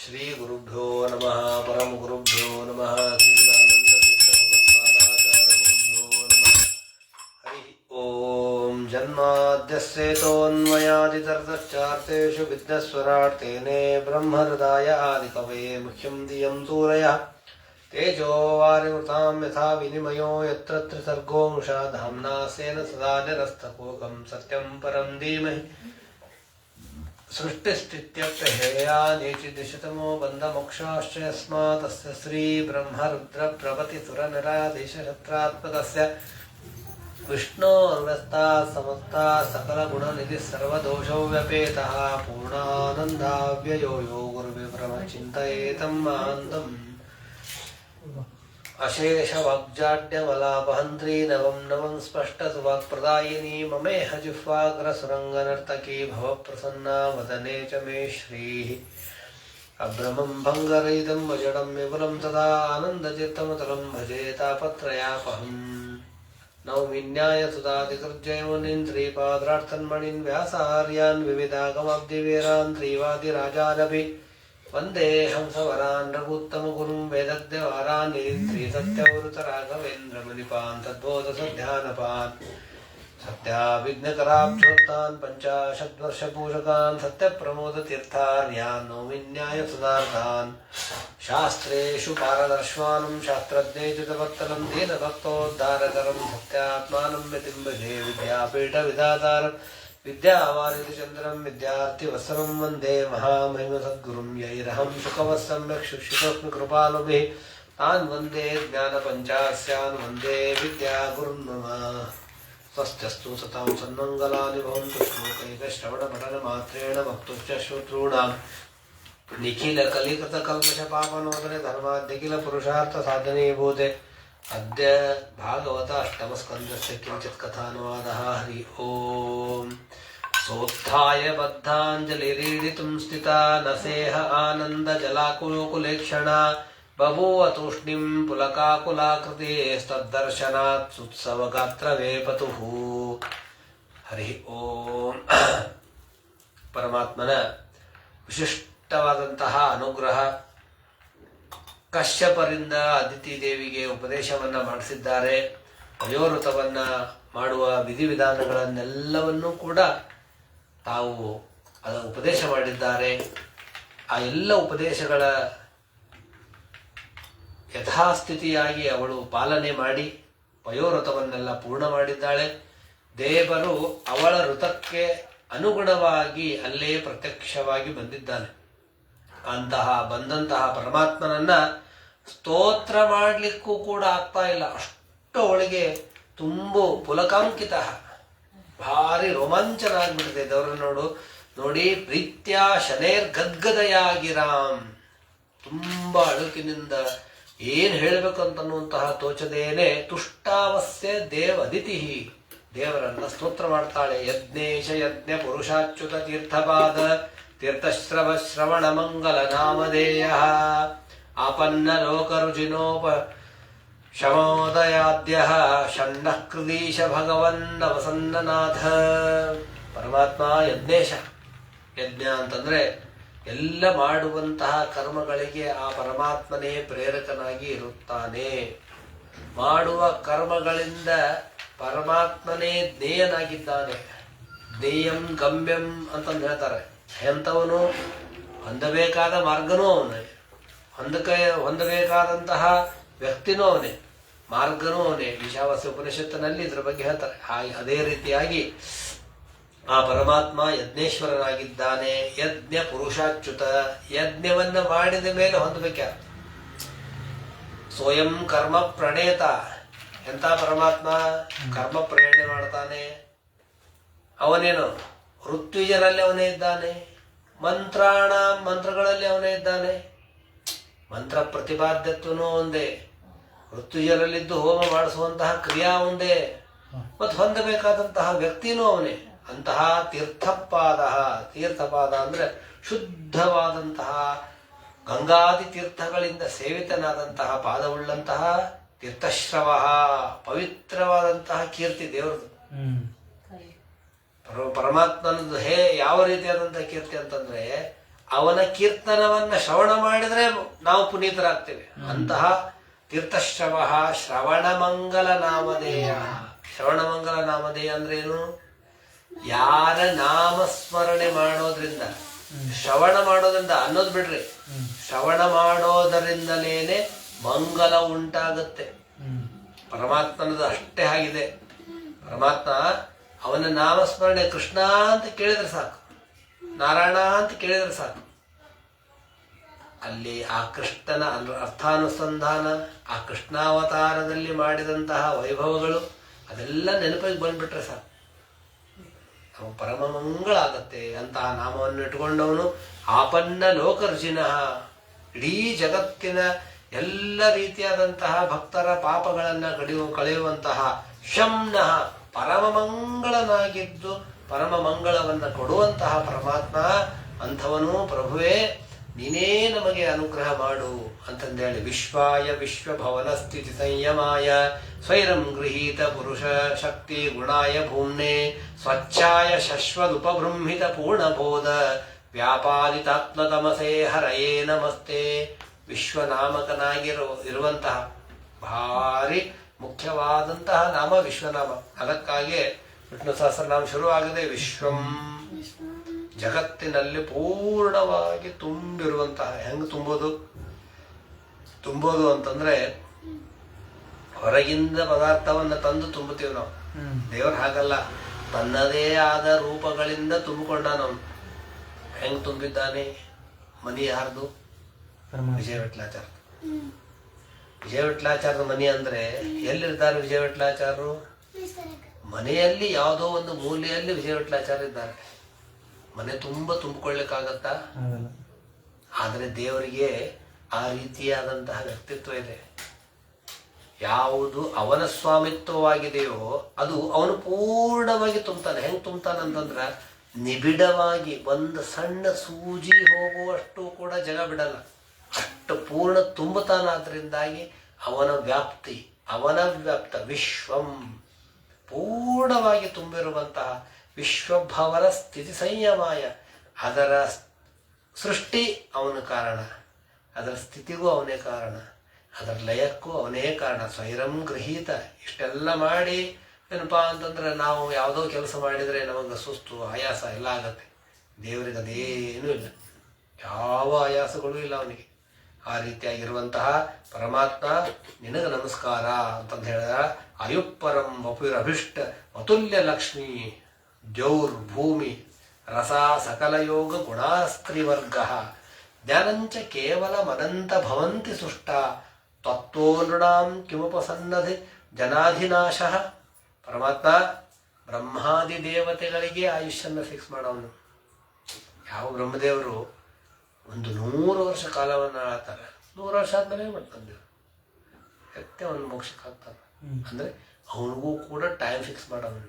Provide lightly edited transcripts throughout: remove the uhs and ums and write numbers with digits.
ಶ್ರೀ ಗುರುಭ್ಯೋ ನಮಃ ಪರಮ ಗುರುಭ್ಯೋ ನಮಃ ಶ್ರೀರಾನಂದ ತೀರ್ಥ ಭಗವತ್ಪಾದಾಚಾರ್ಯ ಗುರುಭ್ಯೋ ನಮಃ ಹರಿ ಓಂ ಜನ್ಮಾದ್ಯಸ್ಯೇತೋನ್ಮಯಾದಿತರತಶ್ಚಾರ್ಥೇಷು ವಿಘ್ನಸ್ವರಾಟ್ ಬ್ರಹ್ಮಹೃದಾಯ ಆದಿಕವಯೇ ಮುಖ್ಯಂ ಧಿಯಂ ಸೂರಯಃ ತೇಜೋ ವಾರಿಮೃತಾಂ ಯಥಾ ವಿನಿಮಯೋ ಯತ್ರ ತ್ರಿಸರ್ಗೋ ಮೃಷಾ ಧಾಮ್ನಾ ಸ್ವೇನ ಸದಾ ನಿರಸ್ತಕೋಕಂ ಸತ್ಯಂ ಪರಂ ಧೀಮಹಿ सृष्टिस्थित्यप्रहेयानेचिदिशतमो बन्धमोक्षाश्च यस्मात् तस्य श्री ब्रह्मरुद्रप्रभृतिसुरनराधीशशत्रात्मकस्य विष्णोर्व्यस्ताः समस्ताः सकलगुणनिधिः सर्वदोषो व्यपेतः पूर्णानन्दाव्ययो यो गुरुर्ब्रह्मचिन्तयेतं महान्तम् अशेषवाग्जाड्यमलापहन्त्री नवं नवं स्पष्टसुवाक्प्रदायिनी ममेह जिह्वाग्रसुरङ्गनर्तकी भवप्रसन्ना वदने च मे श्रीः अभ्रमं भङ्गरहितं वजडं विपुलं तदा आनन्दचित्तमतुलं भजे तापत्रयापहम् नौमिन्याय सुधाधिकृज्यमुनीन् श्रीपादरार्थन्मणीन् व्यासार्यान् विविधागमाब्धिवीरान् श्रीवादिराजानपि वंदे हंसवरान् रघुत्तमगुरुं वेदज्ञवारान् श्रीसत्यवृतराघवेन्द्रमुनिपान् तद्बोधसध्यानपान् सत्याभिघ्नकराब्जोत्तान् पञ्चाशद्वर्षपूजकान् सत्यप्रमोदतीर्थार्यान् नौमिन्याय सुधार्तान् शास्त्रेषु पारदर्श्वानं शास्त्रज्ञैर्युतवत्तलं दीनभक्तोद्धारकरं सत्यात्मानं यतिं भजे विद्यापीठविधातारम् विद्यावारिधिचन्द्रं विद्यार्थिवत्सलं वन्दे महामहिमसद्गुरुं यैरहं सुखवः सम्यक् शुश्रूषकृपालुभिः तान् वन्दे ज्ञानपञ्चास्यान् वन्दे विद्यागुरुन् मम स्वस्त्यस्तु सतां सन्मङ्गलानि भवन्तु श्लोकैकश्रवणपठनमात्रेण वक्तुश्च श्रोतॄणां निखिलकलिकृतकल्मषपापनोदने धर्माद्यखिलपुरुषार्थसाधनीभूते अद्य भागवत अष्टमस्कन्धस्य किञ्चित् कथानुवादः हरि ओम् सोत्थाय बद्धाञ्जलिरीडितुं स्थिता नसेह आनन्दजलाकुलोकुलेक्षणा बभूव तूष्णीं पुलकाकुलाकृतेस्तद्दर्शनात् सुत्सवगात्रवेपतुः हरि ओम् परमात्मನ ವಿಶಿಷ್ಟವಾದಂತಹ ಅನುಗ್ರಹ ಕಶ್ಯಪರಿಂದ ಅದಿತಿ ದೇವಿಗೆ ಉಪದೇಶವನ್ನ ಮಾಡಿಸಿದ್ದಾರೆ. ವಯೋವೃತವನ್ನ ಮಾಡುವ ವಿಧಿವಿಧಾನಗಳನ್ನೆಲ್ಲವನ್ನೂ ಕೂಡ ತಾವು ಅದನ್ನು ಉಪದೇಶ ಮಾಡಿದ್ದಾರೆ. ಆ ಎಲ್ಲ ಉಪದೇಶಗಳ ಯಥಾಸ್ಥಿತಿಯಾಗಿ ಅವಳು ಪಾಲನೆ ಮಾಡಿ ವಯೋವೃತವನ್ನೆಲ್ಲ ಪೂರ್ಣ ಮಾಡಿದ್ದಾಳೆ. ದೇವರು ಅವಳ ವೃತಕ್ಕೆ ಅನುಗುಣವಾಗಿ ಅಲ್ಲೇ ಪ್ರತ್ಯಕ್ಷವಾಗಿ ಬಂದಿದ್ದಾನೆ. ಬಂದಂತಹ ಪರಮಾತ್ಮನನ್ನ ಸ್ತೋತ್ರ ಮಾಡಲಿಕ್ಕೂ ಕೂಡ ಆಗ್ತಾ ಇಲ್ಲ. ಅಷ್ಟು ಅವಳಿಗೆ ತುಂಬು ಪುಲಕಾಂಕಿತ, ಭಾರಿ ರೋಮಾಂಚನ ಆಗ್ಬಿಟ್ಟಿದೆ. ದೇವರನ್ನ ನೋಡಿ ಪ್ರೀತ್ಯ ಶನೇರ್ ಗದ್ಗದಯಾಗಿರಾಮ್, ತುಂಬಾ ಅಳುಕಿನಿಂದ ಏನ್ ಹೇಳ್ಬೇಕಂತನ್ನುವಂತಹ ತೋಚದೇನೆ ತುಷ್ಟಾವಸ್ಯ ಅದಿತಿ ದೇವರನ್ನ ಸ್ತೋತ್ರ ಮಾಡ್ತಾಳೆ. ಯಜ್ಞೇಶ ಯಜ್ಞ ಪುರುಷಾಚ್ಯುತ ತೀರ್ಥಪಾದ ತೀರ್ಥಶ್ರವ ಶ್ರವಣ ಮಂಗಲ ನಾಮಧೇಯ ಆಪನ್ನ ಲೋಕರುಜಿನೋಪ ಶಮೋದಯಾದ್ಯ ಷಣ್ಣಃ ಕೃದೀಶ ಭಗವನ್ನ ವಸನ್ನನಾಥ. ಪರಮಾತ್ಮ ಯಜ್ಞೇಶ. ಯಜ್ಞ ಅಂತಂದ್ರೆ ಎಲ್ಲ ಮಾಡುವಂತಹ ಕರ್ಮಗಳಿಗೆ ಆ ಪರಮಾತ್ಮನೇ ಪ್ರೇರಕನಾಗಿ ಇರುತ್ತಾನೆ. ಮಾಡುವ ಕರ್ಮಗಳಿಂದ ಪರಮಾತ್ಮನೇ ಜ್ಞೇಯನಾಗಿದ್ದಾನೆ. ಜ್ಞೇಯಂ ಗಮ್ಯಂ ಅಂತಂದು ಹೇಳ್ತಾರೆ. ಎಂಥವನು ಹೊಂದಬೇಕಾದ ಮಾರ್ಗನೂ ಅವನೇ, ಹೊಂದಬೇಕಾದಂತಹ ವ್ಯಕ್ತಿನೂ ಅವನೇ, ಮಾರ್ಗನೂ ಅವನೇ. ಈಶಾವಾಸ್ಯ ಉಪನಿಷತ್ತಿನಲ್ಲಿ ಇದ್ರ ಬಗ್ಗೆ ಹೇಳ್ತಾರೆ. ಅದೇ ರೀತಿಯಾಗಿ ಆ ಪರಮಾತ್ಮ ಯಜ್ಞೇಶ್ವರನಾಗಿದ್ದಾನೆ. ಯಜ್ಞ ಪುರುಷಾಚ್ಯುತ, ಯಜ್ಞವನ್ನ ಮಾಡಿದ ಮೇಲೆ ಹೊಂದಬೇಕಾದ ಸ್ವಯಂ ಕರ್ಮ ಪ್ರಣೇತ. ಎಂತ ಪರಮಾತ್ಮ ಕರ್ಮ ಪ್ರೇರಣೆ ಮಾಡ್ತಾನೆ. ಅವನೇನು ಋತ್ವಿಜರಲ್ಲಿ ಅವನೇ ಇದ್ದಾನೆ, ಮಂತ್ರಗಳಲ್ಲಿ ಅವನೇ ಇದ್ದಾನೆ. ಮಂತ್ರ ಪ್ರತಿಪಾದ್ಯತ್ವನೂ ಒಂದೇ, ಋತ್ವಿಜರಲ್ಲಿದ್ದು ಹೋಮ ಮಾಡಿಸುವಂತಹ ಕ್ರಿಯಾ ಒಂದೇ, ಮತ್ತು ಹೊಂದಬೇಕಾದಂತಹ ವ್ಯಕ್ತಿನೂ ಅವನೇ. ಅಂತಹ ತೀರ್ಥಪಾದ ಅಂದ್ರೆ ಶುದ್ಧವಾದಂತಹ ಗಂಗಾದಿ ತೀರ್ಥಗಳಿಂದ ಸೇವಿತನಾದಂತಹ ಪಾದವುಳ್ಳಂತಹ ತೀರ್ಥಶ್ರವ, ಪವಿತ್ರವಾದಂತಹ ಕೀರ್ತಿ ದೇವರದು. ಪರಮಾತ್ಮನದು ಯಾವ ರೀತಿಯಾದಂತಹ ಕೀರ್ತಿ ಅಂತಂದ್ರೆ ಅವನ ಕೀರ್ತನವನ್ನ ಶ್ರವಣ ಮಾಡಿದ್ರೆ ನಾವು ಪುನೀತರಾಗ್ತೇವೆ. ಅಂತಹ ತೀರ್ಥಶ್ರವ ಶ್ರವಣಮಂಗಲ ನಾಮಧೇಯ. ಶ್ರವಣಮಂಗಲ ನಾಮಧೇಯ ಅಂದ್ರೆ ಏನು? ಯಾರ ನಾಮಸ್ಮರಣೆ ಮಾಡೋದ್ರಿಂದ, ಶ್ರವಣ ಮಾಡೋದ್ರಿಂದ ಅನ್ನೋದು ಬಿಡ್ರಿ, ಶ್ರವಣ ಮಾಡೋದರಿಂದಲೇನೆ ಮಂಗಲ ಉಂಟಾಗುತ್ತೆ. ಪರಮಾತ್ಮನದು ಅಷ್ಟೇ ಆಗಿದೆ. ಪರಮಾತ್ಮ ಅವನ ನಾಮಸ್ಮರಣೆ ಕೃಷ್ಣ ಅಂತ ಕೇಳಿದ್ರೆ ಸಾಕು, ನಾರಾಯಣ ಅಂತ ಕೇಳಿದ್ರೆ ಸಾಕು, ಅಲ್ಲಿ ಆ ಕೃಷ್ಣನ ಅರ್ಥಾನುಸಂಧಾನ, ಆ ಕೃಷ್ಣಾವತಾರದಲ್ಲಿ ಮಾಡಿದಂತಹ ವೈಭವಗಳು ಅದೆಲ್ಲ ನೆನಪಿಗೆ ಬಂದ್ಬಿಟ್ರೆ ಸಾಕು, ನಾವು ಪರಮ ಮಂಗಳ ಆಗತ್ತೆ. ಅಂತಹ ನಾಮವನ್ನು ಇಟ್ಟುಕೊಂಡವನು ಆಪನ್ನ ಲೋಕರ್ಜಿನ, ಇಡೀ ಜಗತ್ತಿನ ಎಲ್ಲ ರೀತಿಯಾದಂತಹ ಭಕ್ತರ ಪಾಪಗಳನ್ನ ಕಳೆಯುವಂತಹ ಶಂನಃ, ಪರಮ ಮಂಗಳನಾಗಿದ್ದು ಪರಮ ಮಂಗಳವನ್ನ ಕೊಡುವಂತಹ ಪರಮಾತ್ಮ ಅಂಥವನು. ಪ್ರಭುವೇ ನೀನೇ ನಮಗೆ ಅನುಗ್ರಹ ಮಾಡು ಅಂತಂದೇಳಿ ವಿಶ್ವಾಯ ವಿಶ್ವಭವನ ಸ್ಥಿತಿ ಸಂಯಮಾಯ ಸ್ವೈರಂ ಗೃಹೀತ ಪುರುಷ ಶಕ್ತಿ ಗುಣಾಯ ಭೂಮ್ನೆ ಸ್ವಚ್ಛಾಯ ಶಶ್ವದುಪಬೃಂಹಿತ ಪೂರ್ಣಬೋಧ ವ್ಯಾಪಾದಿತಾತ್ಮತಮಸೇ ಹರಯೇ ನಮಸ್ತೆ. ಇರುವಂತಹ ಭಾರಿ ಮುಖ್ಯವಾದಂತಹ ನಾಮ ವಿಶ್ವನಾಮ. ಅದಕ್ಕಾಗಿ ವಿಷ್ಣು ಸಹಸ್ರನಾಮ ಶುರುವಾಗದೆ ವಿಶ್ವಂ, ಜಗತ್ತಿನಲ್ಲಿ ಪೂರ್ಣವಾಗಿ ತುಂಬಿರುವಂತಹ. ಹೆಂಗ್ ತುಂಬೋದು ಅಂತಂದ್ರೆ ಹೊರಗಿಂದ ಪದಾರ್ಥವನ್ನ ತಂದು ತುಂಬುತ್ತೀವಿ ನಾವು. ದೇವರು ಹಾಗಲ್ಲ, ತನ್ನದೇ ಆದ ರೂಪಗಳಿಂದ ತುಂಬಿಕೊಂಡ ನಾವು. ಹೆಂಗ್ ತುಂಬಿದ್ದಾನೆ? ಮನಿ ಯಾರ್ದು? ವಿಜಯ ವಿಠಲಾಚಾರ್ಯ. ವಿಜಯ ವಿಠಲಾಚಾರ್ಯದ ಮನೆ ಅಂದ್ರೆ ಎಲ್ಲಿರ್ತಾರೆ ವಿಜಯ ವಿಠಲಾಚಾರ್ಯರು? ಮನೆಯಲ್ಲಿ ಯಾವುದೋ ಒಂದು ಮೂಲೆಯಲ್ಲಿ ವಿಜಯ ವಿಠಲಾಚಾರ್ಯ ಇದ್ದಾರೆ. ಮನೆ ತುಂಬಿಕೊಳ್ಳಿಕ್ಕಾಗತ್ತಾ? ಆದರೆ ದೇವರಿಗೆ ಆ ರೀತಿಯಾದಂತಹ ವ್ಯಕ್ತಿತ್ವ ಇದೆ. ಯಾವುದು ಅವನ ಸ್ವಾಮಿತ್ವವಾಗಿದೆಯೋ ಅದು ಅವನು ಪೂರ್ಣವಾಗಿ ತುಂಬ್ತಾನೆ. ಹೆಂಗ್ ತುಂಬ್ತಾನಂತಂದ್ರ ನಿಬಿಡವಾಗಿ ಒಂದು ಸಣ್ಣ ಸೂಜಿ ಹೋಗುವಷ್ಟು ಕೂಡ ಜಗ ಬಿಡಲ್ಲ, ಅಷ್ಟು ಪೂರ್ಣ ತುಂಬುತ್ತಾನಾದ್ರಿಂದಾಗಿ ಅವನ ವ್ಯಾಪ್ತಿ, ಅವನ ವ್ಯಾಪ್ತ ವಿಶ್ವಂ, ಪೂರ್ಣವಾಗಿ ತುಂಬಿರುವಂತಹ ವಿಶ್ವಭವನ ಸ್ಥಿತಿ ಸಂಯಮಾಯ. ಅದರ ಸೃಷ್ಟಿ ಅವನ ಕಾರಣ, ಅದರ ಸ್ಥಿತಿಗೂ ಅವನೇ ಕಾರಣ, ಅದರ ಲಯಕ್ಕೂ ಅವನೇ ಕಾರಣ. ಸ್ವೈರಂ ಗೃಹೀತ. ಇಷ್ಟೆಲ್ಲ ಮಾಡಿ ಏನಪ್ಪಾ ಅಂತಂದ್ರೆ ನಾವು ಯಾವುದೋ ಕೆಲಸ ಮಾಡಿದರೆ ನಮಗೆ ಸುಸ್ತು ಆಯಾಸ ಎಲ್ಲ ಆಗತ್ತೆ. ದೇವರಿಗೆ ಅದೇನೂ ಇಲ್ಲ, ಯಾವ ಆಯಾಸಗಳೂ ಇಲ್ಲ ಅವನಿಗೆ. ಆ ರೀತಿಯಾಗಿರುವಂತಹ ಪರಮಾತ್ಮ ನಿನಗೆ ನಮಸ್ಕಾರ ಅಂತಂದು ಹೇಳಿದ. ಆಯುಪ್ಪರಂ ವಪುರಭಿಷ್ಟ ಅತುಲ್ಯ ಲಕ್ಷ್ಮೀ ದ್ಯೌರ್ ಭೂಮಿ ರಸ ಸಕಲ ಯೋಗ ಗುಣಾಸ್ತ್ರಿವರ್ಗ ಜ್ಞಾನಂಚ ಕೇವಲ ಮನಂತ ಭವಂತಿ ಸುಷ್ಟ ತತ್ವೋನೃಣಾಂ ಕಿಮುಪಸನ್ನಧಿ ಜನಾಧಿನಾಶ. ಪರಮಾತ್ಮ ಬ್ರಹ್ಮಾದಿ ದೇವತೆಗಳಿಗೆ ಆಯುಷ್ಯನ್ನ ಫಿಕ್ಸ್ ಮಾಡೋನು. ಯಾವ ಬ್ರಹ್ಮದೇವರು 100 ವರ್ಷ ಕಾಲವನ್ನು ಆಳ್ತಾರೆ, 100 ವರ್ಷ ಆದ್ಮೇಲೆ ಮಾಡ್ತಂದೇವ್ರು ಮತ್ತೆ ಅವನು ಮೋಕ್ಷಕ್ಕೆ ಹಾಕ್ತಾನೆ. ಅಂದ್ರೆ ಅವನಿಗೂ ಕೂಡ ಟೈಮ್ ಫಿಕ್ಸ್ ಮಾಡೋನು.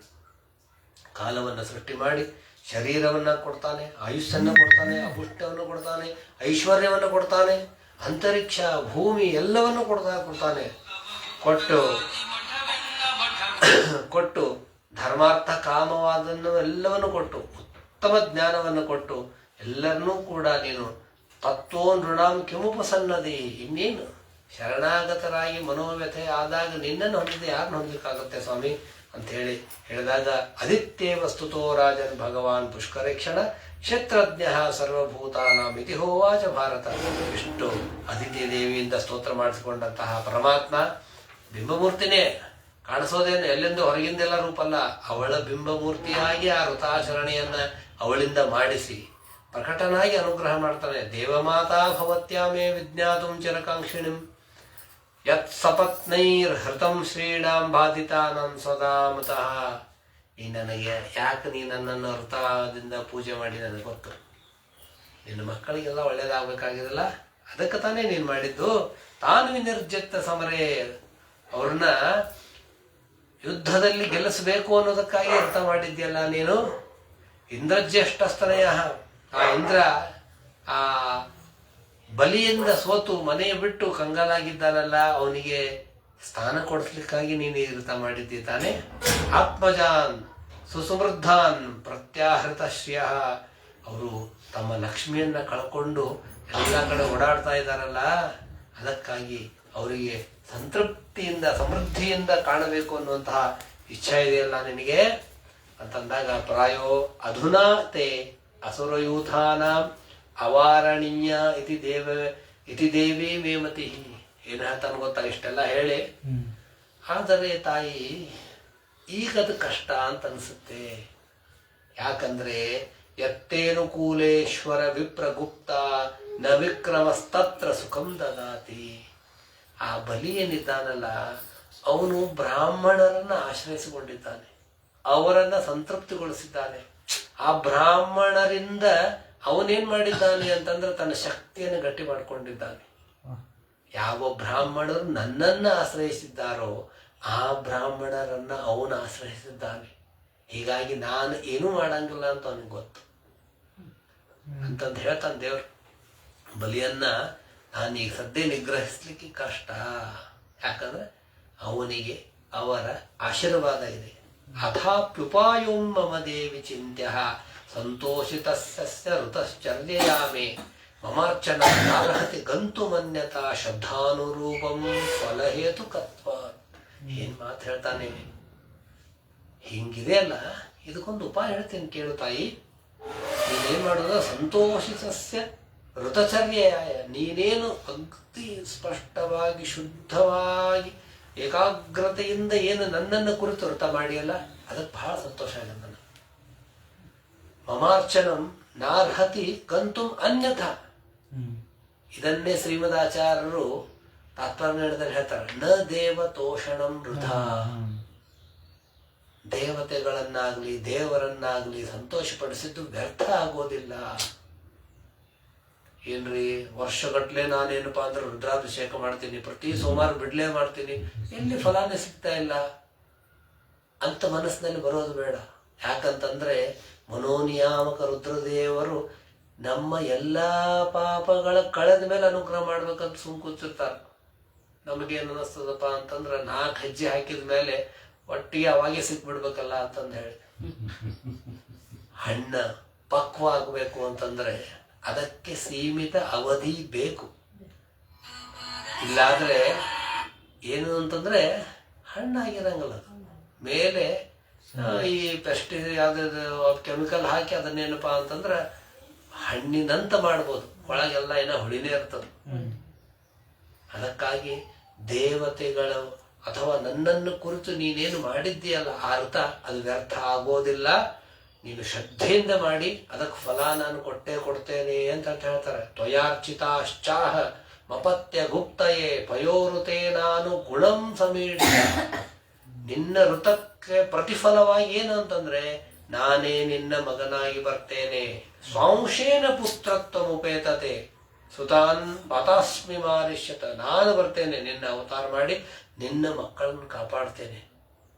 ಕಾಲವನ್ನು ಸೃಷ್ಟಿ ಮಾಡಿ ಶರೀರವನ್ನ ಕೊಡ್ತಾನೆ, ಆಯುಷ್ಯನ್ನ ಕೊಡ್ತಾನೆ, ಅಪುಷ್ಟವನ್ನು ಕೊಡ್ತಾನೆ, ಐಶ್ವರ್ಯವನ್ನು ಕೊಡ್ತಾನೆ, ಅಂತರಿಕ್ಷ ಭೂಮಿ ಎಲ್ಲವನ್ನು ಕೊಡ್ತಾನೆ. ಕೊಟ್ಟು ಧರ್ಮಾರ್ಥ ಕಾಮವಾದನ್ನು ಎಲ್ಲವನ್ನು ಕೊಟ್ಟು ಉತ್ತಮ ಜ್ಞಾನವನ್ನು ಕೊಟ್ಟು ಎಲ್ಲರನ್ನೂ ಕೂಡ ನೀನು ತತ್ವೋ ನೃಣಾಂ ಕಿಮುಪಸನ್ನದಿ. ಇನ್ನೇನು ಶರಣಾಗತರಾಗಿ ಮನೋವ್ಯಥೆ ಆದಾಗ ನಿನ್ನನ್ನು ಹೊಂದಿದೆ ಯಾರನ್ನು ಹೊಂದಲಿಕ್ಕಾಗುತ್ತೆ ಸ್ವಾಮಿ ಅಂತ ಹೇಳಿದಾಗ ಅದಿತ್ಯೇ ವಸ್ತುತೋ ರಾಜನ್ ಭಗವಾನ್ ಪುಷ್ಕರೇಕ್ಷಣ ಕ್ಷೇತ್ರಜ್ಞ ಸರ್ವಭೂತಾನಾಂ ಇತಿ ಹೋವಾಚ ಭಾರತ. ಇಷ್ಟು ಅದಿತಿ ದೇವಿಯಿಂದ ಸ್ತೋತ್ರ ಮಾಡಿಸಿಕೊಂಡಂತಹ ಪರಮಾತ್ಮ ಬಿಂಬಮೂರ್ತಿನೇ, ಕಾಣಿಸೋದೇನು ಎಲ್ಲೆಂದು ಹೊರಗಿಂದೆಲ್ಲ ರೂಪಲ್ಲ. ಅವಳ ಬಿಂಬಮೂರ್ತಿಯಾಗಿ ಆ ವೃತಾಚರಣೆಯನ್ನ ಅವಳಿಂದ ಮಾಡಿಸಿ ಪ್ರಕಟನಾಗಿ ಅನುಗ್ರಹ ಮಾಡ್ತಾನೆ. ದೇವಮಾತಾ ಭವತ್ಯಾಮೇ ವಿಜ್ಞಾತುಂ ಚಿರಕಾಂಕ್ಷಿಣಿಂ ಯತ್ ಸಪತ್ನೈರ್ ಹೃತಂ ಶ್ರೀಣಾಂ ಬಾಧಿತಾನಂ ಸದಾ ಮತಃ. ಈ ನನಗೆ ಯಾಕೆ ನೀ ನನ್ನನ್ನು ವೃತದಿಂದ ಪೂಜೆ ಮಾಡಿ ನನಗೆ ಗೊತ್ತು. ನಿನ್ನ ಮಕ್ಕಳಿಗೆಲ್ಲ ಒಳ್ಳೇದಾಗಬೇಕಾಗಿದಲ್ಲ, ಅದಕ್ಕೆ ತಾನೇ ನೀನು ಮಾಡಿದ್ದು. ತಾನು ವಿನಿರ್ಜಿತ ಸಮರೇ, ಅವ್ರನ್ನ ಯುದ್ಧದಲ್ಲಿ ಗೆಲ್ಲಿಸಬೇಕು ಅನ್ನೋದಕ್ಕಾಗಿ ವ್ರತ ಮಾಡಿದ್ಯಲ್ಲ ನೀನು. ಇಂದ್ರಜ್ಯೇಷ್ಠಸ್ತನಯ, ಆ ಇಂದ್ರ ಆ ಬಲಿಯಿಂದ ಸೋತು ಮನೆ ಬಿಟ್ಟು ಕಂಗಾಲಾಗಿದ್ದಾನಲ್ಲ, ಅವನಿಗೆ ಸ್ಥಾನ ಕೊಡಿಸ್ಲಿಕ್ಕಾಗಿ ನೀನು ವ್ರತ ಮಾಡಿದ್ದಿ ತಾನೆ. ಆತ್ಮಜಾನ್ ಸುಸಮೃದ್ಧಾನ್ ಪ್ರತ್ಯಾಹೃತ ಶ್ರಿಯ, ಅವರು ತಮ್ಮ ಲಕ್ಷ್ಮಿಯನ್ನ ಕಳ್ಕೊಂಡು ಎಲ್ಲ ಕಡೆ ಓಡಾಡ್ತಾ ಇದ್ದಾರಲ್ಲ, ಅದಕ್ಕಾಗಿ ಅವರಿಗೆ ಸಂತೃಪ್ತಿಯಿಂದ ಸಮೃದ್ಧಿಯಿಂದ ಕಾಣಬೇಕು ಅನ್ನುವಂತಹ ಇಚ್ಛೆ ಇದೆಯಲ್ಲ ನಿನಗೆ ಅಂತಂದಾಗ, ಪ್ರಾಯೋ ಅಧುನಾತೆ ಅಸುರಯೂಥಾನ ಅವಾರಣೀಯ ಇತಿ ದೇವಿ ಮೇಮತಿ. ಏನು ಹೇಳ್ತಾನೆ ಗೊತ್ತಾ, ಇಷ್ಟೆಲ್ಲ ಹೇಳಿ, ಆದರೆ ತಾಯಿ ಈಗದು ಕಷ್ಟ ಅಂತ ಅನ್ಸುತ್ತೆ. ಯಾಕಂದ್ರೆ ಯತ್ತೇನುಕೂಲೇಶ್ವರ ವಿಪ್ರಗುಪ್ತ ನ ವಿಕ್ರಮಸ್ತತ್ರ ಸುಖಂ ದದಾತಿ. ಆ ಬಲಿ ಏನಿದ್ದಾನಲ್ಲ, ಅವನು ಬ್ರಾಹ್ಮಣರನ್ನ ಆಶ್ರಯಿಸಿಕೊಂಡಿದ್ದಾನೆ, ಅವರನ್ನ ಸಂತೃಪ್ತಿಗೊಳಿಸಿದ್ದಾನೆ. ಆ ಬ್ರಾಹ್ಮಣರಿಂದ ಅವನೇನ್ ಮಾಡಿದ್ದಾನೆ ಅಂತಂದ್ರೆ ತನ್ನ ಶಕ್ತಿಯನ್ನು ಗಟ್ಟಿ ಮಾಡಿಕೊಂಡಿದ್ದಾನೆ. ಯಾವ ಬ್ರಾಹ್ಮಣರು ನನ್ನನ್ನ ಆಶ್ರಯಿಸಿದ್ದಾರೋ ಆ ಬ್ರಾಹ್ಮಣರನ್ನ ಅವನು ಆಶ್ರಯಿಸಿದ್ದಾನೆ. ಹೀಗಾಗಿ ನಾನು ಏನೂ ಮಾಡಂಗಿಲ್ಲ ಅಂತ ಅವನಿಗೆ ಗೊತ್ತು ಅಂತಂದು ಹೇಳ್ತಾನೆ ದೇವ್ರು. ಬಲಿಯನ್ನ ನಾನೀಗ ಸದ್ಯ ನಿಗ್ರಹಿಸ್ಲಿಕ್ಕೆ ಕಷ್ಟ, ಯಾಕಂದ್ರೆ ಅವನಿಗೆ ಅವರ ಆಶೀರ್ವಾದ ಇದೆ. ಅಥಾಪ್ಯುಪಾಯೋಂ ಮಮ ದೇವಿ ಚಿಂತ್ಯ ಸಂತೋಷಿತಸ್ಯ ಋತಶ್ಚರ್ಯಯಾಮೆ ಮಮಾರ್ಚನ ನಾರ್ಹತಿ ಗಂತು ಮನ್ಯತಾ ಶಬ್ದಾನುರೂಪಂ ಫಲಹೇತು ಕತ್ವ. ಏನ್ ಮಾತು ಹೇಳ್ತಾನೆ, ಹಿಂಗಿದೆ ಅಲ್ಲ, ಇದಕ್ಕೊಂದು ಉಪಾಯ ಹೇಳ್ತೇನೆ ಕೇಳು ತಾಯಿ. ನೀನೇನ್ ಮಾಡೋದು, ಸಂತೋಷಿತಸ್ಯ ಋತಚರ್ಯಾಯ, ನೀನೇನು ಅಗದಿ ಸ್ಪಷ್ಟವಾಗಿ ಶುದ್ಧವಾಗಿ ಏಕಾಗ್ರತೆಯಿಂದ ಏನು ನನ್ನನ್ನು ಕುರಿತು ವ್ರತ ಮಾಡಿಯಲ್ಲ, ಅದಕ್ಕೆ ಬಹಳ ಸಂತೋಷ ಆಗಿದೆ ನನಗೆ. ಮಮಾರ್ಚನಂ ನಾರ್ಹತಿ ಗಂತುಂ ಅನ್ಯಥಾ. ಇದನ್ನೇ ಶ್ರೀಮದಾಚಾರ್ಯರು ತಾತ್ಪರ್ಯದಲ್ಲಿ ಹೇಳ್ತಾರೆ, ನ ದೇವತೋಷಣಂ ವೃಥಾ. ದೇವತೆಗಳನ್ನಾಗ್ಲಿ ದೇವರನ್ನಾಗ್ಲಿ ಸಂತೋಷಪಡಿಸಿದ್ದು ವ್ಯರ್ಥ ಆಗೋದಿಲ್ಲ. ಏನ್ರಿ, ವರ್ಷಗಟ್ಲೆ ನಾನೇನಪ್ಪಾ ಅಂದ್ರೆ ರುದ್ರಾಭಿಷೇಕ ಮಾಡ್ತೀನಿ, ಪ್ರತಿ ಸೋಮವಾರ ಬಿಡ್ಲೇ ಮಾಡ್ತೀನಿ, ಎಲ್ಲಿ ಫಲಾನೇ ಸಿಗ್ತಾ ಇಲ್ಲ ಅಂತ ಮನಸ್ಸಿನಲ್ಲಿ ಬರೋದು ಬೇಡ. ಯಾಕಂತಂದ್ರೆ ಮನೋನಿಯಾಮಕ ರುದ್ರದೇವರು ನಮ್ಮ ಎಲ್ಲಾ ಪಾಪಗಳ ಕಳೆದ ಮೇಲೆ ಅನುಗ್ರಹ ಮಾಡ್ಬೇಕಂತ ಸುಮ್ ಕೂತಿರ್ತಾರೆ. ನಮಗೇನು ಅನಿಸ್ತದಪ್ಪ ಅಂತಂದ್ರೆ 4 ಹೆಜ್ಜೆ ಹಾಕಿದ ಮೇಲೆ ಒಟ್ಟಿಗೆ ಅವಾಗೆ ಸಿಕ್ಬಿಡ್ಬೇಕಲ್ಲ ಅಂತಂದು ಹೇಳಿ. ಹಣ್ಣ ಪಕ್ವ ಆಗ್ಬೇಕು ಅಂತಂದ್ರೆ ಅದಕ್ಕೆ ಸೀಮಿತ ಅವಧಿ ಬೇಕು. ಇಲ್ಲಾದ್ರೆ ಏನು ಅಂತಂದ್ರೆ ಹಣ್ಣಾಗಿರಂಗಲ್ಲ, ಮೇಲೆ ಈ ಯಾವ್ದು ಕೆಮಿಕಲ್ ಹಾಕಿ ಅದನ್ನೇನಪ್ಪಾ ಅಂತಂದ್ರೆ ಹಣ್ಣಿನಂತ ಮಾಡ್ಬೋದು, ಒಳಗೆಲ್ಲ ಏನೋ ಹುಳಿನೇ ಇರ್ತದೆ. ಅದಕ್ಕಾಗಿ ದೇವತೆಗಳು ಅಥವಾ ನನ್ನನ್ನು ಕುರಿತು ನೀನೇನು ಮಾಡಿದ್ದೀಯಲ್ಲ ಆ ಅರ್ಥ ಅದು ವ್ಯರ್ಥ ಆಗೋದಿಲ್ಲ. ನೀನು ಶ್ರದ್ಧೆಯಿಂದ ಮಾಡಿ ಅದಕ್ಕೆ ಫಲ ನಾನು ಕೊಡ್ತೇನೆ ಅಂತ ಹೇಳ್ತಾರೆ. ತ್ವಯಾರ್ಚಿತಾಶ್ಚಾಹ ಮಪತ್ಯ ಗುಪ್ತಯೇ ಪಯೋಋತೆ ನಾನು ಗುಣಂ ಸಮೀಡ. ನಿನ್ನ ಋತಕ್ಕೆ ಪ್ರತಿಫಲವಾಗಿ ಏನು ಅಂತಂದ್ರೆ ನಾನೇ ನಿನ್ನ ಮಗನಾಗಿ ಬರ್ತೇನೆ. ಸ್ವಾಂಶೇನ ಪುತ್ರತ್ವ ಉಪೇತತೆ ಸುತಾನ್ ಪಾತಾಸ್ಮಿ ಮಾರಿಷ್ಯತ. ನಾನು ಬರ್ತೇನೆ, ನಿನ್ನ ಅವತಾರ ಮಾಡಿ ನಿನ್ನ ಮಕ್ಕಳನ್ನು ಕಾಪಾಡ್ತೇನೆ.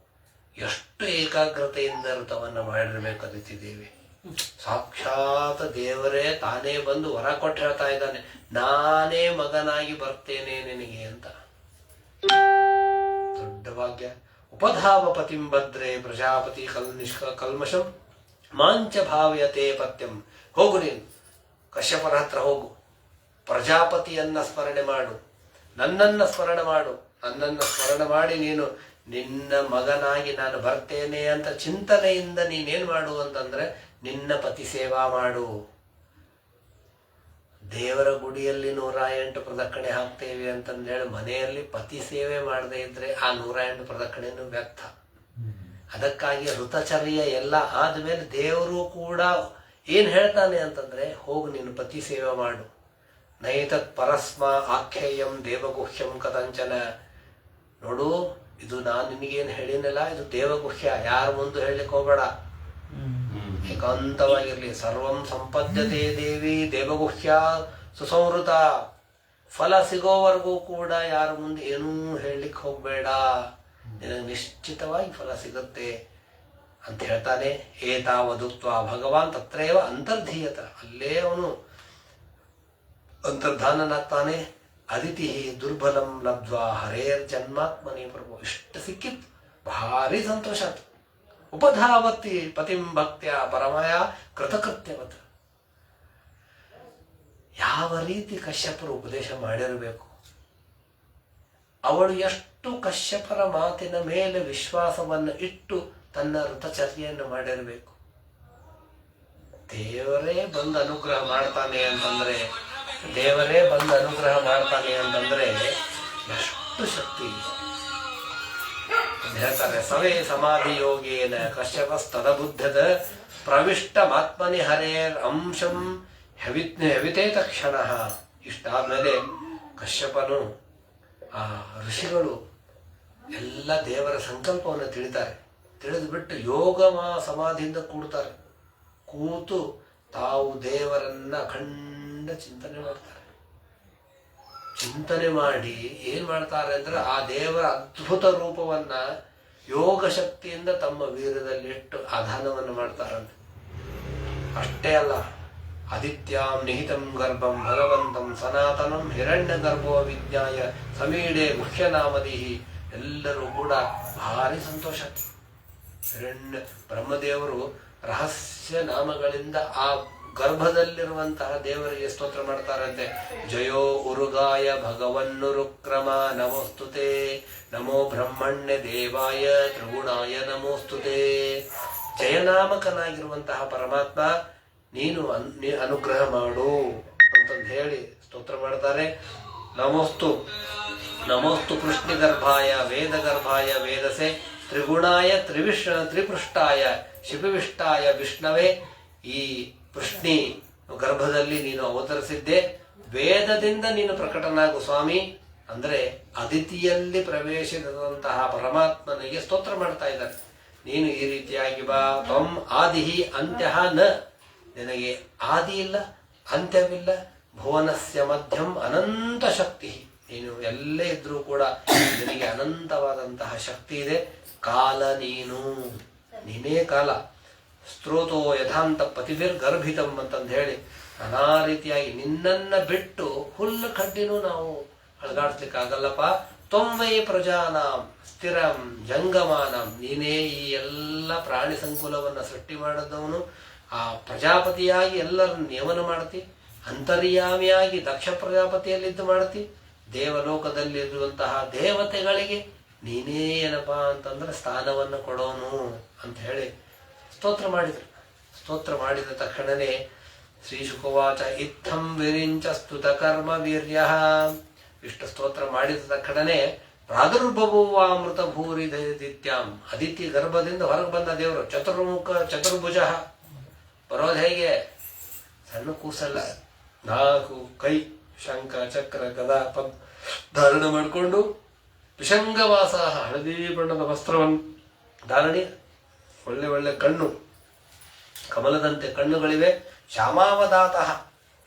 ಎಷ್ಟು ಏಕಾಗ್ರತೆಯಿಂದ ಋತವನ್ನ ಮಾಡಿರ್ಬೇಕು ಅದಿತಿದೇವಿ. ಸಾಕ್ಷಾತ್ ದೇವರೇ ತಾನೇ ಬಂದು ವರ ಕೊಟ್ಟು ಹೇಳ್ತಾ ಇದ್ದಾನೆ, ನಾನೇ ಮಗನಾಗಿ ಬರ್ತೇನೆ ನಿನಗೆ ಅಂತ. ದೊಡ್ಡ ಭಾಗ್ಯ. ಉಪಧಾವ ಪತಿಂ ಭದ್ರೇ ಪ್ರಜಾಪತಿ ಕಲ್ಮಶಂ ಮಾಂಚ ಭಾವ್ಯತೆ ಪತ್ಯಂ. ಹೋಗು, ನೀನು ಕಶ್ಯಪನ ಹತ್ರ ಹೋಗು, ಪ್ರಜಾಪತಿಯನ್ನ ಸ್ಮರಣೆ ಮಾಡು, ನನ್ನನ್ನ ಸ್ಮರಣೆ ಮಾಡು. ನನ್ನನ್ನು ಸ್ಮರಣೆ ಮಾಡಿ ನೀನು ನಿನ್ನ ಮಗನಾಗಿ ನಾನು ಬರ್ತೇನೆ ಅಂತ ಚಿಂತನೆಯಿಂದ ನೀನೇನ್ ಮಾಡು ಅಂತಂದ್ರೆ ನಿನ್ನ ಪತಿ ಸೇವಾ ಮಾಡು. ದೇವರ ಗುಡಿಯಲ್ಲಿ 108 ಪ್ರದಕ್ಷಿಣೆ ಹಾಕ್ತೇವೆ ಅಂತಂದೇಳಿ ಮನೆಯಲ್ಲಿ ಪತಿ ಸೇವೆ ಮಾಡದೇ ಇದ್ರೆ ಆ 108 ಪ್ರದಕ್ಷಿಣೆನೂ ವ್ಯರ್ಥ. ಅದಕ್ಕಾಗಿ ಋತಚರ್ಯ ಎಲ್ಲ ಆದ್ಮೇಲೆ ದೇವರು ಕೂಡ ಏನ್ ಹೇಳ್ತಾನೆ ಅಂತಂದ್ರೆ ಹೋಗು ನೀನು ಪತಿ ಸೇವೆ ಮಾಡು. ನೈತತ್ ಪರಸ್ಮ ಆಖ್ಯೇಯಂ ದೇವಗುಹ್ಯಂ ಕದಂಚನ. ನೋಡು, ಇದು ನಾನು ನಿನಗೇನು ಹೇಳಿನಲ್ಲ, ಇದು ದೇವಗುಹ್ಯ, ಯಾರ ಮುಂದೆ ಹೇಳಲಿಕ್ಕೆ ಹೋಗಬೇಡ, ಏಕಾಂತವಾಗಿರ್ಲಿ. ಸರ್ವಂ ಸಂಪದ್ಯತೆ ದೇವಿ ದೇವಗುಹ್ಯ ಸುಸಂವೃತ. ಫಲ ಸಿಗೋವರೆಗೂ ಕೂಡ ಯಾರ ಮುಂದೆ ಏನೂ ಹೇಳಲಿಕ್ಕೆ ಹೋಗ್ಬೇಡ, ನಿನಗೆ ನಿಶ್ಚಿತವಾಗಿ ಫಲ ಸಿಗುತ್ತೆ ಅಂತ ಹೇಳ್ತಾನೆ. ಏತಾವದುಕ್ತ ಭಗವಾನ್ ತತ್ರೇವ ಅಂತರ್ಧೀಯತ. ಅಲ್ಲೇ ಅವನು ಅಂತರ್ಧಾನನಾಗ್ತಾನೆ. ಅದಿತಿ ದುರ್ಬಲಂ ಲಬ್ಧ್ವಾ ಹರೇರ್ ಜನ್ಮಾತ್ಮನಿ ಪ್ರಭು. ಇಷ್ಟು ಸಿಕ್ಕಿತ್ತು, ಭಾರಿ ಸಂತೋಷ ಆಯ್ತು. ಉಪಧಾವತಿ ಪತಿಂ ಭಕ್ತ್ಯ ಪರಮಯ ಕೃತಕೃತ್ಯವತ್. ಯಾವ ರೀತಿ ಕಶ್ಯಪರು ಉಪದೇಶ ಮಾಡಿರಬೇಕು, ಅವಳು ಎಷ್ಟು ಕಶ್ಯಪರ ಮಾತಿನ ಮೇಲೆ ವಿಶ್ವಾಸವನ್ನು ಇಟ್ಟು ತನ್ನ ಋತಚರ್ಯೆಯನ್ನು ಮಾಡಿರಬೇಕು. ದೇವರೇ ಬಂದು ಅನುಗ್ರಹ ಮಾಡ್ತಾನೆ ಅಂತಂದ್ರೆ ಎಷ್ಟು ಶಕ್ತಿ ಹೇಳ್ತಾರೆ. ಸವೇ ಸಮಾಧಿ ಯೋಗೇನ ಕಶ್ಯಪಸ್ತದಬುದ್ಧದ ಪ್ರವಿಷ್ಟಮಾತ್ಮನಿ ಹರೇರ್ ಅಂಶಂ ಹವಿತೆ ತಕ್ಷಣ. ಇಷ್ಟಾದ್ಮೇಲೆ ಕಶ್ಯಪನು ಆ ಋಷಿಗಳು ಎಲ್ಲ ದೇವರ ಸಂಕಲ್ಪವನ್ನು ತಿಳಿತಾರೆ. ತಿಳಿದು ಬಿಟ್ಟು ಯೋಗ ಸಮಾಧಿಯಿಂದ ಕೂತು ತಾವು ದೇವರನ್ನ ಅಖಂಡ ಚಿಂತನೆ ಮಾಡ್ತಾರೆ. ಚಿಂತನೆ ಮಾಡಿ ಏನ್ ಮಾಡ್ತಾರೆ ಅಂದ್ರೆ ಆ ದೇವರ ಅದ್ಭುತ ರೂಪವನ್ನ ಯೋಗ ಶಕ್ತಿಯಿಂದ ತಮ್ಮ ವೀರ್ಯದಲ್ಲಿಟ್ಟು ಆಧಾನವನ್ನು ಮಾಡ್ತಾರಂತೆ. ಅಷ್ಟೇ ಅಲ್ಲ, ಆದಿತ್ಯಾಂ ನಿಹಿತಂ ಗರ್ಭಂ ಭಗವಂತಂ ಸನಾತನಂ ಹಿರಣ್ಯ ಗರ್ಭೋ ವಿಜ್ಞಾಯ ಸಮೀಡೆ ಮುಖ್ಯನಾಮದಿಹಿ. ಎಲ್ಲರೂ ಕೂಡ ಭಾರಿ ಸಂತೋಷ. ಹಿರಣ್ಯ ಬ್ರಹ್ಮದೇವರು ರಹಸ್ಯ ನಾಮಗಳಿಂದ ಆ ಗರ್ಭದಲ್ಲಿರುವಂತಹ ದೇವರಿಗೆ ಸ್ತೋತ್ರ ಮಾಡ್ತಾರಂತೆ. ಜಯೋ ಉರುಗಾಯ ಭಗವನ್ನುರುಕ್ರಮ ನಮೋಸ್ತುತೆ, ನಮೋ ಬ್ರಹ್ಮಣ್ಯ ದೇವಾಯ ತ್ರಿಗುಣಾಯ ನಮೋಸ್ತುತೆ. ಜಯನಾಮಕನಾಗಿರುವಂತಹ ಪರಮಾತ್ಮ ನೀನು ಅನುಗ್ರಹ ಮಾಡು ಅಂತಂದು ಹೇಳಿ ಸ್ತೋತ್ರ ಮಾಡ್ತಾರೆ. ನಮೋಸ್ತು ಕೃಷ್ಣಗರ್ಭಾಯ ವೇದಗರ್ಭಾಯ ವೇದಸೆ ತ್ರಿಗುಣಾಯ ತ್ರಿಪೃಷ್ಟಾಯ ಶಿಪಿವಿಷ್ಟಾಯ ವಿಷ್ಣವೇ. ಈ ಪೃಷ್ಣಿ ಗರ್ಭದಲ್ಲಿ ನೀನು ಅವತರಿಸಿದ್ದೆ, ವೇದದಿಂದ ನೀನು ಪ್ರಕಟನಾಗು ಸ್ವಾಮಿ. ಅಂದ್ರೆ ಅದಿತಿಯಲ್ಲಿ ಪ್ರವೇಶಿಸಿದಂತಹ ಪರಮಾತ್ಮನಿಗೆ ಸ್ತೋತ್ರ ಮಾಡ್ತಾ ಇದ್ದಾರೆ. ನೀನು ಈ ರೀತಿಯಾಗಿ ಬಾ. ತ್ವಂ ಆದಿಹಿ ಅಂತ್ಯಃ ನ, ನಿನಗೆ ಆದಿ ಇಲ್ಲ ಅಂತ್ಯವಿಲ್ಲ. ಭುವನಸ್ಯ ಮಧ್ಯಂ ಅನಂತ ಶಕ್ತಿ, ನೀನು ಎಲ್ಲೇ ಇದ್ರೂ ಕೂಡ ನಿನಗೆ ಅನಂತವಾದಂತಹ ಶಕ್ತಿ ಇದೆ. ಕಾಲ ನೀನೇ ಕಾಲ. ಸ್ತ್ರೋತೋ ಯಥಾಂತ ಪತಿಭಿರ್ ಗರ್ಭಿತಂ ಅಂತಂದು ಹೇಳಿ ನಾನಾ ರೀತಿಯಾಗಿ ನಿನ್ನನ್ನ ಬಿಟ್ಟು ಹುಲ್ಲು ಕಡ್ಡಿನೂ ನಾವು ಅಳಗಾಡ್ಸ್ಲಿಕ್ಕಾಗಲ್ಲಪ್ಪ. ತ್ವಂವೈ ಪ್ರಜಾನಾಂ ಸ್ಥಿರಂ ಜಂಗಮಾನಂ, ನೀನೇ ಈ ಎಲ್ಲ ಪ್ರಾಣಿ ಸಂಕುಲವನ್ನ ಸೃಷ್ಟಿ ಮಾಡಿದವನು. ಆ ಪ್ರಜಾಪತಿಯಾಗಿ ಎಲ್ಲರನ್ನು ನಿಯಮನ ಮಾಡ್ತಿ, ಅಂತರ್ಯಾಮಿಯಾಗಿ ದಕ್ಷ ಪ್ರಜಾಪತಿಯಲ್ಲಿದ್ದು ಮಾಡ್ತಿ. ದೇವಲೋಕದಲ್ಲಿರುವಂತಹ ದೇವತೆಗಳಿಗೆ ನೀನೇ ಏನಪ್ಪಾ ಅಂತಂದ್ರೆ ಸ್ಥಾನವನ್ನು ಕೊಡೋನು ಅಂತ ಹೇಳಿ ಸ್ತೋತ್ರ ಮಾಡಿದ್ರು. ಸ್ತೋತ್ರ ಮಾಡಿದ ತಕ್ಷಣನೇ ಶ್ರೀ ಶುಕವಾಚ ಇತ್ತಂ ವಿರಿಂಚ ಸ್ತುತ ಕರ್ಮ ವೀರ್ಯ. ಇಷ್ಟು ಸ್ತೋತ್ರ ಮಾಡಿದ ತಕ್ಷಣನೇ ಪ್ರಾದುರ್ಬಭುವಾಮೃತ ಭೂರಿ ದಿತ್ಯಾಂ, ಅದಿತಿ ಗರ್ಭದಿಂದ ಹೊರಗೆ ಬಂದ ದೇವರು. ಚತುರ್ಭುಜ ಬರೋದು ಹೇಗೆ? ಸಣ್ಣ ಕೂಸಲ್ಲ, 4 ಕೈ, ಶಂಖ ಚಕ್ರ ಗದಾ ಪದ್ ಧಾರಣ ಮಾಡಿಕೊಂಡು, ವಿಷಂಗವಾಸ ಹಳದಿ ಬಣ್ಣದ ವಸ್ತ್ರವನ್ನು ಧಾರಣೆ, ಒಳ್ಳೆ ಕಣ್ಣು, ಕಮಲದಂತೆ ಕಣ್ಣುಗಳಿವೆ. ಶ್ಯಾಮಾವದಾತ,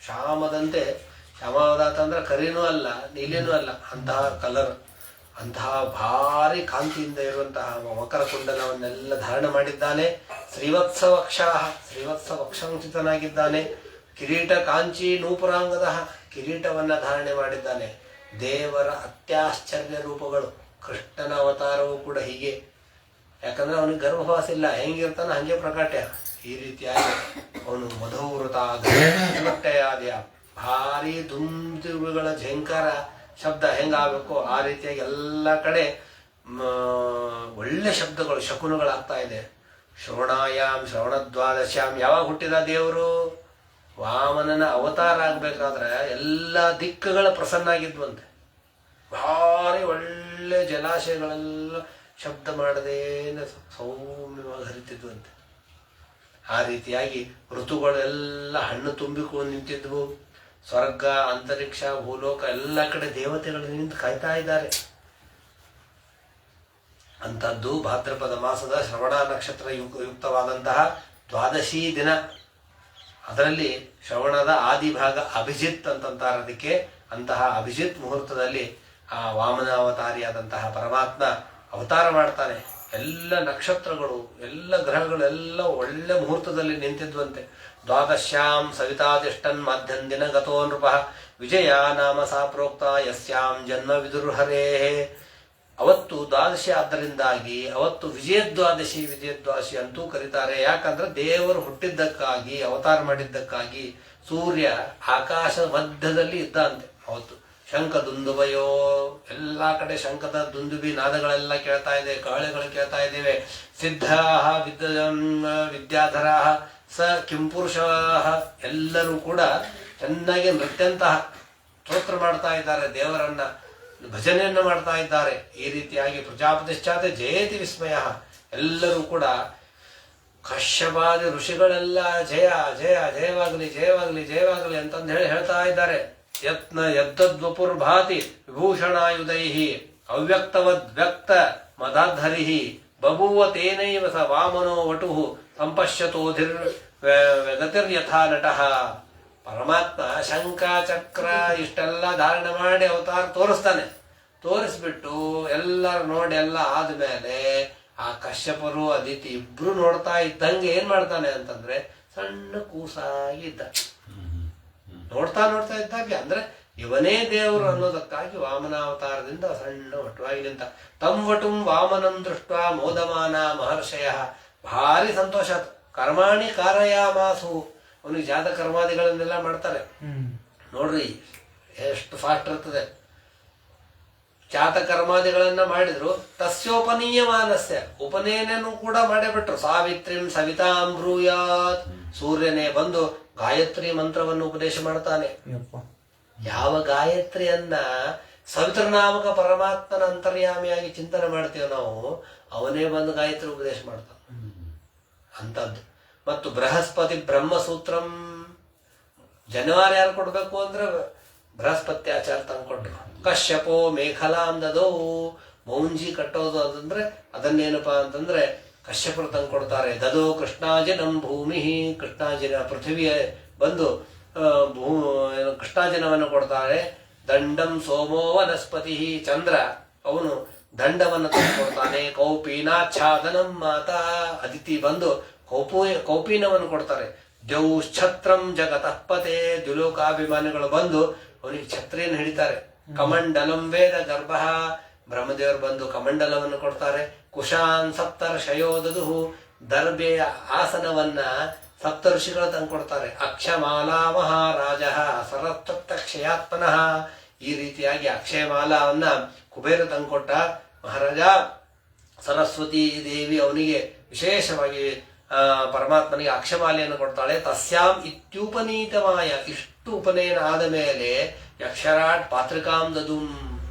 ಶ್ಯಾಮದಂತೆ, ಶ್ಯಾಮಾವದಾತ ಅಂದ್ರೆ ಕರಿನೂ ಅಲ್ಲ ನೀಲಿನೂ ಅಲ್ಲ, ಅಂತಹ ಕಲರ್, ಅಂತಹ ಭಾರಿ ಕಾಂತಿಯಿಂದ ಇರುವಂತಹ ಮಕರ ಕುಂಡಲವನ್ನೆಲ್ಲ ಧಾರಣ ಮಾಡಿದ್ದಾನೆ. ಶ್ರೀವತ್ಸ ವಕ್ಷಾಂಚಿತನಾಗಿದ್ದಾನೆ. ಕಿರೀಟ ಕಾಂಚಿ ನೂಪುರಾಂಗದ, ಕಿರೀಟವನ್ನ ಧಾರಣೆ ಮಾಡಿದ್ದಾನೆ. ದೇವರ ಅತ್ಯಾಶ್ಚರ್ಯ ರೂಪಗಳು. ಕೃಷ್ಣನ ಅವತಾರವೂ ಕೂಡ ಹೀಗೆ, ಯಾಕಂದ್ರೆ ಅವನಿಗೆ ಗರ್ಭವಾಸ ಇಲ್ಲ, ಹೆಂಗಿರ್ತಾನ ಹಂಗೆ ಪ್ರಕಾಟ್ಯ. ಈ ರೀತಿಯಾಗಿ ಅವನು ಮಧುವೃತ ಗಟ್ಟೆಯಾದ್ಯ ಭಾರಿ ದುಂದುಗಳ ಝಂಕಾರ ಶಬ್ದ ಹೆಂಗಾಗಬೇಕು ಆ ರೀತಿಯಾಗಿ ಎಲ್ಲ ಕಡೆ ಒಳ್ಳೆ ಶಬ್ದಗಳು, ಶಕುನಗಳಾಗ್ತಾ ಇದೆ. ಶ್ರವಣದ್ವಾದಶ್ಯಾಮ್, ಯಾವಾಗ ಹುಟ್ಟಿದ ದೇವರು? ವಾಮನನ ಅವತಾರ ಆಗ್ಬೇಕಾದ್ರೆ ಎಲ್ಲ ದಿಕ್ಕುಗಳ ಪ್ರಸನ್ನ ಆಗಿದ್ವಂತೆ. ಭಾರಿ ಒಳ್ಳೆ ಜಲಾಶಯಗಳೆಲ್ಲ ಶಬ್ದ ಮಾಡದೇನೆ ಸೌಮ್ಯವಾಗಿ ಹರಿತಿದ್ವಂತೆ. ಆ ರೀತಿಯಾಗಿ ಋತುಗಳೆಲ್ಲ ಹಣ್ಣು ತುಂಬಿಕೊಂಡು ನಿಂತಿದ್ವು. ಸ್ವರ್ಗ, ಅಂತರಿಕ್ಷ, ಭೂಲೋಕ ಎಲ್ಲ ಕಡೆ ದೇವತೆಗಳು ನಿಂತು ಕಾಯ್ತಾ ಇದ್ದಾರೆ. ಅಂತದ್ದು ಭಾದ್ರಪದ ಮಾಸದ ಶ್ರವಣ ನಕ್ಷತ್ರ ಯುಕ್ತವಾದಂತಹ ದ್ವಾದಶಿ ದಿನ. ಅದರಲ್ಲಿ ಶ್ರವಣದ ಆದಿ ಭಾಗ ಅಭಿಜಿತ್ ಅಂತಂತಾರೆ ಅದಕ್ಕೆ. ಅಂತಹ ಅಭಿಜಿತ್ ಮುಹೂರ್ತದಲ್ಲಿ ಆ ವಾಮನಾವತಾರಿಯಾದಂತಹ ಪರಮಾತ್ಮ ಅವತಾರ ಮಾಡ್ತಾನೆ. ಎಲ್ಲ ನಕ್ಷತ್ರಗಳು, ಎಲ್ಲ ಗ್ರಹಗಳು ಎಲ್ಲ ಒಳ್ಳೆ ಮುಹೂರ್ತದಲ್ಲಿ ನಿಂತಿದ್ವಂತೆ. ದ್ವಾದಶ್ಯಾಂ ಸವಿತಾದಿಷ್ಟನ್ ಮಧ್ಯಂದಿನ ಗತೋ ನೃಪ ವಿಜಯ ನಾಮ ಸಾ ಪ್ರೋಕ್ತ ಯಸ್ಯಾಂ ಜನ್ಮ ವಿದುರ್ಹರೇ. ಅವತ್ತು ದ್ವಾದಶಿ ಆದ್ದರಿಂದಾಗಿ ಅವತ್ತು ವಿಜಯದ್ವಾದಶಿ ಅಂತೂ ಕರೀತಾರೆ. ಯಾಕಂದ್ರೆ ದೇವರು ಹುಟ್ಟಿದ್ದಕ್ಕಾಗಿ, ಅವತಾರ ಮಾಡಿದ್ದಕ್ಕಾಗಿ, ಸೂರ್ಯ ಆಕಾಶದ ಮಧ್ಯದಲ್ಲಿ ಇದ್ದಂತೆ ಅವತ್ತು. ಶಂಖ ದುಂದುಬಯೋ, ಎಲ್ಲ ಕಡೆ ಶಂಖದ ದುಂದುಬಿ ನಾದಗಳೆಲ್ಲ ಕೇಳ್ತಾ ಇದೆ, ಕಹಳೆಗಳು ಕೇಳ್ತಾ ಇದ್ದೇವೆ. ಸಿದ್ಧಾ ವಿದ್ಯಾಧರಾ ಸ ಕಿಂಪುರುಷ, ಎಲ್ಲರೂ ಕೂಡ ಚೆನ್ನಾಗಿ ನೃತ್ಯಂತಹ ಸ್ತೋತ್ರ ಮಾಡ್ತಾ ಇದ್ದಾರೆ, ದೇವರನ್ನ ಭಜನೆಯನ್ನು ಮಾಡ್ತಾ ಇದ್ದಾರೆ. ಈ ರೀತಿಯಾಗಿ ಪ್ರಜಾಪತಿಶ್ಚಾತ ಜಯತಿ ವಿಸ್ಮಯ, ಎಲ್ಲರೂ ಕೂಡ ಕಶ್ಯಪಾದಿ ಋಷಿಗಳೆಲ್ಲ ಜಯ ಜಯ ಜಯವಾಗಲಿ ಜಯವಾಗಲಿ ಜಯವಾಗಲಿ ಅಂತಂದು ಹೇಳ್ತಾ ಇದ್ದಾರೆ. ಯತ್ನ ಯದ್ದದ್ವಪುರ್ಭಾತಿ ವಿಭೂಷಣಾಯುಧೈಹಿ ಅವ್ಯಕ್ತವದ್ವ್ಯಕ್ತ ಮದಾಧರಿಹಿ ಬಭೂವ ತೇನೈವ ಸ ವಾಮನೋ ವಟುಃ ಸಂಪಶ್ಯತೋಧಿರ್ ಗತಿರ್ಯಥಾ ನಟಃ. ಪರಮಾತ್ಮ ಶಂಖ ಚಕ್ರ ಇಷ್ಟೆಲ್ಲ ಧಾರಣೆ ಮಾಡಿ ಅವತಾರ ತೋರಿಸ್ತಾನೆ. ತೋರಿಸ್ಬಿಟ್ಟು ಎಲ್ಲರೂ ನೋಡಿ ಎಲ್ಲ ಆದ್ಮೇಲೆ ಆ ಕಶ್ಯಪರು ಅದಿತಿ ಇಬ್ರು ನೋಡ್ತಾ ಇದ್ದಂಗೆ ಏನ್ ಮಾಡ್ತಾನೆ ಅಂತಂದ್ರೆ ಸಣ್ಣ ಕೂಸಾಗಿದ್ದ. ನೋಡ್ತಾ ನೋಡ್ತಾ ಇದ್ದಾಗೆ ಅಂದ್ರೆ ಇವನೇ ದೇವರು ಅನ್ನೋದಕ್ಕಾಗಿ ವಾಮನಾವತಾರದಿಂದ ಸಣ್ಣ ವಟುವಾಗಿ ನಿಂತ. ತಂ ವಟುಂ ವಾಮನಂ ದೃಷ್ಟ ಮೋದಮಾನ ಮಹರ್ಷಯ, ಭಾರಿ ಸಂತೋಷ ಆಯ್ತು. ಕರ್ಮಾಣಿ ಕಾರಯಾಮಾಸು, ಅವನಿಗೆ ಜಾತ ಕರ್ಮಾದಿಗಳನ್ನೆಲ್ಲ ಮಾಡ್ತಾರೆ ನೋಡ್ರಿ, ಎಷ್ಟು ಫಾಸ್ಟ್ ಇರ್ತದೆ. ಜಾತ ಕರ್ಮಾದಿಗಳನ್ನ ಮಾಡಿದ್ರು. ತಸ್ಯೋಪನೀಯ ಮಾನಸ್ಯ, ಉಪನಯನೂ ಕೂಡ ಮಾಡಿಬಿಟ್ರು. ಸಾವಿತ್ರಿಂ ಸವಿತಾಂ ಬ್ರೂಯಾತ್, ಸೂರ್ಯನೇ ಬಂದು ಗಾಯತ್ರಿ ಮಂತ್ರವನ್ನು ಉಪದೇಶ ಮಾಡ್ತಾನೆ. ಯಾವ ಗಾಯತ್ರಿಯನ್ನ ಸವಿತೃನಾಮಕ ಪರಮಾತ್ಮನ ಅಂತರ್ಯಾಮಿಯಾಗಿ ಚಿಂತನೆ ಮಾಡ್ತೀವಿ ನಾವು, ಅವನೇ ಬಂದು ಗಾಯತ್ರಿ ಉಪದೇಶ ಮಾಡ್ತಾನೆ ಅಂತದ್ದು. ಮತ್ತು ಬೃಹಸ್ಪತಿ ಬ್ರಹ್ಮಸೂತ್ರಂ, ಜನವಾರ ಯಾರು ಕೊಡ್ಬೇಕು ಅಂದ್ರೆ ಬೃಹಸ್ಪತ್ಯಾಚಾರ ತಂದ್ಕೊಟ್ರು. ಕಶ್ಯಪೋ ಮೇಖಲಾಂ ದದೋ, ಮೌಂಜಿ ಕಟ್ಟೋದು ಅಂತಂದ್ರೆ ಅದನ್ನೇನಪ್ಪಾ ಅಂತಂದ್ರೆ ಕಶ್ಯಪರು ತಂದ್ಕೊಡ್ತಾರೆ. ದದೋ ಕೃಷ್ಣಾಜಿನಂ ಭೂಮಿ, ಕೃಷ್ಣಾಜಿನ ಪೃಥ್ವಿಯ ಬಂದು ಕೃಷ್ಣಾಜಿನವನ್ನು ಕೊಡ್ತಾರೆ. ದಂಡಂ ಸೋಮೋ ವನಸ್ಪತಿ, ಚಂದ್ರ ಅವನು ದಂಡವನ್ನು ತಂದುಕೊಡ್ತಾನೆ. ಕೌಪೀನಾಚ್ಛಾದನಂ ಮಾತಾ, ಅದಿತಿ ಬಂದು ಕೌಪೀನವನ್ನು ಕೊಡ್ತಾರೆ. ದ್ಯೌಶ್ಛತ್ರಂ ಜಗತಃ ಪತೆ, ದ್ಯುಲೋಕಾಭಿಮಾನಿಗಳು ಬಂದು ಅವನಿಗೆ ಛತ್ರಿಯನ್ನು ಹಿಡಿತಾರೆ. ಕಮಂಡಲಂ ವೇದ ಗರ್ಭ, ಬ್ರಹ್ಮದೇವರು ಬಂದು ಕಮಂಡಲವನ್ನು ಕೊಡ್ತಾರೆ. ಕುಶಾನ್ ಸಪ್ತರ್ಷಯೋದದು, ದರ್ಬೆಯ ಆಸನವನ್ನ ಸಪ್ತರ್ಷಿಗಳು ತಂದುಕೊಡ್ತಾರೆ. ಅಕ್ಷಮಾಲಾ ಮಹಾರಾಜ ಸರಸ್ತಪ್ತ ಕ್ಷಯಾತ್ಮನಃ, ಈ ರೀತಿಯಾಗಿ ಅಕ್ಷಯಮಾಲಾವನ್ನ ಕುಬೇರ ತಂದುಕೊಟ್ಟ. ಮಹಾರಾಜ ಸರಸ್ವತಿ ದೇವಿ ಅವನಿಗೆ ವಿಶೇಷವಾಗಿ ಪರಮಾತ್ಮನಿಗೆ ಅಕ್ಷಮಾಲೆಯನ್ನು ಕೊಡ್ತಾಳೆ. ತಸ್ಯಾಂ ಇತ್ಯುಪನೀತಮಾಯ, ಇಷ್ಟು ಉಪನಯನ ಆದ ಮೇಲೆ ಯಕ್ಷರಾಟ್ ಪಾತ್ರಿಕಾಂ ದದುಂ,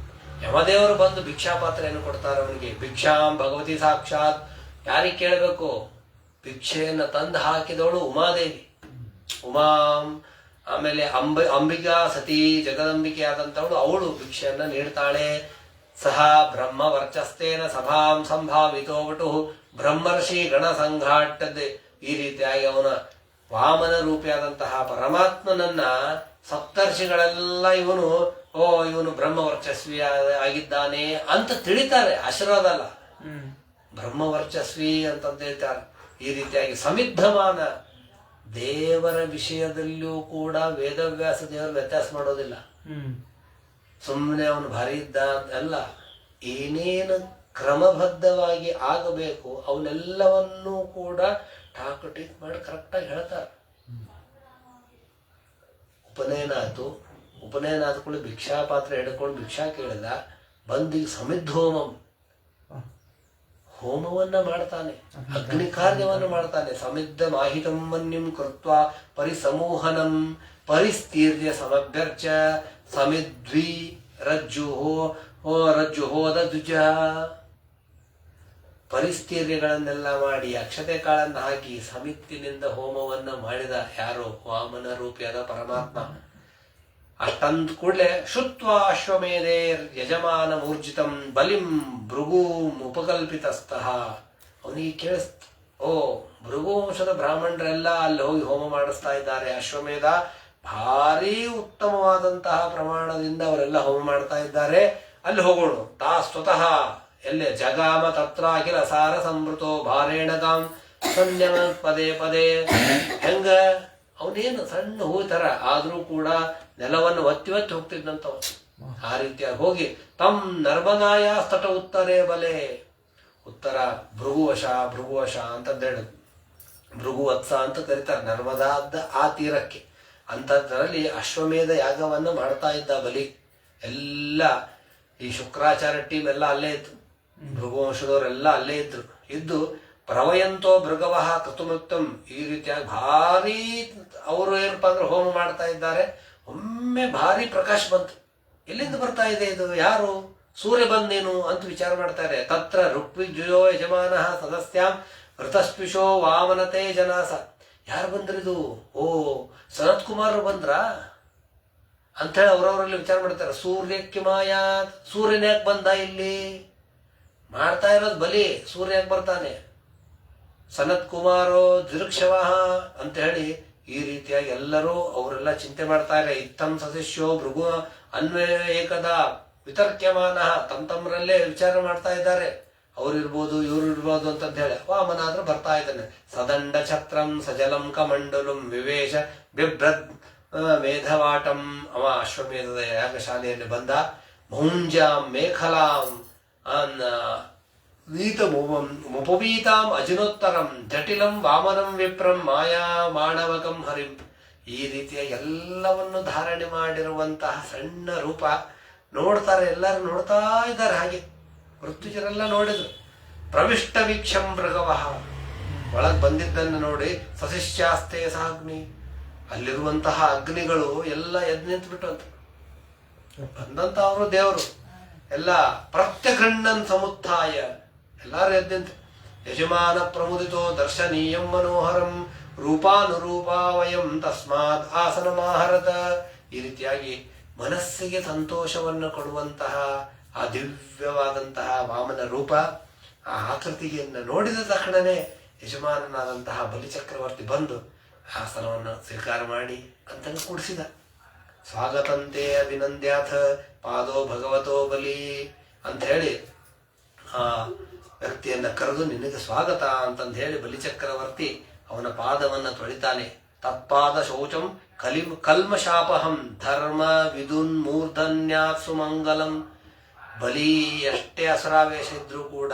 ಯಮದೇವರು ಬಂದು ಭಿಕ್ಷಾ ಪಾತ್ರೆಯನ್ನು ಕೊಡ್ತಾರೆ ಅವನಿಗೆ. ಭಿಕ್ಷಾಂ ಭಗವತಿ ಸಾಕ್ಷಾತ್, ಯಾರಿಗೆ ಕೇಳಬೇಕು? ಭಿಕ್ಷೆಯನ್ನು ತಂದು ಹಾಕಿದವಳು ಉಮಾದೇವಿ, ಉಮಾಂ. ಆಮೇಲೆ ಅಂಬಿಕಾ ಸತಿ ಜಗದಂಬಿಕೆ ಆದಂತವಳು, ಅವಳು ಭಿಕ್ಷೆಯನ್ನ ನೀಡ್ತಾಳೆ. ಸಹ ಬ್ರಹ್ಮ ವರ್ಚಸ್ತೇನ ಸಭಾಂ ಸಂಭಾವಿತೋ ವಟು ಬ್ರಹ್ಮರ್ಷಿ ಗಣ ಸಂಘಾಟದ್ದೆ. ಈ ರೀತಿಯಾಗಿ ಅವನ ವಾಮನ ರೂಪಿಯಾದಂತಹ ಪರಮಾತ್ಮನನ್ನ ಸಪ್ತರ್ಷಿಗಳೆಲ್ಲ ಇವನು ಬ್ರಹ್ಮ ವರ್ಚಸ್ವಿ ಆಗಿದ್ದಾನೆ ಅಂತ ತಿಳಿತಾರೆ. ಆಶೀರ್ವಾದ ಅಲ್ಲ, ಬ್ರಹ್ಮ ವರ್ಚಸ್ವಿ ಅಂತಂತ ಹೇಳ್ತಾರೆ. ಈ ರೀತಿಯಾಗಿ ಸಮಿದ್ಧಮಾನ, ದೇವರ ವಿಷಯದಲ್ಲಿಯೂ ಕೂಡ ವೇದವ್ಯಾಸ ದೇವರು ವ್ಯತ್ಯಾಸ ಮಾಡೋದಿಲ್ಲ. ಸುಮ್ಮನೆ ಅವನು ಭಾರಿ ಇದ್ದ ಅಲ್ಲ, ಏನೇನು ಕ್ರಮಬದ್ಧವಾಗಿ ಆಗಬೇಕು ಅವನ್ನೆಲ್ಲವನ್ನೂ ಕೂಡ ಟಾಕ್ ಮಾಡಿ ಕರೆಕ್ಟಾಗಿ ಹೇಳ್ತಾರೆ. ಉಪನಯನ ಆಯ್ತು, ಉಪನಯನ ಆದ ಕೂಡ ಭಿಕ್ಷಾ ಪಾತ್ರೆ ಹಿಡ್ಕೊಂಡು ಭಿಕ್ಷಾ ಕೇಳಿದ. ಬಂದೀಗ ಸಮಿದ್ಧೋಮಂ, ಹೋಮವನ್ನ ಮಾಡ್ತಾನೆ, ಅಗ್ನಿ ಕಾರ್ಯವನ್ನು ಮಾಡ್ತಾನೆ. ಸಮಿದ್ಧ ಮಾಹಿತಂ ಮನ್ಯಂ ಕೃತ್ವ ಪರಿಸಮೂಹನಂ ಪರಿಸ್ತೀರ್ಯ ಸಮಭ್ಯರ್ಚ ಸಮಿದ್ವಿ ರಜ್ಜುಹೋದ ದ್ವಿಜ. ಪರಿಸ್ಥಿತಿಗಳನ್ನೆಲ್ಲ ಮಾಡಿ ಅಕ್ಷತೆ ಕಾಳನ್ನು ಹಾಕಿ ಸಮಿತ್ತಿನಿಂದ ಹೋಮವನ್ನ ಮಾಡಿದ ಯಾರು? ವಾಮನ ರೂಪಿಯಾದ ಪರಮಾತ್ಮ. ಅಷ್ಟಂದ ಕೂಡಲೇ ಶುತ್ವ ಅಶ್ವಮೇಧೇರ್ ಯಜಮಾನ ಮೂರ್ಜಿತಂ ಬಲಿಂ ಭೃಗೂಂ ಉಪಕಲ್ಪಿತಸ್ತಃ. ಅವನಿಗೆ ಕೇಳಿಸ್ತು, ಓ ಭೃಗುವಂಶದ ಬ್ರಾಹ್ಮಣರೆಲ್ಲ ಅಲ್ಲಿ ಹೋಗಿ ಹೋಮ ಮಾಡಿಸ್ತಾ ಇದ್ದಾರೆ. ಅಶ್ವಮೇಧ ಭಾರಿ ಉತ್ತಮವಾದಂತಹ ಪ್ರಮಾಣದಿಂದ ಅವರೆಲ್ಲ ಹೋಮ ಮಾಡ್ತಾ ಇದ್ದಾರೆ, ಅಲ್ಲಿ ಹೋಗೋಣ. ತಾ ಸ್ವತಃ ಎಲ್ಲೇ ಜಗಾಮ ತತ್ರ ಅಖಿಲ ಸಾರ ಸಂವೃತೋ ಭಾರೇಣ ಗಾಂ ಸಂಯಮ ಪದೇ ಪದೇ. ಹೆಂಗ ಅವನೇನು ಸಣ್ಣ ಹೂ ತರ ಆದ್ರೂ ಕೂಡ ನೆಲವನ್ನು ಒತ್ತಿ ಒತ್ತಿ ಹೋಗ್ತಿದ್ದಂತವ. ಆ ರೀತಿಯಾಗಿ ಹೋಗಿ ತಮ್ ನರ್ಮದಾಯ ತಟ ಉತ್ತರೇ ಬಲೆ, ಉತ್ತರ ಭೃಗುವಶ ಅಂತಂದ ಹೇಳುದು. ಭೃಗುವತ್ಸ ಅಂತ ಕರೀತಾರೆ ನರ್ಮದಾದ ಆ ತೀರಕ್ಕೆ. ಅಂಥದ್ರಲ್ಲಿ ಅಶ್ವಮೇಧ ಯಾಗವನ್ನು ಮಾಡ್ತಾ ಇದ್ದ ಬಲಿ. ಎಲ್ಲ ಈ ಶುಕ್ರಾಚಾರ್ಯ ಟೀಮ್ ಎಲ್ಲ ಅಲ್ಲೇ ಇತ್ತು, ಭೃಗುವಂಶದವರೆಲ್ಲ ಅಲ್ಲೇ ಇದ್ದು ಪ್ರವಯಂತೋ ಭೃಗವಃ ಕೃತುಮುಕ್ತಂ, ಈ ರೀತಿಯಾಗಿ ಭಾರಿ ಅವರು ಏನಪ್ಪಾ ಅಂದ್ರೆ ಹೋಮ ಮಾಡ್ತಾ ಇದ್ದಾರೆ. ಒಮ್ಮೆ ಭಾರಿ ಪ್ರಕಾಶ ಬಂತು. ಎಲ್ಲಿಂದ ಬರ್ತಾ ಇದೆ ಇದು? ಯಾರು? ಸೂರ್ಯ ಬಂದೇನು ಅಂತ ವಿಚಾರ ಮಾಡ್ತಾರೆ. ತತ್ರ ಋಕ್ವಿಜುಯೋ ಯಜಮಾನ ಸದಸ್ಯಾಂ ಋತಸ್ಪಿಶೋ ವಾಮನತೆ ಜನಾಸ. ಯಾರು ಬಂದ್ರಿದು? ಓ, ಸನತ್ ಕುಮಾರ್ ಬಂದ್ರ ಅಂಥೇಳಿ ಅವ್ರವರಲ್ಲಿ ವಿಚಾರ ಮಾಡ್ತಾರೆ. ಸೂರ್ಯಕ್ಕೆ ಮಾಯಾ, ಸೂರ್ಯನ ಯಾಕೆ ಬಂದ ಇಲ್ಲಿ? ಮಾಡ್ತಾ ಇರೋದು ಬಲಿ, ಸೂರ್ಯ ಯಾಕೆ ಬರ್ತಾನೆ? ಸನತ್ ಕುಮಾರೋ ದಿರುಕ್ಷವಃ ಅಂತ ಹೇಳಿ ಈ ರೀತಿಯಾಗಿ ಎಲ್ಲರೂ ಅವರೆಲ್ಲ ಚಿಂತೆ ಮಾಡ್ತಾರೆ. ಇತ್ತಂ ಸದಸ್ಯೋ ಭೃಗು ಅನ್ವಯ ಏಕದ ವಿತರ್ಕ್ಯಮಾನ, ತಮ್ಮರಲ್ಲೇ ವಿಚಾರ ಮಾಡ್ತಾ ಇದ್ದಾರೆ. ಅವ್ರು ಇರ್ಬೋದು, ಇವ್ರು ಇರ್ಬೋದು ಅಂತ ಹೇಳಿ. ವಾಮನ ಆದ್ರೂ ಬರ್ತಾ ಇದ್ದಾನೆ. ಸದಂಡ ಛತ್ರಂ ಸಜಲಂ ಕಮಂಡಲಂ ವಿವೇಶ ಬಿಭ್ರದ್ ಮೇಧವಾಟಂ. ಅವ ಅಶ್ವಮೇಧದ ಯಾಗಶಾಲೆಯಲ್ಲಿ ಬಂದ. ಮೌಂಜಾಂ ಮೇಖಲಾಂ ಮುಪವೀತಾಂ ಅಜಿನೋತ್ತರಂ ಜಟಿಲಂ ವಾಮನಂ ವಿಪ್ರಂ ಮಾಯಾ ಮಾಣವಕಂ ಹರಿಂ. ಈ ರೀತಿಯ ಎಲ್ಲವನ್ನು ಧಾರಣೆ ಮಾಡಿರುವಂತಹ ಸಣ್ಣ ರೂಪ. ನೋಡ್ತಾರೆ, ಎಲ್ಲರೂ ನೋಡ್ತಾ ಇದ್ದಾರೆ. ಹಾಗೆ ಋತುಜರೆಲ್ಲ ನೋಡಿದ್ರು. ಪ್ರವಿಷ್ಟ ವೀಕ್ಷಂ ಮೃಗವಃ, ಒಳಗೆ ಬಂದಿದ್ದನ್ನು ನೋಡಿ ಸಶಿಷ್ಯಾಸ್ತೆ ಸಾಗ್ನಿ, ಅಲ್ಲಿರುವಂತಹ ಅಗ್ನಿಗಳು ಎಲ್ಲ ಎದ್ದು ನಿಂತು ಅಂತ ಬಂದಂತ ಅವರು ದೇವರು ಎಲ್ಲ ಪ್ರತ್ಯಗೃಣ್ಣನ್ ಸಮುತ್ಥಾಯ, ಎಲ್ಲಾರು ಎದ್ದಿಂತು. ಯಜಮಾನ ಪ್ರಮುದಿತೋ ದರ್ಶನೀಯಂ ಮನೋಹರಂ ರೂಪಾನುರೂಪಾವಯಂ ತಸ್ಮಾತ್ ಆಸನಮಾಹರತ. ಈ ರೀತಿಯಾಗಿ ಮನಸ್ಸಿಗೆ ಸಂತೋಷವನ್ನು ಕೊಡುವಂತಹ ಆ ದಿವ್ಯವಾದಂತಹ ವಾಮನ ರೂಪ, ಆ ಆಕೃತಿಯನ್ನು ನೋಡಿದ ತಕ್ಷಣನೇ ಯಜಮಾನನಾದಂತಹ ಬಲಿಚಕ್ರವರ್ತಿ ಬಂದು ಆಸನವನ್ನು ಸ್ವೀಕಾರ ಮಾಡಿ ಅಂತಂದು ಕೂಡಿಸಿದ. ಸ್ವಾಗತಂತೆ ಅಭಿನಂದ್ಯಾಥ ಪಾದೋ ಭಗವತೋ ಬಲಿ ಅಂತ ಹೇಳಿ ಆ ವ್ಯಕ್ತಿಯನ್ನ ಕರೆದು ನಿನಗೆ ಸ್ವಾಗತ ಅಂತಂದು ಹೇಳಿ ಬಲಿಚಕ್ರವರ್ತಿ ಅವನ ಪಾದವನ್ನು ತೊಳಿತಾನೆ. ತತ್ಪಾದ ಶೌಚಂ ಕಲ್ಮಶಾಪಹಂ ಧರ್ಮ ವಿದುನ್ಮೂರ್ಧನ್ಯಾತ್ ಸುಮಂಗಲಂ. ಬಲಿ ಎಷ್ಟೇ ಅಸರಾವೇಶ ಇದ್ರೂ ಕೂಡ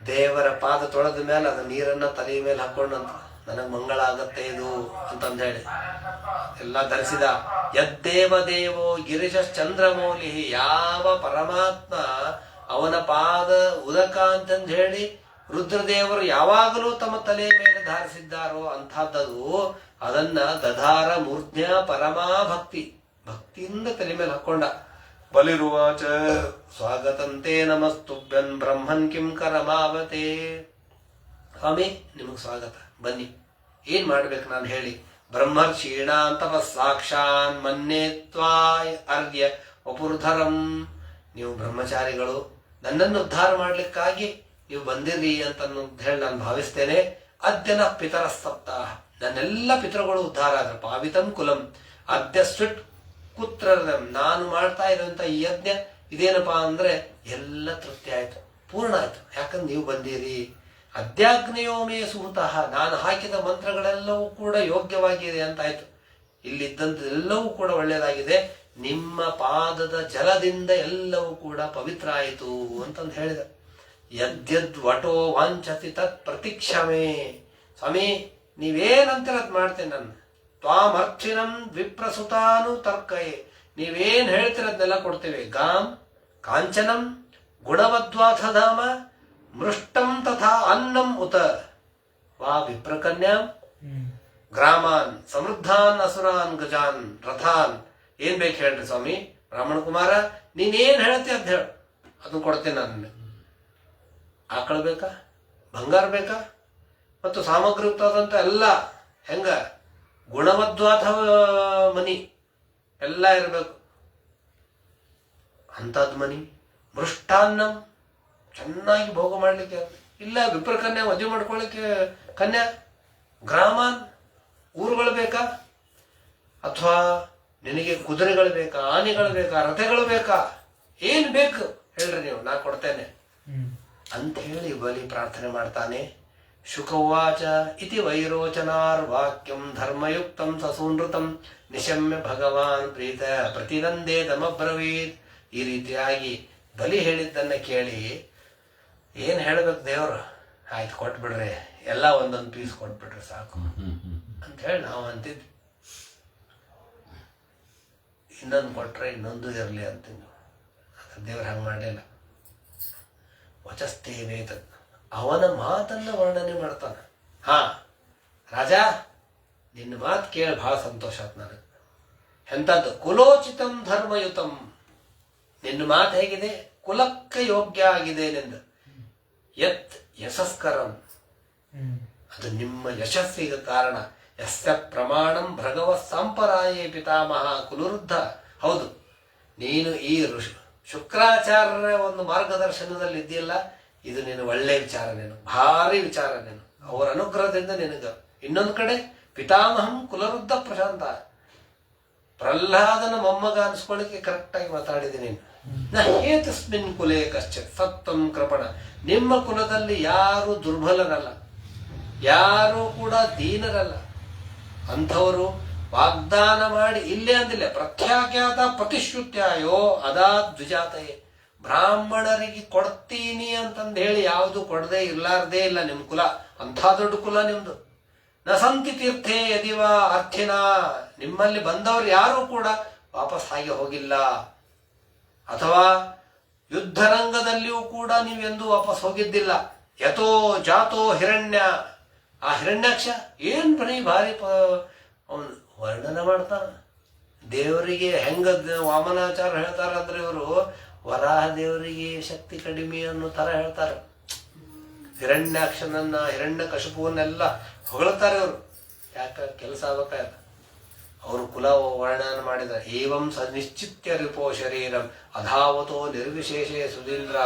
ದೇವರ ಪಾದ ತೊಳೆದ ಮೇಲೆ ಅದ ನೀರನ್ನ ತಲೆಯ ಮೇಲೆ ಹಾಕೊಂಡಂತ ನನಗೆ ಮಂಗಳ ಆಗತ್ತೆ ಇದು ಅಂತಂದ ಹೇಳಿ ಎಲ್ಲ ಧರಿಸಿದ. ಯದ್ದೇವ ದೇವೋ ಗಿರಿಶ ಚಂದ್ರಮೌಲಿ, ಯಾವ ಪರಮಾತ್ಮ ಅವನ ಪಾದ ಉದಕ ಅಂತಂದು ಹೇಳಿ ರುದ್ರದೇವರು ಯಾವಾಗಲೂ ತಮ್ಮ ತಲೆಯ ಮೇಲೆ ಧಾರಿಸಿದ್ದಾರೋ ಅಂಥದ್ದು ಅದನ್ನ ದಧಾರ ಮೂರ್ಧ್ಯ ಪರಮಾ ಭಕ್ತಿ, ಭಕ್ತಿಯಿಂದ ತಲೆ ಮೇಲೆ ಹಾಕೊಂಡ. ಬಲಿರುವಾಚ ಸ್ವಾಗತಂತೆ ನಮಸ್ತುಭ್ಯನ್ ಬ್ರಹ್ಮನ್ ಕಿಂ ಕರಮಾವತೆ. ಸ್ವಾಮಿ ನಿಮಗೆ ಸ್ವಾಗತ, ಬನ್ನಿ, ಏನ್ ಮಾಡ್ಬೇಕು ನಾನು ಹೇಳಿ. ಬ್ರಹ್ಮರ್ಷೀಣಾಂತಪ ಸಾಕ್ಷಾನ್ ಮನ್ಯೇತ್ವಾಯ್ ಅರ್ಘ್ಯ ವಪುರ್ಧರಂ. ನೀವು ಬ್ರಹ್ಮಚಾರಿಗಳು, ನನ್ನನ್ನು ಉದ್ಧಾರ ಮಾಡ್ಲಿಕ್ಕಾಗಿ ನೀವು ಬಂದಿರಿ ಅಂತ ಹೇಳಿ ನಾನು ಭಾವಿಸ್ತೇನೆ. ಅದ್ಯನ ಪಿತರ ಸಪ್ತಾಹ, ನನ್ನೆಲ್ಲ ಪಿತೃಗಳು ಉದ್ಧಾರ ಆದ್ರೆ. ಪಾವಿತಂ ಕುಲಂ ಅದ್ಯ ಸ್ವಿಟ್ ಪುತ್ರ, ನಾನು ಮಾಡ್ತಾ ಇರುವಂತ ಈ ಯಜ್ಞ ಇದೇನಪ್ಪಾ ಅಂದ್ರೆ ಎಲ್ಲ ತೃಪ್ತಿ ಆಯ್ತು, ಪೂರ್ಣ ಆಯ್ತು. ಯಾಕಂದ್ರೆ ನೀವು ಬಂದಿರಿ. ಅದ್ಯಾಗ್ನೇಯೋಮೇ ಸುಹುತಃ, ನಾನು ಹಾಕಿದ ಮಂತ್ರಗಳೆಲ್ಲವೂ ಕೂಡ ಯೋಗ್ಯವಾಗಿದೆ ಅಂತ ಆಯ್ತು. ಇಲ್ಲಿದ್ದಂಥದ್ದೆಲ್ಲವೂ ಕೂಡ ಒಳ್ಳೆಯದಾಗಿದೆ. ನಿಮ್ಮ ಪಾದದ ಜಲದಿಂದ ಎಲ್ಲವೂ ಕೂಡ ಪವಿತ್ರ ಆಯಿತು ಅಂತಂದು ಹೇಳಿದ. ಯದ್ಯದ್ವಟೋ ವಾಂಛತಿ ತತ್ ಪ್ರತಿಕ್ಷಮೆ. ಸ್ವಾಮಿ ನೀವೇನಂತೀರ ಅದ್ ಮಾಡ್ತೇನೆ ನಾನು. ತ್ವಾಮರ್ಚಿನಂ ವಿಪ್ರಸುತಾನು ತರ್ಕಯೇ, ನೀವೇನ್ ಹೇಳ್ತಿರೋದ್ನೆಲ್ಲ ಕೊಡ್ತೇವೆ. ಗಾಂ ಕಾಂಚನಂ ಗುಣವದ್ವಾಥ ಧಾಮ ಮೃಷ್ಟಂ ತಥಾ ಅನ್ನಂ ಉತ ವಾ ವಿಪ್ರಕನ್ಯಾಂ ಗ್ರಾಮಾನ್ ಸಮೃದ್ಧಾನ್ ಅಸುರಾನ್ ಗಜಾನ್ ರಥಾನ್. ಏನ್ ಬೇಕು ಹೇಳ್ರಿ ಸ್ವಾಮಿ. ಬ್ರಾಹ್ಮಣ ಕುಮಾರ ನೀನೇನ್ ಹೇಳ್ತಿ ಅಂತ ಹೇಳ, ಅದನ್ನ ಕೊಡ್ತೇನೆ ನಾನು. ಆಕಳ ಬೇಕಾ, ಬಂಗಾರ ಬೇಕಾ, ಮತ್ತು ಸಾಮಗ್ರಿಯುಕ್ತವಾದಂತ ಎಲ್ಲ ಹೆಂಗ ಗುಣವದ್ವಾಥ ಮನಿ ಎಲ್ಲ ಇರಬೇಕು ಅಂಥದ್ದು ಮನಿ. ಮೃಷ್ಟಾನ್ನಂ ಚೆನ್ನಾಗಿ ಭೋಗ ಮಾಡ್ಲಿಕ್ಕೆ ಇಲ್ಲ. ವಿಪ್ರಕನ್ಯಾ ಮದುವೆ ಮಾಡ್ಕೊಳ್ಳಿಕ್ಕೆ ಕನ್ಯಾ. ಗ್ರಾಮಾನ್ ಊರುಗಳು ಬೇಕಾ, ಅಥವಾ ನಿನಗೆ ಕುದುರೆಗಳು ಬೇಕಾ, ಆನೆಗಳು ಬೇಕಾ, ರಥಗಳು ಬೇಕಾ, ಏನ್ ಬೇಕು ಹೇಳ್ರಿ ನೀವು, ನಾ ಕೊಡ್ತೇನೆ ಅಂತ ಹೇಳಿ ಬಲಿ ಪ್ರಾರ್ಥನೆ ಮಾಡ್ತಾನೆ. ಶುಕವಾಚ ಇತಿ ವೈರೋಚನಾರ್ ವಾಕ್ಯಂ ಧರ್ಮಯುಕ್ತಂ ಸಸೂನೃತಂ ನಿಶಮ್ಯ ಭಗವಾನ್ ಪ್ರೀತ ಪ್ರತಿನಂದೇದಮಬ್ರವೀತ್. ಈ ರೀತಿಯಾಗಿ ಬಲಿ ಹೇಳಿದ್ದನ್ನ ಕೇಳಿ ಏನ್ ಹೇಳ್ಬೇಕು ದೇವರು, ಆಯ್ತು ಕೊಟ್ಬಿಡ್ರಿ, ಎಲ್ಲ ಒಂದೊಂದು ಪೀಸ್ ಕೊಟ್ಬಿಟ್ರೆ ಸಾಕು ಅಂತ ಹೇಳಿ ನಾವು ಅಂತಿದ್ವಿ. ಇನ್ನೊಂದು ಕೊಟ್ಟರೆ ಇನ್ನೊಂದು ಇರಲಿ ಅಂತೀನಿ. ದೇವ್ರು ಹಂಗೆ ಮಾಡಲಿಲ್ಲ. ವಚಸ್ತೇವೇತ, ಅವನ ಮಾತನ್ನು ವರ್ಣನೆ ಮಾಡ್ತಾನೆ. ಹಾ ರಾಜ, ನಿನ್ನ ಮಾತು ಕೇಳಿ ಭಾಳ ಸಂತೋಷ ಆಯ್ತು ನನಗೆ. ಎಂಥದ್ದು? ಕುಲೋಚಿತಂ ಧರ್ಮಯುತಂ. ನಿನ್ನ ಮಾತು ಹೇಗಿದೆ? ಕುಲಕ್ಕೆ ಯೋಗ್ಯ ಆಗಿದೆ ನಿಂದ. ಯತ್ ಯಶಸ್ಕರಂ, ಅದು ನಿಮ್ಮ ಯಶಸ್ಸಿಗೆ ಕಾರಣ. ಯಸ್ಯ ಪ್ರಮಾಣಂ ಭೃಗವ ಸಂಪರಾಯೇ ಪಿತಾಮಹ ಕುಲವೃದ್ಧ. ಹೌದು, ನೀನು ಈ ಶುಕ್ರಾಚಾರ್ಯರ ಒಂದು ಮಾರ್ಗದರ್ಶನದಲ್ಲಿ ಇದೆಯಲ್ಲ, ಇದು ನೀನು ಒಳ್ಳೆ ವಿಚಾರ, ನೀನು ಭಾರಿ ವಿಚಾರ, ನೀನು ಅವರ ಅನುಗ್ರಹದಿಂದ ನಿನಗೆ. ಇನ್ನೊಂದು ಕಡೆ ಪಿತಾಮಹಂ ಕುಲವೃದ್ಧ ಪ್ರಶಾಂತ, ಪ್ರಹ್ಲಾದನ ಮೊಮ್ಮಗ ಅನ್ಸ್ಕೊಳ್ಳಿಕ್ಕೆ ಕರೆಕ್ಟಾಗಿ ಮಾತಾಡಿದ್ದೀನಿ. ನ ಹೇತಸ್ಮಿನ್ ಕುಲೇ ಕಶ್ಚಿತ್ ಸತ್ವಂ ಕೃಪಣ. ನಿಮ್ಮ ಕುಲದಲ್ಲಿ ಯಾರು ದುರ್ಬಲರಲ್ಲ, ಯಾರು ಕೂಡ ದೀನರಲ್ಲ. ಅಂಥವರು ವಾಗ್ದಾನ ಮಾಡಿ ಇಲ್ಲೇ ಅಂದಿಲ್ಲ, ಪ್ರಖ್ಯಾಖ್ಯಾತ ಪ್ರತಿಶ್ರುತ್ಯಾಯೋ ಅದಾ ದ್ವಿಜಾತಯೇ. ಬ್ರಾಹ್ಮಣರಿಗೆ ಕೊಡ್ತೀನಿ ಅಂತಂದು ಹೇಳಿ ಯಾವುದು ಕೊಡದೆ ಇರ್ಲಾರ್ದೇ ಇಲ್ಲ ನಿಮ್ಮ ಕುಲ. ಅಂಥ ದೊಡ್ಡ ಕುಲ ನಿಮ್ದು. ನ ಸಂತಿ ತೀರ್ಥೇ ಯದಿವ ಅರ್ಥಿನ. ನಿಮ್ಮಲ್ಲಿ ಬಂದವರು ಯಾರೂ ಕೂಡ ವಾಪಸ್ ಹಾಗೆ ಹೋಗಿಲ್ಲ. ಅಥವಾ ಯುದ್ಧರಂಗದಲ್ಲಿಯೂ ಕೂಡ ನೀವೆಂದೂ ವಾಪಸ್ ಹೋಗಿದ್ದಿಲ್ಲ. ಯಥೋ ಜಾತೋ ಹಿರಣ್ಯ. ಆ ಹಿರಣ್ಯಾಕ್ಷ ಏನ್ ಭಾರಿ ಅವನು ವರ್ಣನೆ ಮಾಡ್ತಾನ. ದೇವರಿಗೆ ಹೆಂಗ ವಾಮನಾಚಾರ ಹೇಳ್ತಾರಂದ್ರೆ ಇವರು ವರಾಹ ದೇವರಿಗೆ ಶಕ್ತಿ ಕಡಿಮೆ ಅನ್ನೋ ತರ ಹೇಳ್ತಾರೆ. ಹಿರಣ್ಯಾಕ್ಷನನ್ನ, ಹಿರಣ್ಯ ಕಶುಪುವನ್ನೆಲ್ಲ ಹೊಗಳ್ತಾರೆ ಅವರು. ಯಾಕ? ಕೆಲಸ ಆಗ್ಬೇಕಾಯ್ತ. ಅವರು ಕುಲ ವರ್ಣನೆ ಮಾಡಿದ್ದಾರೆ. ಏವಂ ಸ ನಿಶ್ಚಿತ್ಯ ರಿಪೋ ಶರೀರಂ ಅಧಾವತೋ ನಿರ್ವಿಶೇಷೇ ಸುಧೀಂದ್ರ.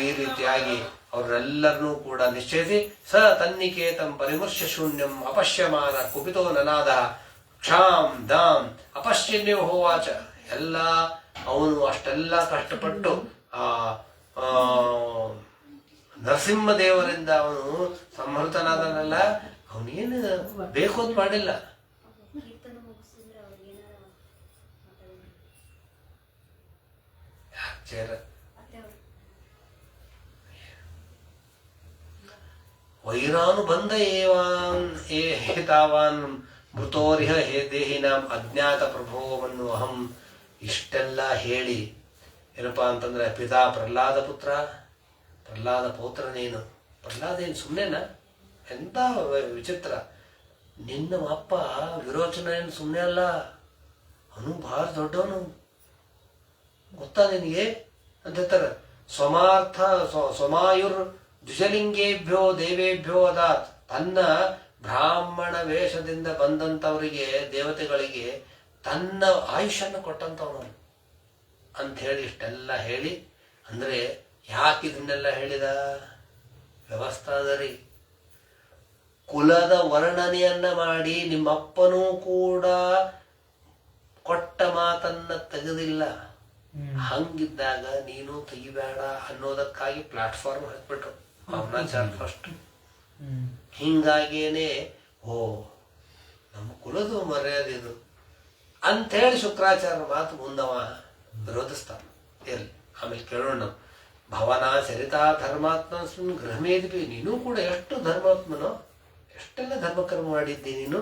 ಈ ರೀತಿಯಾಗಿ ಅವರೆಲ್ಲರನ್ನೂ ಕೂಡ ನಿಶ್ಚಯಿಸಿ ಸ ತನ್ನಿಕೇತಂ ಪರಿಮರ್ಶ್ಯ ಶೂನ್ಯಂ ಅಪಶ್ಯಮಾನ ಕುಪಿತೋ ನನಾದ ಕ್ಷಾಂ ದಾಂ ಅಪಶ್ಯನ್ಯೋ ಹೋವಾಚ. ಎಲ್ಲ ಅವನು ಅಷ್ಟೆಲ್ಲ ಕಷ್ಟಪಟ್ಟು ನರಸಿಂಹದೇವರಿಂದ ಅವನು ಸಂಹೃತನಾದನಲ್ಲ, ಅವನೇನು ಬೇಕು ಅಂತ ಮಾಡಿಲ್ಲ. ವೈರಾನು ಬಂದ ಹೇತಾವಾನ್ ಮೃತೋರಿಹ ಹೇ ದೇಹಿನಾಂ ಅಜ್ಞಾತ ಪ್ರಭೋವನ್ನು ಅಹಂ. ಇಷ್ಟೆಲ್ಲ ಹೇಳಿ ಏನಪ್ಪಾ ಅಂತಂದ್ರೆ, ಪಿತಾ ಪ್ರಹ್ಲಾದ ಪುತ್ರ, ಪ್ರಹ್ಲಾದ ಪೌತ್ರ ನೀನು. ಪ್ರಹ್ಲಾದ ಏನು ಸುಮ್ಮನೆನಾ? ಎಂತ ವಿಚಿತ್ರ. ನಿನ್ನ ಅಪ್ಪ ವಿರೋಚನ ಏನು ಸುಮ್ಮನೆ ಅಲ್ಲ, ಅವನು ಬಹಳ ದೊಡ್ಡವನು, ಗೊತ್ತಾ ನಿನಗೆ ಅಂತ ಹೇಳ್ತಾರೆ. ಸ್ವಮಾರ್ಥ ಸ್ವಮಾಯುರ್ ದ್ವಿಜಲಿಂಗೇಭ್ಯೋ ದೇವೇಭ್ಯೋ ಅದಾತ್. ತನ್ನ ಬ್ರಾಹ್ಮಣ ವೇಷದಿಂದ ಬಂದಂಥವರಿಗೆ, ದೇವತೆಗಳಿಗೆ ತನ್ನ ಆಯುಷನ್ನು ಕೊಟ್ಟಂಥವನು ಅಂತ ಹೇಳಿ ಇಷ್ಟೆಲ್ಲ ಹೇಳಿ. ಅಂದ್ರೆ ಯಾಕೆ ಇದನ್ನೆಲ್ಲ ಹೇಳಿದ? ವ್ಯವಸ್ಥಾದರಿ ಕುಲದ ವರ್ಣನೆಯನ್ನ ಮಾಡಿ ನಿಮ್ಮಪ್ಪನೂ ಕೂಡ ಕೊಟ್ಟ ಮಾತನ್ನ ತೆಗೆದಿಲ್ಲ. ಹಂಗಿದ್ದಾಗ ನೀನು ತೆಗಿಬೇಡ ಅನ್ನೋದಕ್ಕಾಗಿ ಪ್ಲಾಟ್ಫಾರ್ಮ್ ಹಾಕ್ಬಿಟ್ರು ಅವನಾಚಾರ ಫಸ್ಟ್. ಹಿಂಗಾಗೇನೆ ಓ ನಮ್ಮ ಕುಲದ ಮರ್ಯಾದೆ ಇದು ಅಂಥೇಳಿ ಶುಕ್ರಾಚಾರ್ಯ ಮಾತು ಮುಂದವ ವಿರೋಧಿಸ್ತಾನ. ಇರ್ಲಿ, ಆಮೇಲೆ ಕೇಳೋಣ ನಾವು. ಭವನ ಚರಿತಾ ಧರ್ಮಾತ್ಮ ಗೃಹಮೇದಿಪಿ. ನೀನು ಕೂಡ ಎಷ್ಟು ಧರ್ಮಾತ್ಮನೋ, ಎಷ್ಟೆಲ್ಲ ಧರ್ಮಕರ್ಮ ಮಾಡಿದ್ದಿ ನೀನು.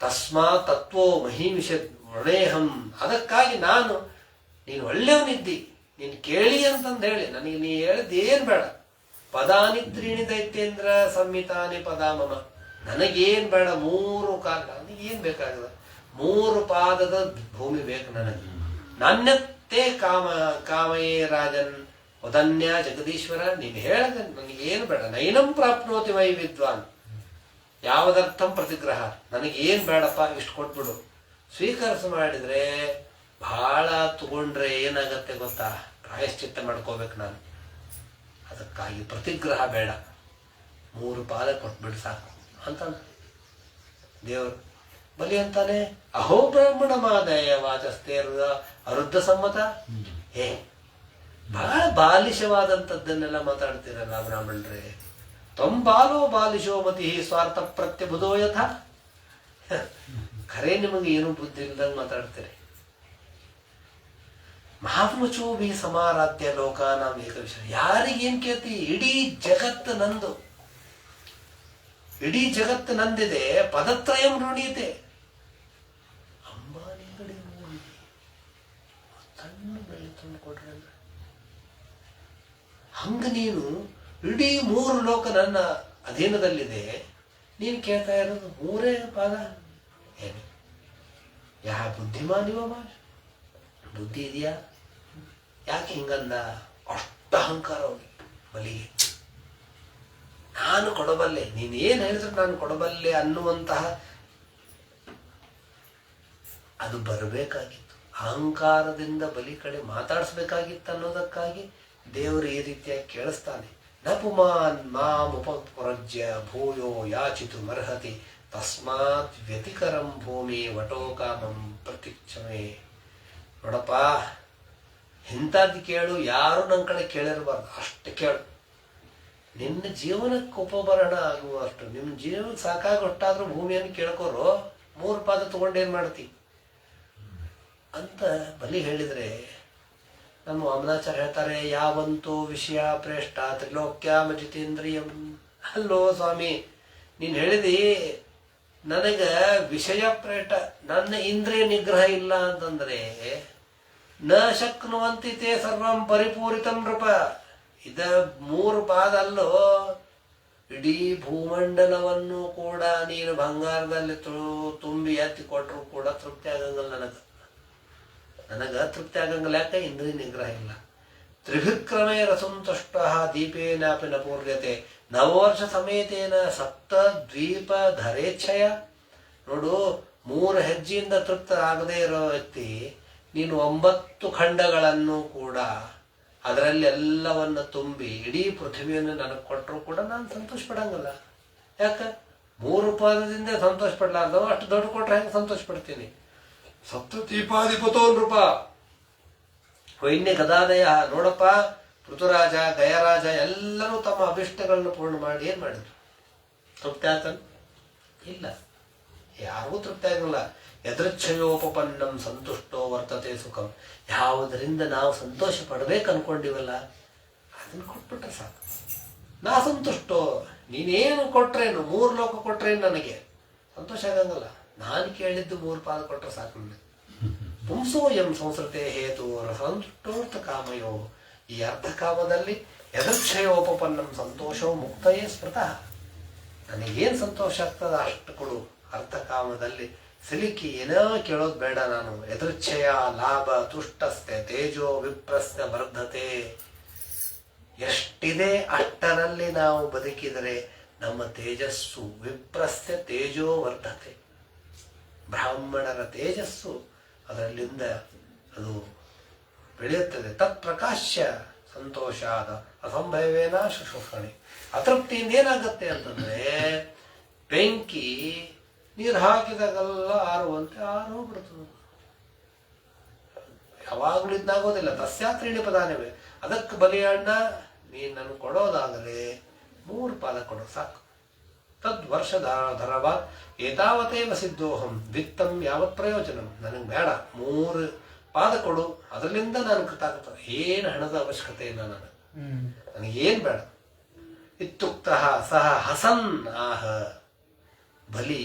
ತಸ್ಮಾ ತತ್ವೋ ಮಹಿಮಿಷ ವರ್ಣೇಹಂ. ಅದಕ್ಕಾಗಿ ನಾನು, ನೀನು ಒಳ್ಳೆಯವನಿದ್ದಿ, ನೀನು ಕೇಳಿ ಅಂತಂದು ಹೇಳಿ ನನಗೆ ನೀ ಹೇಳಿದ್ದು ಏನ್ ಬೇಡ. ಪದಾನಿ ತ್ರೀಣಿ ದೈತ್ಯೇಂದ್ರ ಸಂಹಿತಾನಿ ಪದ ಮಮ. ನನಗೇನ್ ಬೇಡ, 3 ಕಾಲ, ನನಗೇನ್ ಬೇಕಾಗದ, 3 ಪಾದದ ಭೂಮಿ ಬೇಕು ನನಗೆ. ನಾಣ್ಯತ್ತೇ ಕಾಮಯೇ ರಾಜನ್ ವದನ್ಯ ಜಗದೀಶ್ವರ. ನೀನು ಹೇಳಿದೆ ನನಗೇನು ಬೇಡ. ನೈನಂ ಪ್ರಾಪ್ನೋತಿ ವೈ ವಿದ್ವಾನ್. ಯಾವದರ್ಥಂ ಪ್ರತಿಗ್ರಹ. ನನಗೇನ್ ಬೇಡಪ್ಪ, ಇಷ್ಟು ಕೊಟ್ಬಿಡು. ಸ್ವೀಕರಿಸ ಮಾಡಿದ್ರೆ ಬಹಳ ತಗೊಂಡ್ರೆ ಏನಾಗತ್ತೆ ಗೊತ್ತಾ? ಪ್ರಾಯಶ್ಚಿತ್ತ ಮಾಡ್ಕೋಬೇಕು ನಾನು. ಅದಕ್ಕಾಗಿ ಪ್ರತಿಗ್ರಹ ಬೇಡ, 3 ಪಾದ ಕೊಟ್ಬಿಡು ಸಾಕು ಅಂತ ದೇವರು. ಬಲಿ ಅಂತಾನೆ ಅಹೋ ಬ್ರಾಹ್ಮಣ ಮಾದಯ ವಾಚಸ್ತೆ ಅರುದ್ಧ ಸಮ್ಮತ. ಬಹಳ ಬಾಲಿಶವಾದಂಥದ್ದನ್ನೆಲ್ಲ ಮಾತಾಡ್ತೀರಲ್ಲ ಬ್ರಾಹ್ಮಣರೇ. ಬಾಲೋ ಬಾಲಿಶೋ ಮತಿ ಸ್ವಾರ್ಥ ಪ್ರತ್ಯಬುಧೋ ಯಥ. ಖರೇ ನಿಮಗೆ ಏನು ಬುದ್ಧಿ ಇಲ್ದಂಗೆ ಮಾತಾಡ್ತೀರಿ. ಮಹಾತ್ಮಚೋ ಭೀ ಸಮಾರಾಧ್ಯ ಲೋಕಾನಾಂ ಏಕ ವಿಷಯ. ಯಾರಿಗೇನ್ ಕೇಳ್ತಿ? ಇಡೀ ಜಗತ್ತು ನಂದು, ಇಡೀ ಜಗತ್ತು ನಂದಿದೆ. ಪದತ್ರಯಂ ಋಣೀತೆ. ಅಂಬಾನಿಗಳಿಗೆ ತಣ್ಣ ಬೆಳ್ಳಿ ತಂದು ಕೊಡ್ರಿ ಅಂದ್ರೆ ಹಂಗ ನೀನು ಇಡೀ 3 ಲೋಕ ನನ್ನ ಅಧೀನದಲ್ಲಿದೆ, ನೀನು ಕೇಳ್ತಾ ಇರೋದು 3 ಪಾದ ಏನು? ಯಾ ಬುದ್ಧಿಮಾನಿವ ಬುದ್ಧಿ ಇದೆಯಾ? ಯಾಕೆ ಹಿಂಗಂದ? ಅಷ್ಟ ಅಹಂಕಾರ ಹೋಗಿತ್ತು ಬಲಿಗೆ. ನಾನು ಕೊಡಬಲ್ಲೆ, ನೀನೇನು ಹೇಳಿದ್ರು ನಾನು ಕೊಡಬಲ್ಲೆ ಅನ್ನುವಂತಹ ಅದು ಬರಬೇಕಾಗಿತ್ತು. ಅಹಂಕಾರದಿಂದ ಬಲಿ ಕಡೆ ಮಾತಾಡಿಸ್ಬೇಕಾಗಿತ್ತು ಅನ್ನೋದಕ್ಕಾಗಿ ದೇವರು ಈ ರೀತಿಯಾಗಿ ಕೇಳಿಸ್ತಾನೆ. ನ ಪುಮಾನ್ ಮಾಮುಪರಜ್ಯ ಭೂಯೋ ಯಾಚಿತು ಮರ್ಹತಿ ತಸ್ಮಾತ್ ವ್ಯತಿಕರಂ ಭೂಮಿ ವಟೋಕಾಮಂ ಪ್ರತಿಕ್ಷಮೆ. ನೋಡಪ್ಪ, ಇಂಥದ್ದು ಕೇಳು, ಯಾರು ನನ್ನ ಕಡೆ ಕೇಳಿರಬಾರ್ದು, ಅಷ್ಟು ಕೇಳು. ನಿನ್ನ ಜೀವನಕ್ಕೆ ಉಪಕರಣ ಆಗುವಷ್ಟು, ನಿಮ್ಮ ಜೀವನ ಸಾಕಾಗೊಟ್ಟಾದ್ರೂ ಭೂಮಿಯನ್ನು ಕೇಳ್ಕೋರು, 3 ಪಾದ ತಗೊಂಡೇನು ಮಾಡ್ತಿ ಅಂತ ಬಲಿ ಹೇಳಿದರೆ, ನಮ್ಮ ವಾಮನಾಚಾರ್ಯ ಹೇಳ್ತಾರೆ, ಯಾವಂತೋ ವಿಷಯ ಪ್ರೇಷ್ಠ ತ್ರಿಲೋಕ್ಯಾಮ ಜಿತೇಂದ್ರಿಯಂ. ಅಲ್ಲೋ ಸ್ವಾಮಿ, ನೀನು ಹೇಳಿದಿ ನನಗೆ ವಿಷಯ ಪ್ರೇಟ, ನನ್ನ ಇಂದ್ರಿಯ ನಿಗ್ರಹ ಇಲ್ಲ ಅಂತಂದ್ರೆ ನ ಶಕ್ನುವಂತಿತೆ ಸರ್ವಂ ಪರಿಪೂರಿತಂ ನೃಪ. ಇದ 3 ಪಾದ ಅಲ್ಲೋ, ಇಡೀ ಭೂಮಂಡಲವನ್ನು ಕೂಡ ನೀನು ಬಂಗಾರದಲ್ಲಿ ತುಂಬಿ ಎತ್ತಿ ಕೊಟ್ಟರು ಕೂಡ ತೃಪ್ತಿ ಆಗಂಗಿಲ್ಲ. ನನಗ ತೃಪ್ತಿ ಆಗಂಗಿಲ್ಲ. ಯಾಕೆ? ಇಂದ್ರಿಯ ನಿಗ್ರಹ ಇಲ್ಲ. ತ್ರಿಭಿಕ್ರಮೇ ರಸಂತುಷ್ಟ ದೀಪೇನಾಪಿ ನ ಪೂರ್ಯತೆ ನವವರ್ಷ ಸಮೇತೇನ ಸಪ್ತ ದ್ವೀಪ ಧರೇಚ್ಛಯ. ನೋಡು, 3 ಹೆಜ್ಜೆಯಿಂದ ತೃಪ್ತ ಆಗದೇ ಇರೋ ವ್ಯಕ್ತಿ ನೀನು 9 ಖಂಡಗಳನ್ನು ಕೂಡ ಅದರಲ್ಲಿ ಎಲ್ಲವನ್ನ ತುಂಬಿ ಇಡೀ ಪೃಥ್ವಿಯನ್ನು ನನಗೆ ಕೊಟ್ಟರು ಕೂಡ ನಾನು ಸಂತೋಷ ಪಡಂಗಿಲ್ಲ. ಯಾಕೆ? 3 ಪಾದದಿಂದ ಸಂತೋಷ ಪಡ್ಲಾರ್ದವ ಅಷ್ಟು ದೊಡ್ಡ ಕೊಟ್ರೆ ಹೆಂಗೆ ಸಂತೋಷ ಪಡ್ತೀನಿ? ಸಪ್ತದೀಪಾಧಿಪತೋ ನೃಪ ವೈನ್ಯ ಗದಾದಯ. ನೋಡಪ್ಪ, ಪೃಥುರಾಜ ಗಯರಾಜ ಎಲ್ಲರೂ ತಮ್ಮ ಅಭಿಷ್ಟಗಳನ್ನು ಪೂರ್ಣ ಮಾಡಿ ಏನ್ ಮಾಡಿದ್ರು? ತೃಪ್ತಿ ಆತನ್? ಇಲ್ಲ, ಯಾರಿಗೂ ತೃಪ್ತಿ ಆಗಲ್ಲ. ಯದೃಚ್ಛಯೋಪಪನ್ನಂ ಸಂತುಷ್ಟೋ ವರ್ತತೆ ಸುಖಂ. ಯಾವುದರಿಂದ ನಾವು ಸಂತೋಷ ಪಡ್ಬೇಕು ಅನ್ಕೊಂಡಿವಲ್ಲ ಅದನ್ನ ಕೊಟ್ಬಿಟ್ರೆ ಸಾಕು. ನಾ ಸಂತುಷ್ಟೋ, ನೀನೇನು ಕೊಟ್ರೇನು, 3 ಲೋಕ ಕೊಟ್ರೇನು ನನಗೆ ಸಂತೋಷ ಆಗಂಗಲ್ಲ. ನಾನು ಕೇಳಿದ್ದು 3 ಪಾದ ಕೊಟ್ರೆ ಸಾಕು ನನಗೆ. ಪುಂಸೋಯಂ ಸಂಸ್ಕೃತೆ ಹೇತು ರಸಂತುಷ್ಟೋರ್ಥ ಕಾಮಯೋ. ಈ ಅರ್ಥಕಾಮದಲ್ಲಿ ಯದಕ್ಷಯೋಪಪನ್ನಂ ಸಂತೋಷೋ ಮುಕ್ತಯೇ ಸ್ಮೃತಃ. ನನಗೇನು ಸಂತೋಷ ಆಗ್ತದ ಅಷ್ಟು ಕೊಡು. ಅರ್ಥಕಾಮದಲ್ಲಿ ಸಿಲುಕಿ ಏನೋ ಕೇಳೋದು ಬೇಡ ನಾನು. ಯದೃಚ್ಛಯ ಲಾಭ ತುಷ್ಟಸ್ತೆ ತೇಜೋ ವಿಪ್ರಸ್ಯ ವರ್ಧತೆ. ಎಷ್ಟಿದೆ ಅಷ್ಟರಲ್ಲಿ ನಾವು ಬದುಕಿದರೆ ನಮ್ಮ ತೇಜಸ್ಸು ವಿಪ್ರಸ್ಯ ತೇಜೋ ವರ್ಧತೆ. ಬ್ರಾಹ್ಮಣರ ತೇಜಸ್ಸು ಅದರಲ್ಲಿಂದ ಅದು ಬೆಳೆಯುತ್ತದೆ. ತತ್ ಪ್ರಕಾಶ್ಯ ಸಂತೋಷಾದ ಅಸಂಭವೇನ ಶುಶ್ರೂಷಣೆ. ಅತೃಪ್ತಿಯಿಂದ ಏನಾಗುತ್ತೆ ಅಂತಂದ್ರೆ, ಬೆಂಕಿ ನೀರು ಹಾಕಿದಾಗೆಲ್ಲ ಆರುವಂತೆ ಆರೋಗ್ಬಿಡ್ತದೆ. ಯಾವಾಗಲೂ ಇದ್ದಾಗೋದಿಲ್ಲ. ತಸ್ಯಾತ್ರೀಣಿ ಪದಾನವೇ. ಅದಕ್ಕೆ ಬಲಿಯಣ್ಣ ನೀನು ನನಗೆ ಕೊಡೋದಾಗಲೇ 3 ಪಾದ ಕೊಡೋ ಸಾಕು. ತದ್ವರ್ಷ ಧರವ ಏತಾವತೇವ ಸಿದ್ಧೋಹಂ ವಿತ್ತಂ ಯಾವತ್ ಪ್ರಯೋಜನಂ. ನನಗೆ ಬೇಡ, 3 ಪಾದ ಕೊಡು, ಅದರಿಂದ ನಾನು ಕೃತಾಗತ. ಏನು ಹಣದ ಅವಶ್ಯಕತೆ ಇಲ್ಲ ನನಗೇನು ಬೇಡ. ಇತ್ಯುಕ್ತ ಸಹ ಹಸನ್ ಆಹ. ಬಲಿ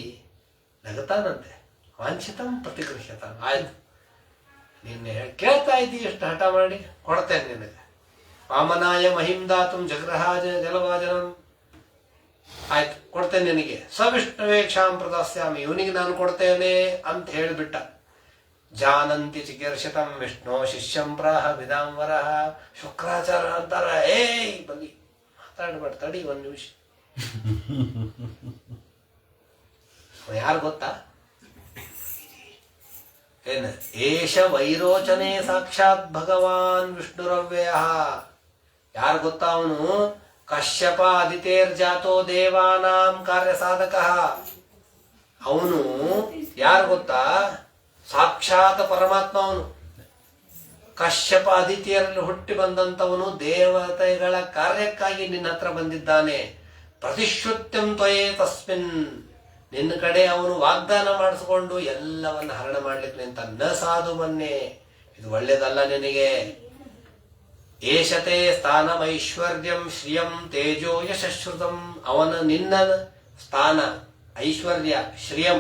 ನಗತಾನಂತೆ. ವಾಂಛಿತಂ ಪ್ರತಿಗೃಹ್ಯತ. ಆಯ್ತು, ನಿನ್ನೆ ಕೇಳ್ತಾ ಇದ್ದೀ, ಎಷ್ಟು ಹಠ ಮಾಡಿ ಕೊಡ್ತೇನೆ ನಿನಗೆ. ವಾಮನಾಯ ಮಹಿಂ ದಾತುಂ ಜಗ್ರಹಾಜ ಜಲವಾಜನಂ. ಆಯ್ತು, ಕೊಡ್ತೇನೆ ನಿನಗೆ. ಸವಿಷ್ಣುವೇ ಕ್ಷಾಂ ಪ್ರದಾಸ್ಯಾಮಿ. ಇವನಿಗೆ ನಾನು ಕೊಡ್ತೇನೆ ಅಂತ ಹೇಳಿಬಿಟ್ಟ. ಜಾನಂತಿ ಚಿಕೀರ್ಷಿತಂ ವಿಷ್ಣು ಶಿಷ್ಯಂ ಪ್ರಾಹ ವಿದಾಂವರ. ಶುಕ್ರಾಚಾರ ಅಂತಾರ, ಏಯ್ ಬಲಿ ಮಾತಾಡ್ಬೇಡ, ತಡಿ 1 ನಿಮಿಷ. ಯಾರು ಗೊತ್ತಾ? ಏನು? ಏಷ ವೈರೋಚನೆ ಸಾಕ್ಷಾತ್ ಭಗವಾನ್ ವಿಷ್ಣುರವ್ಯಯ. ಯಾರು ಗೊತ್ತಾ ಅವನು? ಕಶ್ಯಪ ಅದಿತೇರ್ಜಾತೋ ದೇವಾನಾಂ ಕಾರ್ಯ ಸಾಧಕ. ಅವನು ಯಾರು ಗೊತ್ತಾ? ಸಾಕ್ಷಾತ್ ಪರಮಾತ್ಮ ಅವನು. ಕಶ್ಯಪ ಅದಿತಿಯರಲ್ಲಿ ಹುಟ್ಟಿ ಬಂದಂತವನು ದೇವತೆಗಳ ಕಾರ್ಯಕ್ಕಾಗಿ ನಿನ್ನ ಹತ್ರ ಬಂದಿದ್ದಾನೆ. ಪ್ರತಿಶ್ರುತ್ಯಂ ತ್ವಯೇ ತಸ್ಮಿನ್. ನಿನ್ನ ಕಡೆ ಅವನು ವಾಗ್ದಾನ ಮಾಡಿಸ್ಕೊಂಡು ಎಲ್ಲವನ್ನ ಹರಣ ಮಾಡ್ಲಿಕ್ಕೆ ನಿಂತ. ನ ಸಾಧು ಮನ್ನೆ, ಇದು ಒಳ್ಳೇದಲ್ಲ ನಿನಗೆ. ಏಷತೆ ಸ್ಥಾನಮೈಶ್ವರ್ಯಂ ಶ್ರಿಯಂ ತೇಜೋ ಯಶಶ್ರುತಂ. ಅವನ ನಿನ್ನ ಸ್ಥಾನ ಐಶ್ವರ್ಯ ಶ್ರಿಯಂ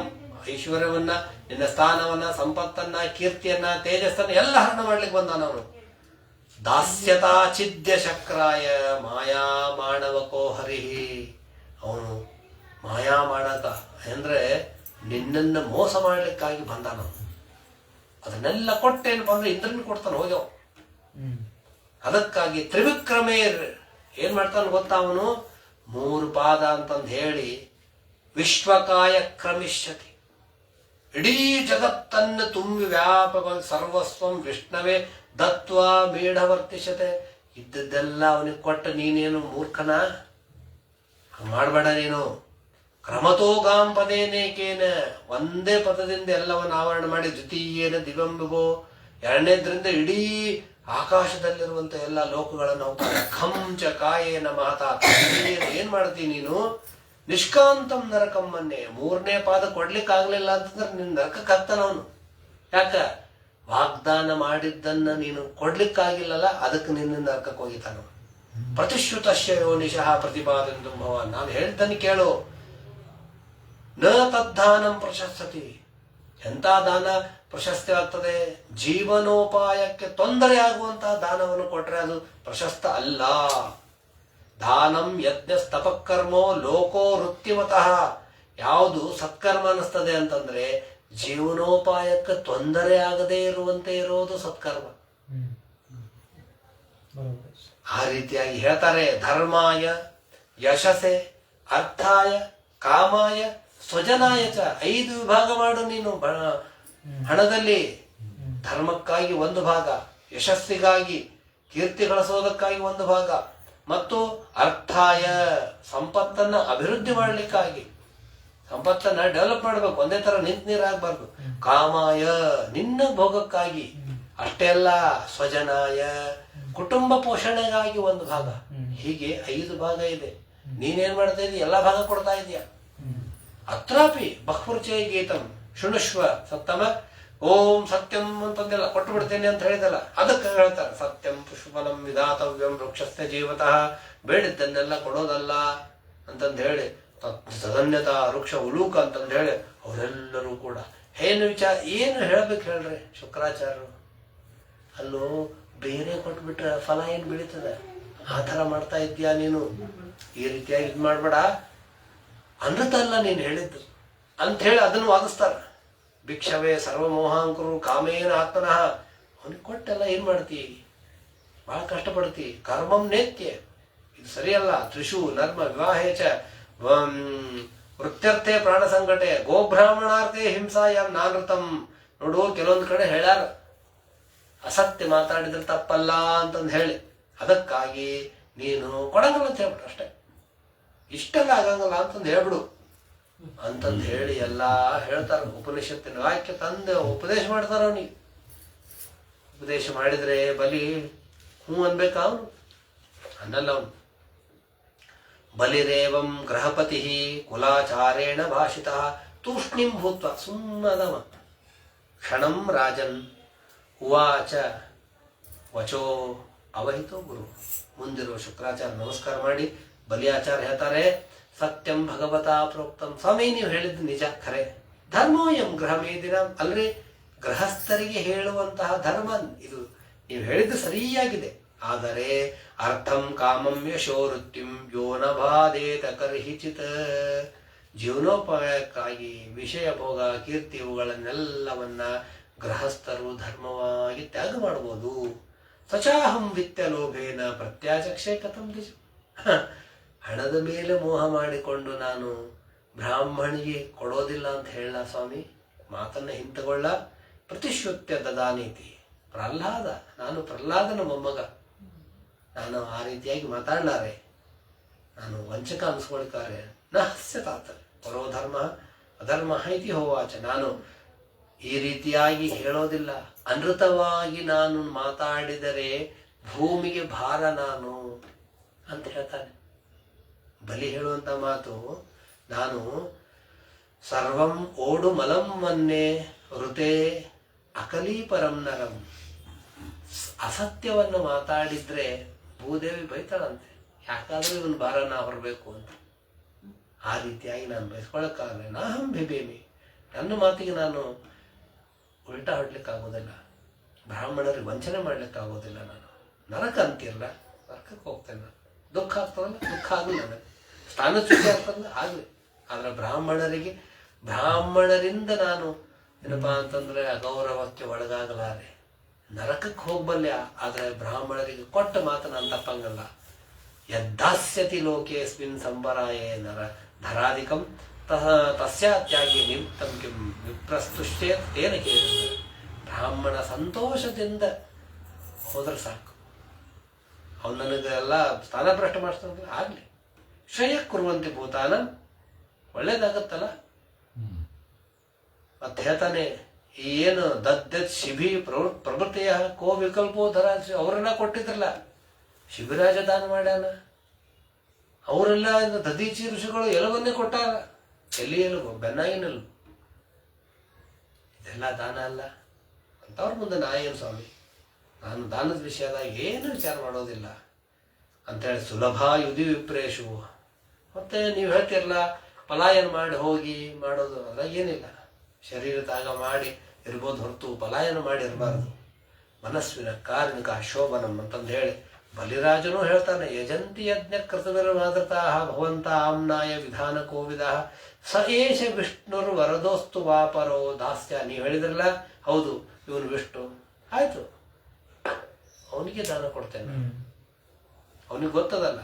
ಐಶ್ವರ್ಯವನ್ನ ನಿನ್ನ ಸ್ಥಾನವನ್ನ, ಸಂಪತ್ತನ್ನ, ಕೀರ್ತಿಯನ್ನ, ತೇಜಸ್ಸನ್ನ ಎಲ್ಲ ಹರಣ ಮಾಡ್ಲಿಕ್ಕೆ ಬಂದಾನ ಅವನು. ದಾಸ್ಯತಾ ಚಿದ್ಯ ಶಕ್ರಾಯ ಮಾಯಾ ಮಾಣವಕೋ ಹರಿಹಿ. ಅವನು ಮಾಯಾ ಮಾಡಕ ಅಂದ್ರೆ ನಿನ್ನನ್ನು ಮೋಸ ಮಾಡ್ಲಿಕ್ಕಾಗಿ ಬಂದಾನ. ಅದನ್ನೆಲ್ಲ ಕೊಟ್ಟೇನಪ್ಪ ಅಂದ್ರೆ ಇಂದ್ರನ್ ಕೊಡ್ತಾನೆ ಹೋಗ್ಯವ. ಅದಕ್ಕಾಗಿ ತ್ರಿವಿಕ್ರಮೇ ಏನ್ ಮಾಡ್ತಾನೆ ಗೊತ್ತಾ, ಅವನು 3 ಪಾದ ಅಂತಂದು ಹೇಳಿ ವಿಶ್ವಕಾಯ ಕ್ರಮಿಷ್ಯತಿ, ಇಡೀ ಜಗತ್ತನ್ನು ತುಂಬಿ ವ್ಯಾಪಕವಾಗಿ ಸರ್ವಸ್ವಂ ವಿಷ್ಣವೇ ದತ್ವ ಮೀಢವರ್ತಿಸತೆ. ಇದ್ದದ್ದೆಲ್ಲ ಅವನಿಗೆ ಕೊಟ್ಟ ನೀನೇನು ಮೂರ್ಖನ? ಮಾಡಬೇಡ ನೀನು. ಕ್ರಮತೋಗಾಂ ಪದೇನೇಕೇನ, ಒಂದೇ ಪದದಿಂದ ಎಲ್ಲವನ್ನು ಆವರಣ ಮಾಡಿ ದ್ವಿತೀಯೇನ ದಿವಂಬಿಗೋ, 2ನೇದ್ರಿಂದ ಇಡೀ ಆಕಾಶದಲ್ಲಿರುವಂತ ಎಲ್ಲ ಲೋಕಗಳನ್ನು ಹೋಗ್ತಾರೆ. ಖಂಚ ಕಾಯೇನ ಮಹತಾ, ಏನ್ ಮಾಡ್ತೀನಿ ನೀನು? ನಿಷ್ಕಾಂತಂ ನರಕಮ್ಮನ್ನೇ, 3ನೇ ಪಾದ ಕೊಡ್ಲಿಕ್ಕಾಗ್ಲಿಲ್ಲ ಅಂತಂದ್ರೆ ನಿನ್ ನರಕಕ್ಕೆ ಹಾಕ್ತಾನವನು. ಯಾಕ? ವಾಗ್ದಾನ ಮಾಡಿದ್ದನ್ನ ನೀನು ಕೊಡ್ಲಿಕ್ಕಾಗಿಲ್ಲಲ್ಲ, ಅದಕ್ಕೆ ನಿನ್ನ ನರಕಕ್ಕೆ ಹೋಗಿತಾನ. ಪ್ರತಿಶ್ರುತಶ್ಯ ಯೋನಿಶಃ ಪ್ರತಿಪಾದಂತು ಭವಾನ್, ನಾನು ಹೇಳ್ತಾನೆ ಕೇಳು. ನ ತದ್ದಾನಂ ಪ್ರಶಸ್ತಿ, ಎಂತ ದಾನ ಪ್ರಶಸ್ತಿ ಆಗ್ತದೆ? ಜೀವನೋಪಾಯಕ್ಕೆ ತೊಂದರೆ ಆಗುವಂತಹ ದಾನವನ್ನು ಕೊಟ್ರೆ ಅದು ಪ್ರಶಸ್ತ ಅಲ್ಲ. ದಾನಂ ಯಜ್ಞ ತಪಕರ್ಮೋ ಲೋಕೋ ವೃತ್ತಿವತಃ. ಯಾವುದು ಸತ್ಕರ್ಮ ಅನಿಸ್ತದೆ ಅಂತಂದ್ರೆ ಜೀವನೋಪಾಯಕ್ಕೆ ತೊಂದರೆ ಆಗದೇ ಇರುವಂತೆ ಇರೋದು ಸತ್ಕರ್ಮ. ಆ ರೀತಿಯಾಗಿ ಹೇಳ್ತಾರೆ. ಧರ್ಮಾಯ ಯಶಸ್ಸೆ ಅರ್ಥಾಯ ಕಾಮಾಯ ಸ್ವಜನಾಯ ಚ, 5 ವಿಭಾಗ ಮಾಡು ನೀನು ಹಣದಲ್ಲಿ. ಧರ್ಮಕ್ಕಾಗಿ 1 ಭಾಗ, ಯಶಸ್ಸಿಗಾಗಿ ಕೀರ್ತಿ ಗಳಿಸೋದಕ್ಕಾಗಿ 1 ಭಾಗ, ಮತ್ತು ಅರ್ಥಾಯ ಸಂಪತ್ತನ್ನ ಅಭಿವೃದ್ಧಿ ಮಾಡ್ಲಿಕ್ಕಾಗಿ, ಸಂಪತ್ತನ್ನ ಡೆವಲಪ್ ಮಾಡ್ಬೇಕು, ಒಂದೇ ತರ ನಿಂತ ನೀರಾಗಬಾರ್ದು. ಕಾಮಾಯ ನಿನ್ನ ಭೋಗಕ್ಕಾಗಿ ಅಷ್ಟೇ ಅಲ್ಲ, ಸ್ವಜನಾಯ ಕುಟುಂಬ ಪೋಷಣೆಗಾಗಿ 1 ಭಾಗ. ಹೀಗೆ 5 ಭಾಗ ಇದೆ. ನೀನೇನ್ ಮಾಡ್ತಾ ಇದೀಯ? ಎಲ್ಲ ಭಾಗ ಕೊಡ್ತಾ ಇದೀಯ. ಅತ್ರಾಪಿ ಬಹ್ಪುರ್ಚಯ ಗೀತಂ ಶೃಣುಷ್ವ ಸತ್ತಮ, ಓಂ ಸತ್ಯಂ ಅಂತಂದೆಲ್ಲ ಕೊಟ್ಟು ಬಿಡ್ತೇನೆ ಅಂತ ಹೇಳಿದಲ್ಲ, ಅದಕ್ಕೆ ಹೇಳ್ತಾರೆ ಸತ್ಯಂ ಪುಷ್ಪಲಂ ವಿಧಾತವ್ಯಂ ವೃಕ್ಷಸ್ಥ ಜೀವತಃ, ಬೇಡಿದ್ದನ್ನೆಲ್ಲ ಕೊಡೋದಲ್ಲ ಅಂತಂದು ಹೇಳಿ, ತದನ್ಯತಾ ವೃಕ್ಷ ಉಲೂಕ ಅಂತಂದು ಹೇಳಿ ಅವರೆಲ್ಲರೂ ಕೂಡ ಏನು ಹೇಳ್ಬೇಕು ಹೇಳ್ರಿ ಶುಕ್ರಾಚಾರ್ಯರು? ಅಲ್ಲೋ ಬೇರೆ ಕೊಟ್ಬಿಟ್ರೆ ಫಲ ಏನು ಬೆಳೀತದೆ? ಆ ಥರ ಮಾಡ್ತಾ ಇದ್ಯಾ ನೀನು? ಈ ರೀತಿಯಾಗಿ ಇದು ಮಾಡ್ಬೇಡ, ಅನೃತ ಅಲ್ಲ ನೀನು ಹೇಳಿದ್ದು ಅಂತ ಹೇಳಿ ಅದನ್ನು ವಾದಿಸ್ತಾರ. ಭಿಕ್ಷವೇ ಸರ್ವಮೋಹಾಂಕರು ಕಾಮೇನ ಆತ್ಮನಃ, ಅವನಿಗೆ ಕೊಟ್ಟೆಲ್ಲ ಏನ್ ಮಾಡ್ತಿ? ಬಹಳ ಕಷ್ಟಪಡ್ತಿ. ಕರ್ಮಂ ನೇತ್ಯ, ಇದು ಸರಿಯಲ್ಲ. ತ್ರಿಷು ನರ್ಮ ವಿವಾಹೇ ಚ ವೃತ್ಯರ್ಥೆ ಪ್ರಾಣ ಸಂಕಟೆ ಗೋಬ್ರಾಹ್ಮಣಾರ್ಥೆ ಹಿಂಸಾಯಾಮ್ ನಾನೃತಂ. ನೋಡು, ಕೆಲವೊಂದು ಕಡೆ ಹೇಳ್ಯಾರ ಅಸತ್ಯ ಮಾತಾಡಿದ್ರೆ ತಪ್ಪಲ್ಲ ಅಂತಂದು ಹೇಳಿ, ಅದಕ್ಕಾಗಿ ನೀನು ಕೊಡಂಗಿಲ್ಲ ಅಂತ ಹೇಳ್ಬಿಡು ಅಷ್ಟೇ. ಇಷ್ಟೆಲ್ಲ ಆಗಂಗಲ್ಲ ಅಂತಂದು ಹೇಳ್ಬಿಡು ಅಂತಂದು ಹೇಳಿ ಎಲ್ಲ ಹೇಳ್ತಾರ. ಉಪನಿಷತ್ತಿನ ವಾಕ್ಯ ತಂದೆ ಉಪದೇಶ ಮಾಡ್ತಾರ. ಅವನಿಗೆ ಉಪದೇಶ ಮಾಡಿದ್ರೆ ಬಲಿ ಹ್ಞೂ ಅನ್ಬೇಕ? ಅವನು ಅನ್ನಲ್ಲ. ಅವನು ಬಲಿರೇವಂ ಗೃಹಪತಿ ಕುಲಾಚಾರೇಣ ಭಾಷಿತ ತೂಷ್ಣಿಂ ಭೂತ್ವ, ಸುಮ್ಮನವ. ಕ್ಷಣಂ ರಾಜನ್ ಉವಾಚ ವಚೋ ಅವಹಿತೋ ಗುರು. ಮುಂದಿರುವ ಶುಕ್ರಾಚಾರ್ಯ ನಮಸ್ಕಾರ ಮಾಡಿ ಬಲಿಯಾಚಾರ್ಯ ಹೇಳ್ತಾರೆ, ಸತ್ಯಂ ಭಗವತಾ ಪ್ರೋಕ್ತಂ. ಸ್ವಾಮಿ, ನೀವು ಹೇಳಿದ್ದು ನಿಜ, ಖರೆ. ಧರ್ಮೋಯಂ ಗೃಹಮೇದಿನ, ಅಲ್ರಿ ಗೃಹಸ್ಥರಿಗೆ ಹೇಳುವಂತಹ ಧರ್ಮ ಇದು, ನೀವು ಹೇಳಿದ್ದು ಸರಿಯಾಗಿದೆ. ಆದರೆ ಅರ್ಥಂ ಕಾಮಂ ಯಶೋ ವೃತ್ತಿಂ ಯೋನ ಬಾಧೇತ ಕರ್ಹಿಚಿತ. ಜೀವನೋಪಾಯಕ್ಕಾಗಿ ವಿಷಯ ಭೋಗ ಕೀರ್ತಿ ಇವುಗಳನ್ನೆಲ್ಲವನ್ನ ಗೃಹಸ್ಥರು ಧರ್ಮವಾಗಿ ತ್ಯಾಗ ಮಾಡಬಹುದು. ಸಚಾಹಂ ವಿತ್ಯ ಲೋಭೇನ ಪ್ರತ್ಯಾಚಕ್ಷೆ ಕಥಂ ದಿಶ. ಹಣದ ಮೇಲೆ ಮೋಹ ಮಾಡಿಕೊಂಡು ನಾನು ಬ್ರಾಹ್ಮಣಿಗೆ ಕೊಡೋದಿಲ್ಲ ಅಂತ ಹೇಳ ಸ್ವಾಮಿ, ಮಾತನ್ನ ಹಿಂತಗೊಳ್ಳ. ಪ್ರತಿಶ್ರುತ್ಯ ದದಾನೀತಿ. ಪ್ರಹ್ಲಾದ, ನಾನು ಪ್ರಹ್ಲಾದನ ಮೊಮ್ಮಗ, ನಾನು ಆ ರೀತಿಯಾಗಿ ಮಾತಾಡಲಾರೆ, ನಾನು ವಂಚಕ ಅನ್ಸ್ಕೊಳ್ತಾರೆ. ನ ಹಸ್ಯತಾತ ಪರೋ ಧರ್ಮ ಅಧರ್ಮ ಇತಿ ಹೋವಾಚ. ನಾನು ಈ ರೀತಿಯಾಗಿ ಹೇಳೋದಿಲ್ಲ. ಅನೃತವಾಗಿ ನಾನು ಮಾತಾಡಿದರೆ ಭೂಮಿಗೆ ಭಾರ ನಾನು ಅಂತ ಹೇಳ್ತಾನೆ. ಬಲಿ ಹೇಳುವಂತ ಮಾತು, ನಾನು ಸರ್ವಂ ಓಡು ಮಲಂ ಮನ್ನೆ ಋತೆ ಅಕಲೀಪರಂ ನರಂ. ಅಸತ್ಯವನ್ನು ಮಾತಾಡಿದ್ರೆ ಭೂದೇವಿ ಬೈತಾಳಂತೆ, ಯಾಕಾದ್ರೂ ಇವನು ಭಾರ ನಾ ಹೊರಬೇಕು ಅಂತ. ಆ ರೀತಿಯಾಗಿ ನಾನು ಬಯಸ್ಕೊಳಕ್ಕಾಗಲ್ಲ. ನಾಹಂ ಬಿಬೇಮಿ, ನನ್ನ ಮಾತಿಗೆ ನಾನು ಉಲ್ಟಾ ಹೊಡ್ಲಿಕ್ಕಾಗೋದಿಲ್ಲ, ಬ್ರಾಹ್ಮಣರಿಗೆ ವಂಚನೆ ಮಾಡ್ಲಿಕ್ಕಾಗೋದಿಲ್ಲ. ನಾನು ನರಕ ಅಂತಿರಲ್ಲ, ನರಕಕ್ಕೆ ಹೋಗ್ತೇನೆ. ನಾನು ದುಃಖ ಆಗ್ತದಲ್ಲ, ದುಃಖ ಆಗಲಿ. ನನಗೆ ಸ್ಥಾನಚ್ಯುತಿ ಆಗ್ತದಲ್ಲ, ಆಗಲಿ. ಆದರೆ ಬ್ರಾಹ್ಮಣರಿಂದ ನಾನು ಏನಪ್ಪಾ ಅಂತಂದ್ರೆ ಅಗೌರವಕ್ಕೆ ಒಳಗಾಗಲಾರೆ, ನರಕಕ್ಕೆ ಹೋಗ್ಬಲ್ಲೆ. ಆದರೆ ಬ್ರಾಹ್ಮಣರಿಗೆ ಕೊಟ್ಟ ಮಾತು ನಾನು ತಪ್ಪಂಗಲ್ಲ. ಯದ್ದಾಸ್ಯತಿ ಲೋಕೇಸ್ಮಿನ್ ಸಂಬರಾಯೇ ನರ ಧರಾಧಿಕಂ ತಸ್ಯಾತ್ಯಾಗಿ ನಿಮಿತ್ತಂ ಕಿಂ ವಿಪ್ರಸ್ತುಷ್ಟೇ ತೇನ ಕೇಳಿದ್ರು. ಬ್ರಾಹ್ಮಣ ಸಂತೋಷದಿಂದ ಹೋದ್ರೆ ಸಾಕು, ಅವನು ನನಗೆಲ್ಲ ಸ್ಥಾನಭ್ರಷ್ಟ ಮಾಡಿಸ್ತಾನೆ, ಆಗಲಿ. ಶ್ರೇಯ ಕುರುವಂತೆ ಭೂತಾನ, ಒಳ್ಳೇದಾಗತ್ತಲ್ಲ. ಮತ್ತೆ ಹೇಳ್ತಾನೆ, ಏನು ದದ್ದತ್ ಶಿಬಿ ಪ್ರವೃತ್ತಿಯ ಕೋ ವಿಕಲ್ಪೋ ಧರ, ಅವರೆಲ್ಲ ಕೊಟ್ಟಿದ್ರಲ್ಲ, ಶಿಬಿರಾಜ ದಾನ ಮಾಡ್ಯಾನ. ಅವರೆಲ್ಲ ದದೀಚಿ ಋಷಿಗಳು ಎಲವನ್ನೇ ಕೊಟ್ಟಾರ. ಎಲ್ಲಿ ಎಲುಬು? ಬೆನ್ನಾಗಿನಲ್ಲು. ಇದೆಲ್ಲ ದಾನ ಅಲ್ಲ ಅಂತವ್ರ ಮುಂದೆ ನಾ ಏನು ಸ್ವಾಮಿ, ನಾನು ದಾನದ ವಿಷಯದಾಗ ಏನು ವಿಚಾರ ಮಾಡೋದಿಲ್ಲ ಅಂತೇಳಿ ಸುಲಭ ಯುಧಿ ವಿಪ್ರೇಶು. ಮತ್ತೆ ನೀವು ಹೇಳ್ತಿರಲ್ಲ ಪಲಾಯನ ಮಾಡಿ ಹೋಗಿ ಮಾಡೋದು, ಅದಾಗ ಏನಿಲ್ಲ. ಶರೀರ ತ್ಯಾಗ ಮಾಡಿ ಇರ್ಬೋದು ಹೊರತು ಪಲಾಯನ ಮಾಡಿ ಇರಬಾರ್ದು. ಮನಸ್ವಿನ ಕಾರಣಿಕ ಶೋಭನಂ ಅಂತಂದು ಹೇಳಿ ಬಲಿರಾಜನು ಹೇಳ್ತಾನೆ, ಯಜಂತಿ ಯಜ್ಞ ಕೃತವಿರ್ಮಾದೃತಾ ಭವಂತ ಆಮ್ನಾಯ ವಿಧಾನ ಕೋವಿದ ಸ ಏಷ ವಿಷ್ಣುರು ವರದೋಸ್ತು ವಾಪರೋ ದಾಸ್ಯ. ನೀವು ಹೇಳಿದ್ರಲ್ಲ, ಹೌದು, ಇವನು ವಿಷ್ಣು, ಆಯ್ತು, ಅವನಿಗೆ ದಾನ ಕೊಡ್ತೇನೆ. ಅವನಿಗೆ ಗೊತ್ತದಲ್ಲ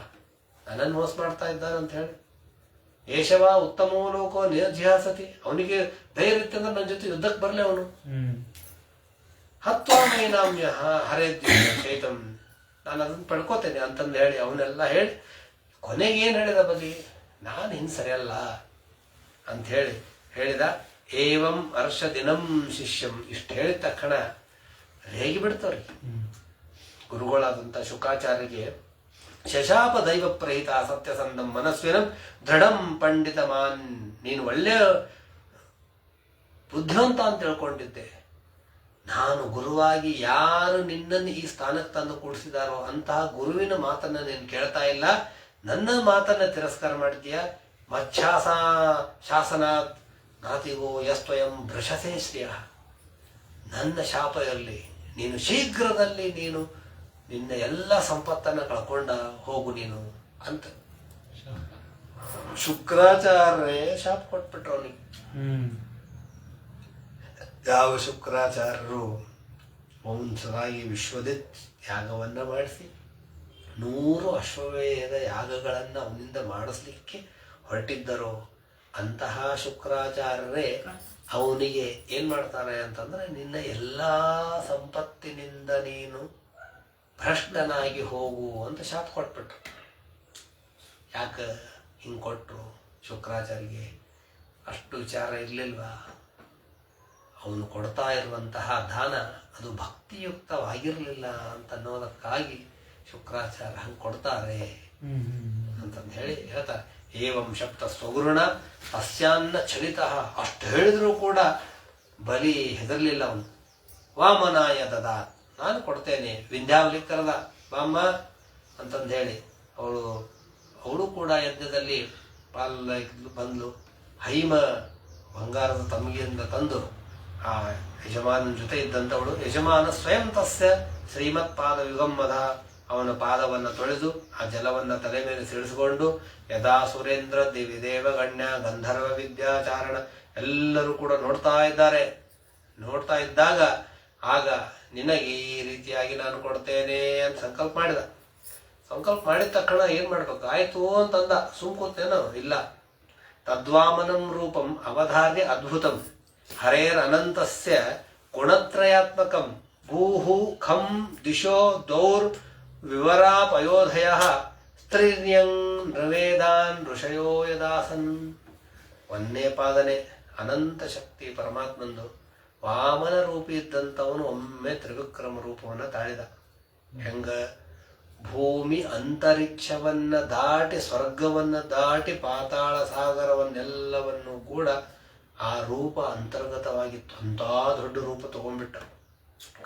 ನನ್ನನ್ನು ಮೋಸ ಮಾಡ್ತಾ ಇದ್ದಾನಂತ ಹೇಳಿ. ಏಷವ ಉತ್ತಮೋ ಲೋಕೋ ನಿರ್ಜಿಹಾಸತಿ, ಅವನಿಗೆ ಧೈರ್ಯ ಇತ್ತಂದ್ರೆ ನನ್ನ ಜೊತೆ ಯುದ್ಧಕ್ಕೆ ಬರಲಿ ಅವನು. ಹತ್ವಾ ಮೈನಾಮ್ಯ ಹರೇದ್ಯ ಚೈತಂ, ನಾನು ಅದನ್ನು ಪಡ್ಕೋತೇನೆ ಅಂತಂದು ಹೇಳಿ ಅವನ್ನೆಲ್ಲ ಹೇಳಿ ಕೊನೆಗೆ ಏನು ಹೇಳಿದ ಬಲಿ, ನಾನು ಹಿಂಗೆ ಸರಿಯಲ್ಲ ಅಂತ ಹೇಳಿದ. ಏವಂ ವರ್ಷ ದಿನಂ ಶಿಷ್ಯಂ, ಇಷ್ಟು ಹೇಳಿದ ತಕ್ಷಣ ರೇಗಿ ಬಿಡ್ತವ್ರಿ ಗುರುಗಳಾದಂಥ ಶುಕಾಚಾರ್ಯರಿಗೆ. ಶಶಾಪ ದೈವ ಪ್ರಹಿತ ಸತ್ಯಸಂಧಂ ಮನಸ್ವಿನಂ ದೃಢಂ ಪಂಡಿತಮಾನ್, ನೀನು ಒಳ್ಳೆಯ ಬುದ್ಧಿವಂತ ಅಂತ ತಿಳ್ಕೊಂಡಿದ್ದೆ. ನಾನು ಗುರುವಾಗಿ ಯಾರು ನಿನ್ನನ್ನು ಈ ಸ್ಥಾನಕ್ಕೆ ತಂದು ಕೂಡಿಸಿದಾರೋ ಅಂತಹ ಗುರುವಿನ ಮಾತನ್ನ ನೀನು ಕೇಳ್ತಾ ಇಲ್ಲ, ನನ್ನ ಮಾತನ್ನ ತಿರಸ್ಕಾರ ಮಾಡಿದ್ದೀಯ. ಶಾಸನಾತ್ ನಾತಿಗೋ ಯಸ್ವಯಂ ಭೃಶಸೇ ಶ್ರೇಯ, ನನ್ನ ಶಾಪ ಇರಲಿ, ನೀನು ಶೀಘ್ರದಲ್ಲಿ ನೀನು ನಿನ್ನ ಎಲ್ಲ ಸಂಪತ್ತನ್ನು ಕಳ್ಕೊಂಡ ಹೋಗು ನೀನು ಅಂತ ಶುಕ್ರಾಚಾರ್ಯರೇ ಶಾಪ ಕೊಟ್ಬಿಟ್ರು ಅವನಿಗೆ. ಯಾವ ಶುಕ್ರಾಚಾರ್ಯರು ವಂಶವಾಗಿ ವಿಶ್ವದಿತ್ ಯಾಗವನ್ನ ಮಾಡಿಸಿ 100 ಅಶ್ವಮೇಧ ಯಾಗಗಳನ್ನು ಅವನಿಂದ ಮಾಡಿಸ್ಲಿಕ್ಕೆ ಹೊರಟಿದ್ದರೋ ಅಂತಹ ಶುಕ್ರಾಚಾರ್ಯರೇ ಅವನಿಗೆ ಏನ್ ಮಾಡ್ತಾರೆ ಅಂತಂದ್ರೆ, ನಿನ್ನ ಎಲ್ಲಾ ಸಂಪತ್ತಿನಿಂದ ನೀನು ಭ್ರಷ್ಟನಾಗಿ ಹೋಗು ಅಂತ ಶಾಪ ಕೊಟ್ಬಿಟ್ರು. ಯಾಕೆ ಹಿಂಗೆ ಕೊಟ್ಟರು? ಶುಕ್ರಾಚಾರ್ಯಗೆ ಅಷ್ಟು ವಿಚಾರ ಇರಲಿಲ್ವಾ? ಅವನು ಕೊಡ್ತಾ ಇರುವಂತಹ ದಾನ ಅದು ಭಕ್ತಿಯುಕ್ತವಾಗಿರಲಿಲ್ಲ ಅಂತ ಅನ್ನೋದಕ್ಕಾಗಿ ಶುಕ್ರಾಚಾರ್ಯ ಹಂಗೆ ಕೊಡ್ತಾರೆ ಅಂತಂದು ಹೇಳಿ ಹೇಳ್ತಾರೆ. ಏವಂ ಶಬ್ದ ಸ್ವಗುರುಣ ತಸ್ಯಾನ್ನ ಚಲಿತ, ಅಷ್ಟು ಹೇಳಿದ್ರು ಕೂಡ ಬಲಿ ಹೆದರ್ಲಿಲ್ಲ ಅವನು. ವಾಮನಾಯ ದದಾತ್, ನಾನು ಕೊಡ್ತೇನೆ. ವಿಂಧ್ಯಾವಲಿ ಕರೆದ, ಬಾಮ್ಮ ಅಂತಂದು ಹೇಳಿ ಅವಳು ಕೂಡ ಯಜ್ಞದಲ್ಲಿ ಬಂದ್ಲು. ಹೈಮ ಬಂಗಾರದ ತಮ್ಗಿಯಿಂದ ತಂದು ಆ ಯಜಮಾನನ ಜೊತೆ ಇದ್ದಂಥವಳು, ಯಜಮಾನ ಸ್ವಯಂ ತಸ್ಯ ಶ್ರೀಮತ್ ಪಾದ ಯುಗಮ್ಮದ, ಅವನ ಪಾದವನ್ನು ತೊಳೆದು ಆ ಜಲವನ್ನು ತಲೆ ಮೇಲೆ ಸಿಡಿಸಿಕೊಂಡು, ಯದಾ ಸುರೇಂದ್ರ ದಿವಿ ದೇವಗಣ್ಯ ಗಂಧರ್ವ ವಿದ್ಯಾಚಾರಣ ಎಲ್ಲರೂ ಕೂಡ ನೋಡ್ತಾ ಇದ್ದಾಗ ಆಗ ನಿನಗೆ ಈ ರೀತಿಯಾಗಿ ನಾನು ಕೊಡ್ತೇನೆ ಅಂತ ಸಂಕಲ್ಪ ಮಾಡಿದ ತಕ್ಷಣ ಏನ್ ಮಾಡ್ಬೇಕು? ಆಯ್ತು ಅಂತಂದ. ಸುಮ್ಕೂತೇನೋ? ಇಲ್ಲ. ತದ್ವಾಮನಂ ರೂಪಂ ಅವಧಾರ್ಯ ಅದ್ಭುತಂ ಹರೇರ್ ಅನಂತಸ್ಯ ಗುಣತ್ರಯಾತ್ಮಕಂ ಭೂಹು ಖಂ ದಿಶೋ ದೌರ್ ವಿವರಾಪಯೋಧಯ ಸ್ತ್ರೀರ್ಯಂ ನೃವೇದಾನ್ ಋಷಯೋ ಯದಾಸನ್. ಒಂದೇ ಪಾದನೆ ಅನಂತ ಶಕ್ತಿ ಪರಮಾತ್ಮಂದು. ವಾಮನ ರೂಪಿ ಇದ್ದಂಥವನು ಒಮ್ಮೆ ತ್ರಿವಿಕ್ರಮ ರೂಪವನ್ನು ತಾಳಿದ. ಹೆಂಗ? ಭೂಮಿ ಅಂತರಿಕ್ಷವನ್ನ ದಾಟಿ, ಸ್ವರ್ಗವನ್ನ ದಾಟಿ, ಪಾತಾಳ ಸಾಗರವನ್ನೆಲ್ಲವನ್ನು ಕೂಡ ಆ ರೂಪ ಅಂತರ್ಗತವಾಗಿತ್ತು. ಅಂತ ದೊಡ್ಡ ರೂಪ ತಗೊಂಡ್ಬಿಟ್ಟ.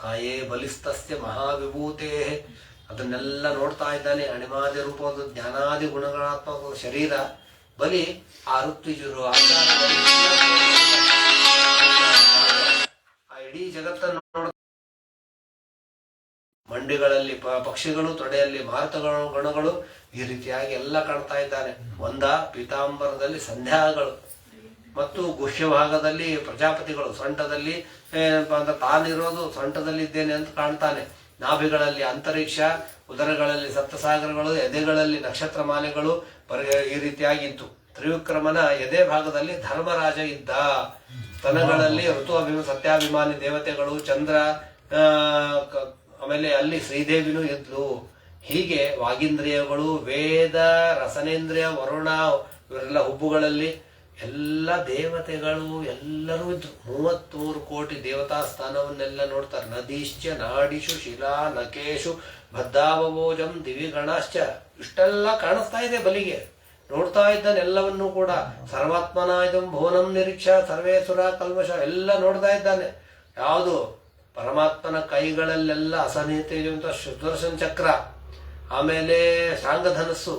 ಕಾಯೇ ಬಲಿಸ್ತಸ್ಯ ಮಹಾವಿಭೂತೇ, ಅದನ್ನೆಲ್ಲ ನೋಡ್ತಾ ಇದ್ದಾನೆ. ಅಣಿಮಾದಿ ರೂಪದ ಜ್ಞಾನಾದಿ ಗುಣಗಳಾತ್ಮಕ ಶರೀರ. ಬಲಿ ಆ ಋತ್ವಿಜರು ಆಚಾರ ಇಡೀ ಜಗತ್ತನ್ನು ನೋಡ, ಮಂಡಿಗಳಲ್ಲಿ ಪಕ್ಷಿಗಳು, ತೊಡೆಯಲ್ಲಿ ಮಾರುತಗಳು, ಗಣಗಳು, ಈ ರೀತಿಯಾಗಿ ಎಲ್ಲ ಕಾಣ್ತಾ ಇದ್ದಾನೆ. ಒಂದ ಪೀತಾಂಬರದಲ್ಲಿ ಸಂಧ್ಯಾಗಳು ಮತ್ತು ಗುಹ್ಯ ಭಾಗದಲ್ಲಿ ಪ್ರಜಾಪತಿಗಳು, ಸೊಂಟದಲ್ಲಿ ತಾನಿರೋದು ಸೊಂಟದಲ್ಲಿ ಇದ್ದೇನೆ ಅಂತ ಕಾಣ್ತಾನೆ. ನಾಭಿಗಳಲ್ಲಿ ಅಂತರಿಕ್ಷ, ಉದರಗಳಲ್ಲಿ ಸಪ್ತಸಾಗರಗಳು, ಎದೆಗಳಲ್ಲಿ ನಕ್ಷತ್ರ ಮಾಲೆಗಳು ಈ ರೀತಿಯಾಗಿತ್ತು. ತ್ರಿವಿಕ್ರಮನ ಎದೆ ಭಾಗದಲ್ಲಿ ಧರ್ಮರಾಜ ಇದ್ದ. ಸ್ತನಗಳಲ್ಲಿ ಸತ್ಯಾಭಿಮಾನಿ ದೇವತೆಗಳು, ಚಂದ್ರ, ಆಮೇಲೆ ಅಲ್ಲಿ ಶ್ರೀದೇವಿನೂ ಇದ್ಲು. ಹೀಗೆ ವಾಗೀಂದ್ರಿಯಗಳು, ವೇದ, ರಸನೇಂದ್ರಿಯ, ವರುಣ, ಇವರೆಲ್ಲ ಹುಬ್ಬುಗಳಲ್ಲಿ ಎಲ್ಲ ದೇವತೆಗಳು ಎಲ್ಲರೂ ಇದ್ರು. 33 ಕೋಟಿ ದೇವತಾ ಸ್ಥಾನವನ್ನೆಲ್ಲ ನೋಡ್ತಾರೆ. ನದೀಶ್ಚ ನಾಡಿಷು ಶಿಲಾ ನಕೇಶು ಭದ್ದಾವಭೋಜಂ ದಿವಿಗಣಾಶ್ಚ, ಇಷ್ಟೆಲ್ಲ ಕಾಣಿಸ್ತಾ ಇದೆ ಬಲಿಗೆ. ನೋಡ್ತಾ ಇದ್ದಾನೆ ಎಲ್ಲವನ್ನೂ ಕೂಡ. ಸರ್ವಾತ್ಮನ ಇದಂ ಭುವನಂ ನಿರೀಕ್ಷಾ ಸರ್ವೇ ಸುರ ಕಲ್ಮಶ, ಎಲ್ಲ ನೋಡ್ತಾ ಇದ್ದಾನೆ. ಯಾವುದು ಪರಮಾತ್ಮನ ಕೈಗಳಲ್ಲೆಲ್ಲ ಅಸನೀತ ಸುದರ್ಶನ ಚಕ್ರ, ಆಮೇಲೆ ಶಾಂಗಧನಸ್ಸು,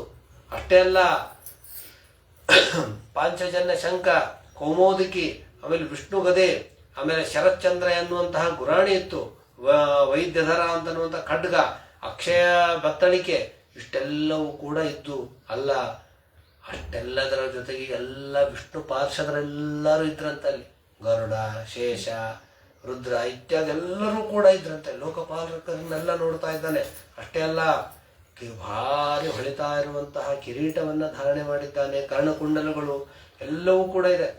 ಅಷ್ಟೇ ಅಲ್ಲ ಪಾಂಚಜನ್ಯ ಶಂಖ, ಕೌಮೋದಕಿ, ಆಮೇಲೆ ವಿಷ್ಣು ಗದೆ, ಆಮೇಲೆ ಶರತ್ಚಂದ್ರ ಎನ್ನುವಂತಹ ಗುರಾಣಿ ಇತ್ತು, ವೈದ್ಯಧರ ಅಂತನ್ನುವಂತಹ ಖಡ್ಗ, ಅಕ್ಷಯ ಬತ್ತಳಿಕೆ, ಇಷ್ಟೆಲ್ಲವೂ ಕೂಡ ಇದ್ದು. ಅಲ್ಲ ಅಷ್ಟೆಲ್ಲದರ ಜೊತೆಗೆ ಎಲ್ಲ ವಿಷ್ಣು ಪಾರ್ಷದರೆಲ್ಲರೂ ಇದ್ರಂತಲ್ಲಿ. ಗರುಡ, ಶೇಷ, ರುದ್ರ ಇತ್ಯಾದಿ ಎಲ್ಲರೂ ಕೂಡ ಇದ್ರಂತೆ. ಲೋಕಪಾಲಕರನ್ನೆಲ್ಲ ನೋಡ್ತಾ ಇದ್ದಾನೆ. ಅಷ್ಟೇ ಅಲ್ಲ, ಭಾರಿ ಹೊಳಿತಾ ಇರುವಂತಹ ಕಿರೀಟವನ್ನ ಧಾರಣೆ ಮಾಡಿದ್ದಾನೆ. ಕರ್ಣಕುಂಡಲಗಳು ಎಲ್ಲವೂ ಕೂಡ ಇದೆ.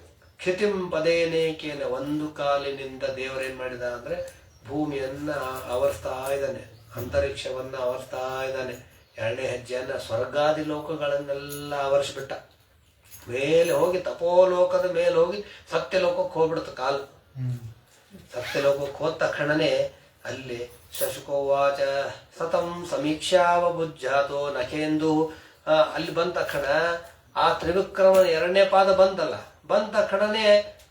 ಕ್ಷಿತಿಂ ಪದೇನೇಕೇನ, ಒಂದು ಕಾಲಿನಿಂದ ದೇವರೇನ್ ಮಾಡಿದ ಅಂದ್ರೆ ಭೂಮಿಯನ್ನ ಆವರಿಸ್ತಾ ಇದ್ದಾನೆ, ಅಂತರಿಕ್ಷವನ್ನ ಆವರಿಸ್ತಾ ಇದ್ದಾನೆ. 2ನೇ ಹೆಜ್ಜೆಯನ್ನ ಸ್ವರ್ಗಾದಿ ಲೋಕಗಳನ್ನೆಲ್ಲ ಆವರಿಸ್ಬಿಟ್ಟ. ಮೇಲೆ ಹೋಗಿ ತಪೋಲೋಕದ ಮೇಲೆ ಹೋಗಿ ಸತ್ಯಲೋಕಕ್ಕೆ ಹೋಗ್ಬಿಡುತ್ತೆ ಕಾಲು. ಸತ್ಯಲೋಕಕ್ಕೆ ಹೋದ ತಕ್ಷಣನೇ ಅಲ್ಲಿ ಶಶುಕೋವಾಚ ಸತಂ ಸಮೀಕ್ಷಾವಬುಜ್ಜಾತೋ ನಖೇಂದು, ಅಲ್ಲಿ ಬಂದ ತಕ್ಷಣ ಆ ತ್ರಿವಿಕ್ರಮನ 2ನೇ ಪಾದ ಬಂತಲ್ಲ, ಬಂದ ತಕ್ಷಣನೇ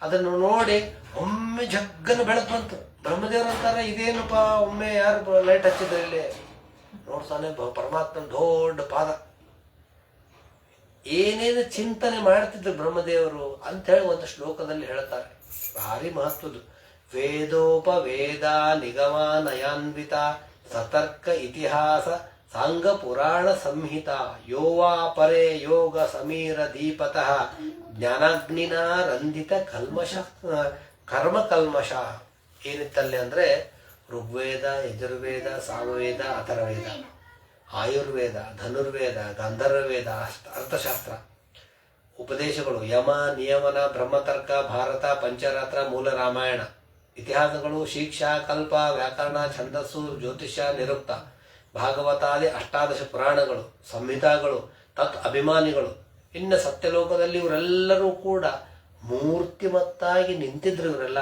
ಅದನ್ನು ನೋಡಿ ಒಮ್ಮೆ ಜಗ್ಗನ ಬೆಳಕು ಬಂತು. ಬ್ರಹ್ಮದೇವರಂತಾರೆ ಇದೇನಪ್ಪ ಒಮ್ಮೆ ಯಾರು ಲೈಟ್ ಹಚ್ಚಿದ್ರೆ ಇಲ್ಲಿ ನೋಡ್ತಾನೆ ಪರಮಾತ್ಮನ ದೊಡ್ಡ ಪಾದ. ಏನೇನು ಚಿಂತನೆ ಮಾಡ್ತಿದ್ರು ಬ್ರಹ್ಮದೇವರು ಅಂತ ಹೇಳಿ ಒಂದು ಶ್ಲೋಕದಲ್ಲಿ ಹೇಳ್ತಾರೆ. ಭಾರಿ ಮಹತ್ವದ್ದು. ವೇದೋಪವೇದ ನಿಗಮ ನಯಾನ್ವಿತ ಸತರ್ಕ ಇತಿಹಾಸ ಸಾಂಗ ಪುರಾಣ ಸಂಹಿತ ಯೋವಾ ಪರೇ ಯೋಗ ಸಮೀರ ದೀಪತಃ ಜ್ಞಾನಾಗ್ನಿನ ರಂಧಿತ ಕಲ್ಮಶ ಕರ್ಮ ಕಲ್ಮಶ. ಏನಿತ್ತಲ್ಲಿ ಅಂದ್ರೆ ಋಗ್ವೇದ, ಯಜುರ್ವೇದ, ಸಾಮವೇದ, ಅಥರ್ವವೇದ, ಆಯುರ್ವೇದ, ಧನುರ್ವೇದ, ಗಾಂಧರ್ವವೇದ, ಅರ್ಥಶಾಸ್ತ್ರ, ಉಪದೇಶಗಳು, ಯಮ, ನಿಯಮನ, ಬ್ರಹ್ಮತರ್ಕ, ಭಾರತ, ಪಂಚರಾತ್ರ, ಮೂಲ ರಾಮಾಯಣ, ಇತಿಹಾಸಗಳು, ಶಿಕ್ಷಾ, ಕಲ್ಪ, ವ್ಯಾಕರಣ, ಛಂದಸ್ಸು, ಜ್ಯೋತಿಷ್ಯ, ನಿರುಕ್ತ, ಭಾಗವತಾದಿ 18 ಪುರಾಣಗಳು, ಸಂಹಿತಾಗಳು, ತತ್ ಅಭಿಮಾನಿಗಳು. ಇನ್ನು ಸತ್ಯಲೋಕದಲ್ಲಿ ಇವರೆಲ್ಲರೂ ಕೂಡ ಮೂರ್ತಿಮತ್ತಾಗಿ ನಿಂತಿದ್ರು. ಇವರೆಲ್ಲ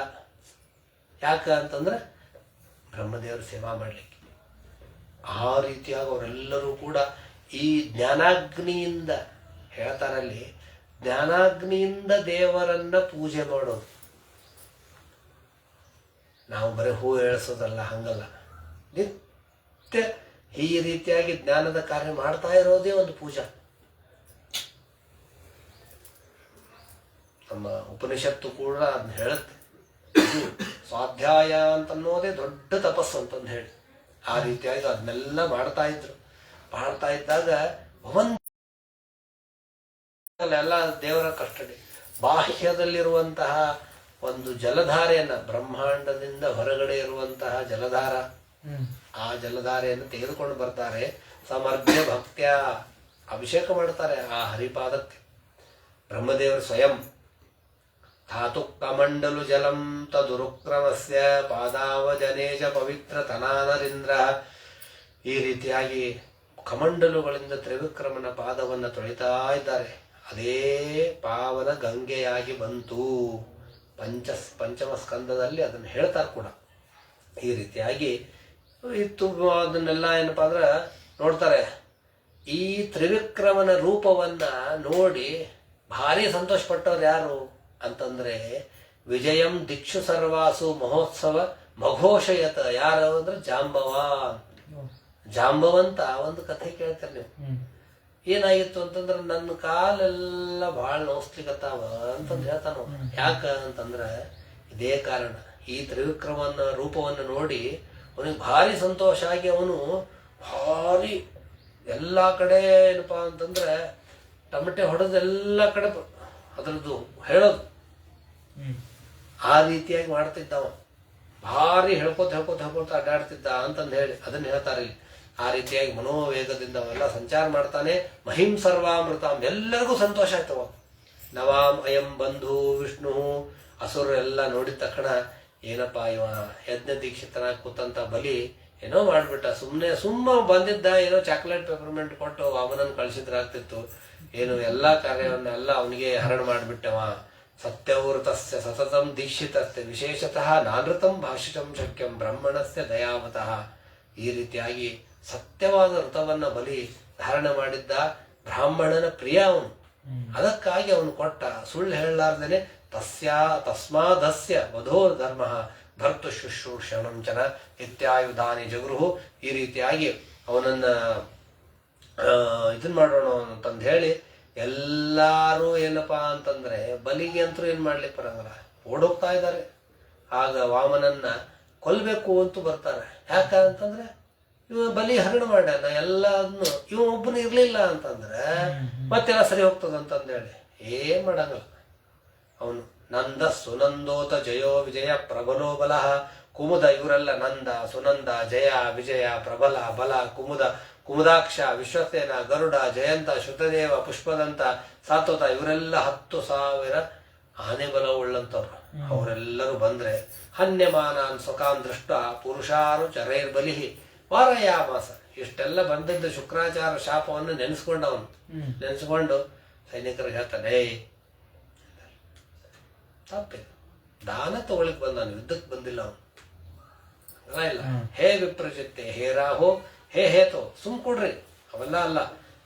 ಯಾಕ ಅಂತಂದ್ರೆ ಬ್ರಹ್ಮದೇವರ ಸೇವಾ ಮಾಡಲಿಕ್ಕೆ. ಆ ರೀತಿಯಾಗಿ ಅವರೆಲ್ಲರೂ ಕೂಡ ಈ ಜ್ಞಾನಾಗ್ನಿಯಿಂದ ಹೇಳ್ತಾರಲ್ಲಿ, ಜ್ಞಾನಾಗ್ನಿಯಿಂದ ದೇವರನ್ನ ಪೂಜೆ ಮಾಡೋದು. ನಾವು ಬರೀ ಹೂ ಏಳಿಸೋದಲ್ಲ, ಹಂಗಲ್ಲ. ನಿತ್ಯ ಈ ರೀತಿಯಾಗಿ ಜ್ಞಾನದ ಕಾರ್ಯ ಮಾಡ್ತಾ ಇರೋದೇ ಒಂದು ಪೂಜಾ. ನಮ್ಮ ಉಪನಿಷತ್ತು ಕೂಡ ಅದನ್ನ ಹೇಳುತ್ತೆ. ಸ್ವಾಧ್ಯಾಯ ಅಂತನ್ನೋದೇ ದೊಡ್ಡ ತಪಸ್ಸು ಅಂತಂದು ಹೇಳಿ ಆ ರೀತಿಯಾಗಿ ಅದನ್ನೆಲ್ಲ ಮಾಡ್ತಾ ಇದ್ರು. ಮಾಡ್ತಾ ಇದ್ದಾಗ ಎಲ್ಲ ದೇವರ ಕಷ್ಟಡಿ. ಬಾಹ್ಯದಲ್ಲಿರುವಂತಹ ಒಂದು ಜಲಧಾರೆಯನ್ನ, ಬ್ರಹ್ಮಾಂಡದಿಂದ ಹೊರಗಡೆ ಇರುವಂತಹ ಜಲಧಾರ, ಆ ಜಲಧಾರೆಯನ್ನು ತೆಗೆದುಕೊಂಡು ಬರ್ತಾರೆ. ಸಮರ್ಘ್ಯ ಭಕ್ತ್ಯ ಅಭಿಷೇಕ ಮಾಡ್ತಾರೆ ಆ ಹರಿಪಾದಕ್ಕೆ. ಬ್ರಹ್ಮದೇವರು ಸ್ವಯಂ ಧಾತು ಕಮಂಡಲು ಜಲಂ ತದುರುಕ್ರಮಸ್ಯ ಪಾದಾವಜನೇಶ ಪವಿತ್ರ ತನಾನರಿಂದ್ರ. ಈ ರೀತಿಯಾಗಿ ಕಮಂಡಲುಗಳಿಂದ ತ್ರಿವಿಕ್ರಮನ ಪಾದವನ್ನು ತೊಳಿತಾ ಇದ್ದಾರೆ. ಅದೇ ಪಾವನ ಗಂಗೆಯಾಗಿ ಬಂತು. ಪಂಚಮ ಸ್ಕಂದದಲ್ಲಿ ಅದನ್ನು ಹೇಳ್ತಾರೆ ಕೂಡ. ಈ ರೀತಿಯಾಗಿ ಇತ್ತು. ಅದನ್ನೆಲ್ಲ ಏನಪ್ಪಾ ಅಂದ್ರೆ ನೋಡ್ತಾರೆ. ಈ ತ್ರಿವಿಕ್ರಮನ ರೂಪವನ್ನ ನೋಡಿ ಭಾರಿ ಸಂತೋಷಪಟ್ಟವ್ರು ಯಾರು ಅಂತಂದ್ರೆ ವಿಜಯಂ ದಿಕ್ಷು ಸರ್ವಾಸು ಮಹೋತ್ಸವ ಮಘೋಷಯತ. ಯಾರು ಅಂದ್ರೆ ಜಾಂಬವಾನ್. ಜಾಂಬವಂತ ಒಂದು ಕಥೆ ಕೇಳ್ತಾರೆ ನೀವು. ಏನಾಗಿತ್ತು ಅಂತಂದ್ರೆ ನನ್ನ ಕಾಲೆಲ್ಲ ಭಾಳ ನೋಸ್ಲಿಕತ್ತಾವ ಅಂತಂದು ಹೇಳ್ತಾನ. ಯಾಕ ಅಂತಂದ್ರ ಇದೇ ಕಾರಣ. ಈ ರೂಪವನ್ನು ನೋಡಿ ಅವನಿಗೆ ಭಾರಿ ಸಂತೋಷ ಆಗಿ ಅವನು ಭಾರಿ ಎಲ್ಲ ಕಡೆ ಏನಪ್ಪಾ ಅಂತಂದ್ರೆ ಟಮಟೆ ಹೊಡೆದು ಎಲ್ಲ ಕಡೆ ಅದರದ್ದು ಹೇಳೋದು ಆ ರೀತಿಯಾಗಿ ಮಾಡ್ತಿದ್ದವ. ಭಾರಿ ಹೇಳ್ಕೋತ ಅಡ್ಡಾಡ್ತಿದ್ದ ಅಂತಂದು ಹೇಳಿ ಅದನ್ನ ಹೇಳ್ತಾರೆ ಇಲ್ಲಿ. ಆ ರೀತಿಯಾಗಿ ಮನೋವೇಗದಿಂದ ಅವೆಲ್ಲ ಸಂಚಾರ ಮಾಡ್ತಾನೆ. ಮಹಿಂ ಸರ್ವಾಮೃತಾಂ, ಎಲ್ಲರಿಗೂ ಸಂತೋಷ ಆಯ್ತವ. ನವಾಂ ಅಯಂ ಬಂಧು ವಿಷ್ಣು ಅಸುರೆಲ್ಲ ನೋಡಿದ ತಕ್ಷಣ ಏನಪ್ಪಾ ಇವ ಯಜ್ಞ ದೀಕ್ಷಿತನಾಗಿ ಕೂತಂತ ಬಲಿ ಏನೋ ಮಾಡ್ಬಿಟ್ಟ. ಸುಮ್ಮ ಬಂದಿದ್ದ, ಏನೋ ಚಾಕ್ಲೇಟ್ ಪೆಪರ್ಮೆಂಟ್ ಕೊಟ್ಟು ವಾಮನನ್ ಕಳಿಸಿದ್ರಾಗ್ತಿತ್ತು. ಏನು ಎಲ್ಲಾ ಕಾರ್ಯವನ್ನೆಲ್ಲ ಅವನಿಗೆ ಹರಣ ಮಾಡಿಬಿಟ್ಟವ. ಸತ್ಯವೃತಸ್ಯ ಸತತಂ ದೀಕ್ಷಿತಸ್ಯ ವಿಶೇಷತಃ ನಾನೃತಂ ಭಾಷಿತಂ ಶಕ್ಯಂ ಬ್ರಹ್ಮಣಸ್ಯ ದಯಾವತಃ. ಈ ರೀತಿಯಾಗಿ ಸತ್ಯವಾದ ವೃತವನ್ನ ಬಲಿ ಧಾರಣ ಮಾಡಿದ್ದ, ಬ್ರಾಹ್ಮಣನ ಪ್ರಿಯ ಅವನು. ಅದಕ್ಕಾಗಿ ಅವನು ಕೊಟ್ಟ, ಸುಳ್ಳು ಹೇಳಲಾರ್ದೇನೆ ತಸ್ಮಾದಸ್ಯ ವಧೋ ಧರ್ಮ ಭರ್ತು ಶುಶ್ರೂಷಣಂಚನ ಇತ್ಯಾಯುಧಾನಿ ಜಗೃಹು. ಈ ರೀತಿಯಾಗಿ ಅವನನ್ನ ಇದನ್ ಮಾಡೋಣ ಅಂತಂದು ಹೇಳಿ ಎಲ್ಲಾರು ಏನಪ್ಪಾ ಅಂತಂದ್ರೆ ಬಲಿಗೆ ಅಂತೂ ಏನ್ ಮಾಡ್ಲಿಕ್ಕೆ ಬರಂಗಲ್ಲ, ಓಡೋಗ್ತಾ ಇದ್ದಾರೆ. ಆಗ ವಾಮನನ್ನ ಕೊಲ್ಬೇಕು ಅಂತೂ ಬರ್ತಾರೆ. ಯಾಕಂತಂದ್ರೆ ಇವ ಬಲಿ ಹರಣ ಮಾಡ್ಯಾನ ಎಲ್ಲದನ್ನು, ಇವ ಒಬ್ಬನು ಇರ್ಲಿಲ್ಲ ಅಂತಂದ್ರೆ ಮತ್ತೆಲ್ಲ ಸರಿ ಹೋಗ್ತದಂತಂದೇಳಿ ಏನ್ ಮಾಡಂಗಲ್ಲ. ಅವನು ನಂದ ಸುನಂದೋತ ಜಯೋ ವಿಜಯ ಪ್ರಬಲೋ ಬಲಃ ಕುಮುದ, ಇವರೆಲ್ಲ ನಂದ ಸುನಂದ ಜಯ ವಿಜಯ ಪ್ರಬಲ ಬಲ ಕುಮುದ ಕುಮುದಾಕ್ಷ ವಿಶ್ವಸೇನ ಗರುಡ ಜಯಂತ ಶ್ರುತದೇವ ಪುಷ್ಪದಂತ ಸಾತ್ವತ ಇವರೆಲ್ಲ 10,000 ಆನೆ ಬಲ ಉಳ್ಳಂತವ್ರು. ಅವರೆಲ್ಲರೂ ಬಂದ್ರೆ ಹನ್ಯಮಾನಾನ್ ಸ್ವಕಾನ್ ದೃಷ್ಟ ಪುರುಷಾರು ಚರೈರ್ಬಲಿ ವಾರಯಾಮಾಸ. ಇಷ್ಟೆಲ್ಲ ಬಂದದ್ದು ಶುಕ್ರಾಚಾರ ಶಾಪವನ್ನು ನೆನೆಸ್ಕೊಂಡು ಸೈನಿಕರಿಗೆ ಹೇಳ್ತಾನೆ, ತಪ್ಪಿದೆ, ದಾನ ತಗೊಳಿಕ್ ಬಂದಾನು, ಯುದ್ಧಕ್ಕೆ ಬಂದಿಲ್ಲ ಅವನು. ಇಲ್ಲ ಹೇ ವಿಪ್ರಚಿತ್ತೆ ಹೇ ರಾಹೋ ಹೇ ಹೇತೋ ಸುಮ್ ಕೊಡ್ರಿ ಅವೆಲ್ಲ ಅಲ್ಲ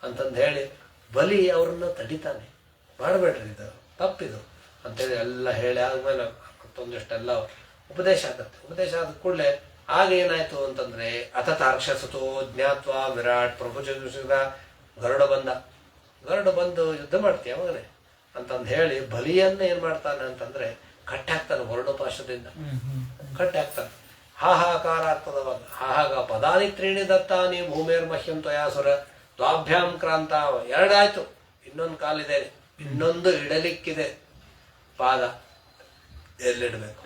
ಅಂತಂದು ಹೇಳಿ ಬಲಿ ಅವ್ರನ್ನ ತಡಿತಾನೆ. ಮಾಡಬೇಡ್ರಿ, ಇದು ತಪ್ಪಿದು ಅಂತೇಳಿ ಎಲ್ಲ ಹೇಳಿ ಆದ್ಮೇಲೆ ಮತ್ತೊಂದಿಷ್ಟೆಲ್ಲ ಉಪದೇಶ ಆಗತ್ತೆ. ಉಪದೇಶ ಆದ ಕೂಡಲೇ ಆಗ ಏನಾಯ್ತು ಅಂತಂದ್ರೆ ಅತತಾರ್ಕ್ಷಸತೋ ಜ್ಞಾತ್ವ ವಿರಾಟ್ ಪ್ರಭು ಗರುಡ ಬಂದು ಯುದ್ಧ ಮಾಡ್ತೀಯ ಮಗನೇ ಅಂತಂದು ಹೇಳಿ ಬಲಿಯನ್ನ ಏನ್ ಮಾಡ್ತಾನೆ ಅಂತಂದ್ರೆ ಕಟ್ಟಿ ಹಾಕ್ತಾನೆ. ಗರುಡೋಪಾಶದಿಂದ ಕಟ್ಟಿ ಹಾಕ್ತಾನೆ. ಹಾಹಾಕಾರ ಆಗ್ತದವಾಗ. ಹಾಹಾಗ ಪದಾನಿ ತ್ರೀಣಿ ದತ್ತಾನಿ ಭೂಮೇರ್ ಮಹ್ಯಂ ತ್ವಯಾಸುರ ದ್ವಾಭ್ಯಾಂ ಕ್ರಾಂತ. ಎರಡಾಯ್ತು, ಇನ್ನೊಂದು ಕಾಲಿದೆ, ಇನ್ನೊಂದು ಇಡಲಿಕ್ಕಿದೆ. ಪಾದ ಎಲ್ಲಿಡ್ಬೇಕು?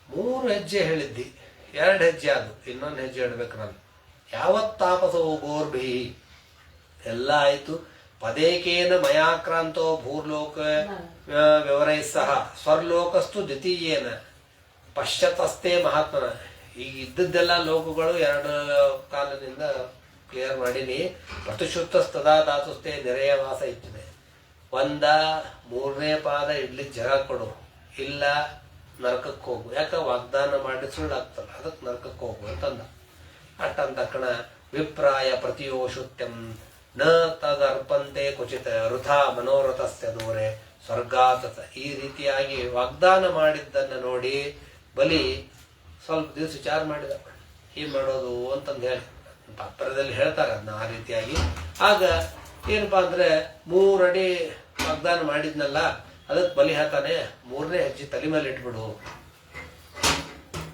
3 ಹೆಜ್ಜೆ ಹೇಳಿದ್ದಿ, 2 ಹೆಜ್ಜೆ ಅದು, ಇನ್ನೊಂದು ಹೆಜ್ಜೆ ಇಡ್ಬೇಕು. ನಾನು ಯಾವತ್ತಾಪಸೋ ಗೋರ್ಭಿ ಎಲ್ಲ ಆಯ್ತು. ಪದೇಕೇನ ಮಯಾಕ್ರಾಂತೋ ಭೂರ್ಲೋಕ ವ್ಯವರೈಸ್ಸಹ ಸ್ವರ್ಲೋಕಸ್ತು ದ್ವಿತೀಯೇನ ಪಶ್ಚಾತ್ತಸ್ತೆ ಮಹಾತ್ಮನ. ಈಗ ಇದ್ದದ್ದೆಲ್ಲ ಲೋಕಗಳು 2 ಕಾಲದಿಂದ ಕ್ಲಿಯರ್ ಮಾಡೀನಿ. ಪ್ರತಿಶುದ್ಧಸ್ತದಾ ಧಾತುಸ್ತೆ ನೆರೆಯವಾಸ ಇಟ್ಟಿದೆ. 3ನೇ ಪಾದ ಇಡ್ಲಿಕ್ಕೆ ಜಾಗ ಕೊಡು, ಇಲ್ಲ ನರಕಕ್ಕೆ ಹೋಗು. ಯಾಕೆ ವಾಗ್ದಾನ ಮಾಡಿ ಸುಳ್ಳಾಗ್ತಲ್ಲ, ಅದಕ್ಕೆ ನರಕಕ್ಕೆ ಹೋಗು ಅಂತಂದ. ಅಷ್ಟಂತಕ್ಕಣ ವಿಪ್ರಾಯ ಪ್ರತಿಯೋಷುತ್ಯಂ ನ ತದರ್ಪಂತೆ ಕುಚಿತ ವೃಥಾ ಮನೋರಥಸ್ಯ ದೂರೆ ಸ್ವರ್ಗಾತ. ಈ ರೀತಿಯಾಗಿ ವಾಗ್ದಾನ ಮಾಡಿದ್ದನ್ನ ನೋಡಿ ಬಲಿ ಸ್ವಲ್ಪ ದಿವಸ ವಿಚಾರ ಮಾಡಿದ, ಏನ್ ಮಾಡೋದು ಅಂತಂದು ಹೇಳಿ ಪಾತ್ರದಲ್ಲಿ ಹೇಳ್ತಾರೆ ಅದನ್ನ ಆ ರೀತಿಯಾಗಿ. ಆಗ ಏನಪ್ಪಾ ಅಂದ್ರೆ 3 ಅಡಿ ವಾಗ್ದಾನ ಮಾಡಿದ್ನಲ್ಲ, ಅದಕ್ಕೆ ಬಲಿ ಹೇಳ್ತಾನೆ 3ನೇ ಹೆಜ್ಜೆ ತಲೆ ಮೇಲೆ ಇಟ್ಬಿಡು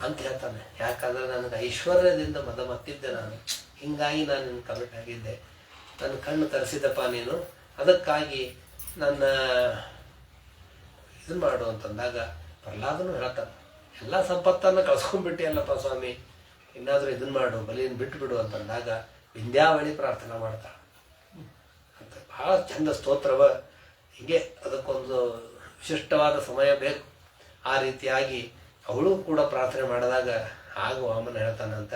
ಅಂತ ಹೇಳ್ತಾನೆ. ಯಾಕಂದ್ರೆ ನನಗೆ ಐಶ್ವರ್ಯದಿಂದ ಮತ್ತಿದ್ದೆ ನಾನು, ಹಿಂಗಾಗಿ ನಾನು ನಿನ್ನ ಕಮಿಟ್ ಆಗಿದ್ದೆ. ನನ್ನ ಕಣ್ಣು ತರಿಸಿದಪ್ಪ ನೀನು, ಅದಕ್ಕಾಗಿ ನನ್ನ ಇದನ್ ಮಾಡು ಅಂತಂದಾಗ ಪ್ರಹ್ಲಾದನು ಹೇಳ್ತಾನೆ, ಎಲ್ಲ ಸಂಪತ್ತನ್ನು ಕಳ್ಸ್ಕೊಂಡ್ಬಿಟ್ಟಿಯಲ್ಲಪ್ಪ ಸ್ವಾಮಿ, ಇನ್ನಾದ್ರೂ ಇದನ್ ಮಾಡು, ಬಲಿಯನ್ನು ಬಿಟ್ಟು ಬಿಡು ಅಂತಂದಾಗ ವಿಂಧ್ಯಾವಳಿ ಪ್ರಾರ್ಥನಾ ಮಾಡ್ತಾಳ ಅಂತ. ಬಹಳ ಚಂದ ಸ್ತೋತ್ರವ. ಹೀಗೆ ಅದಕ್ಕೊಂದು ವಿಶಿಷ್ಟವಾದ ಸಮಯ ಬೇಕು. ಆ ರೀತಿಯಾಗಿ ಅವಳು ಕೂಡ ಪ್ರಾರ್ಥನೆ ಮಾಡಿದಾಗ ಆಗ ವಾಮನ ಹೇಳ್ತಾನಂತ,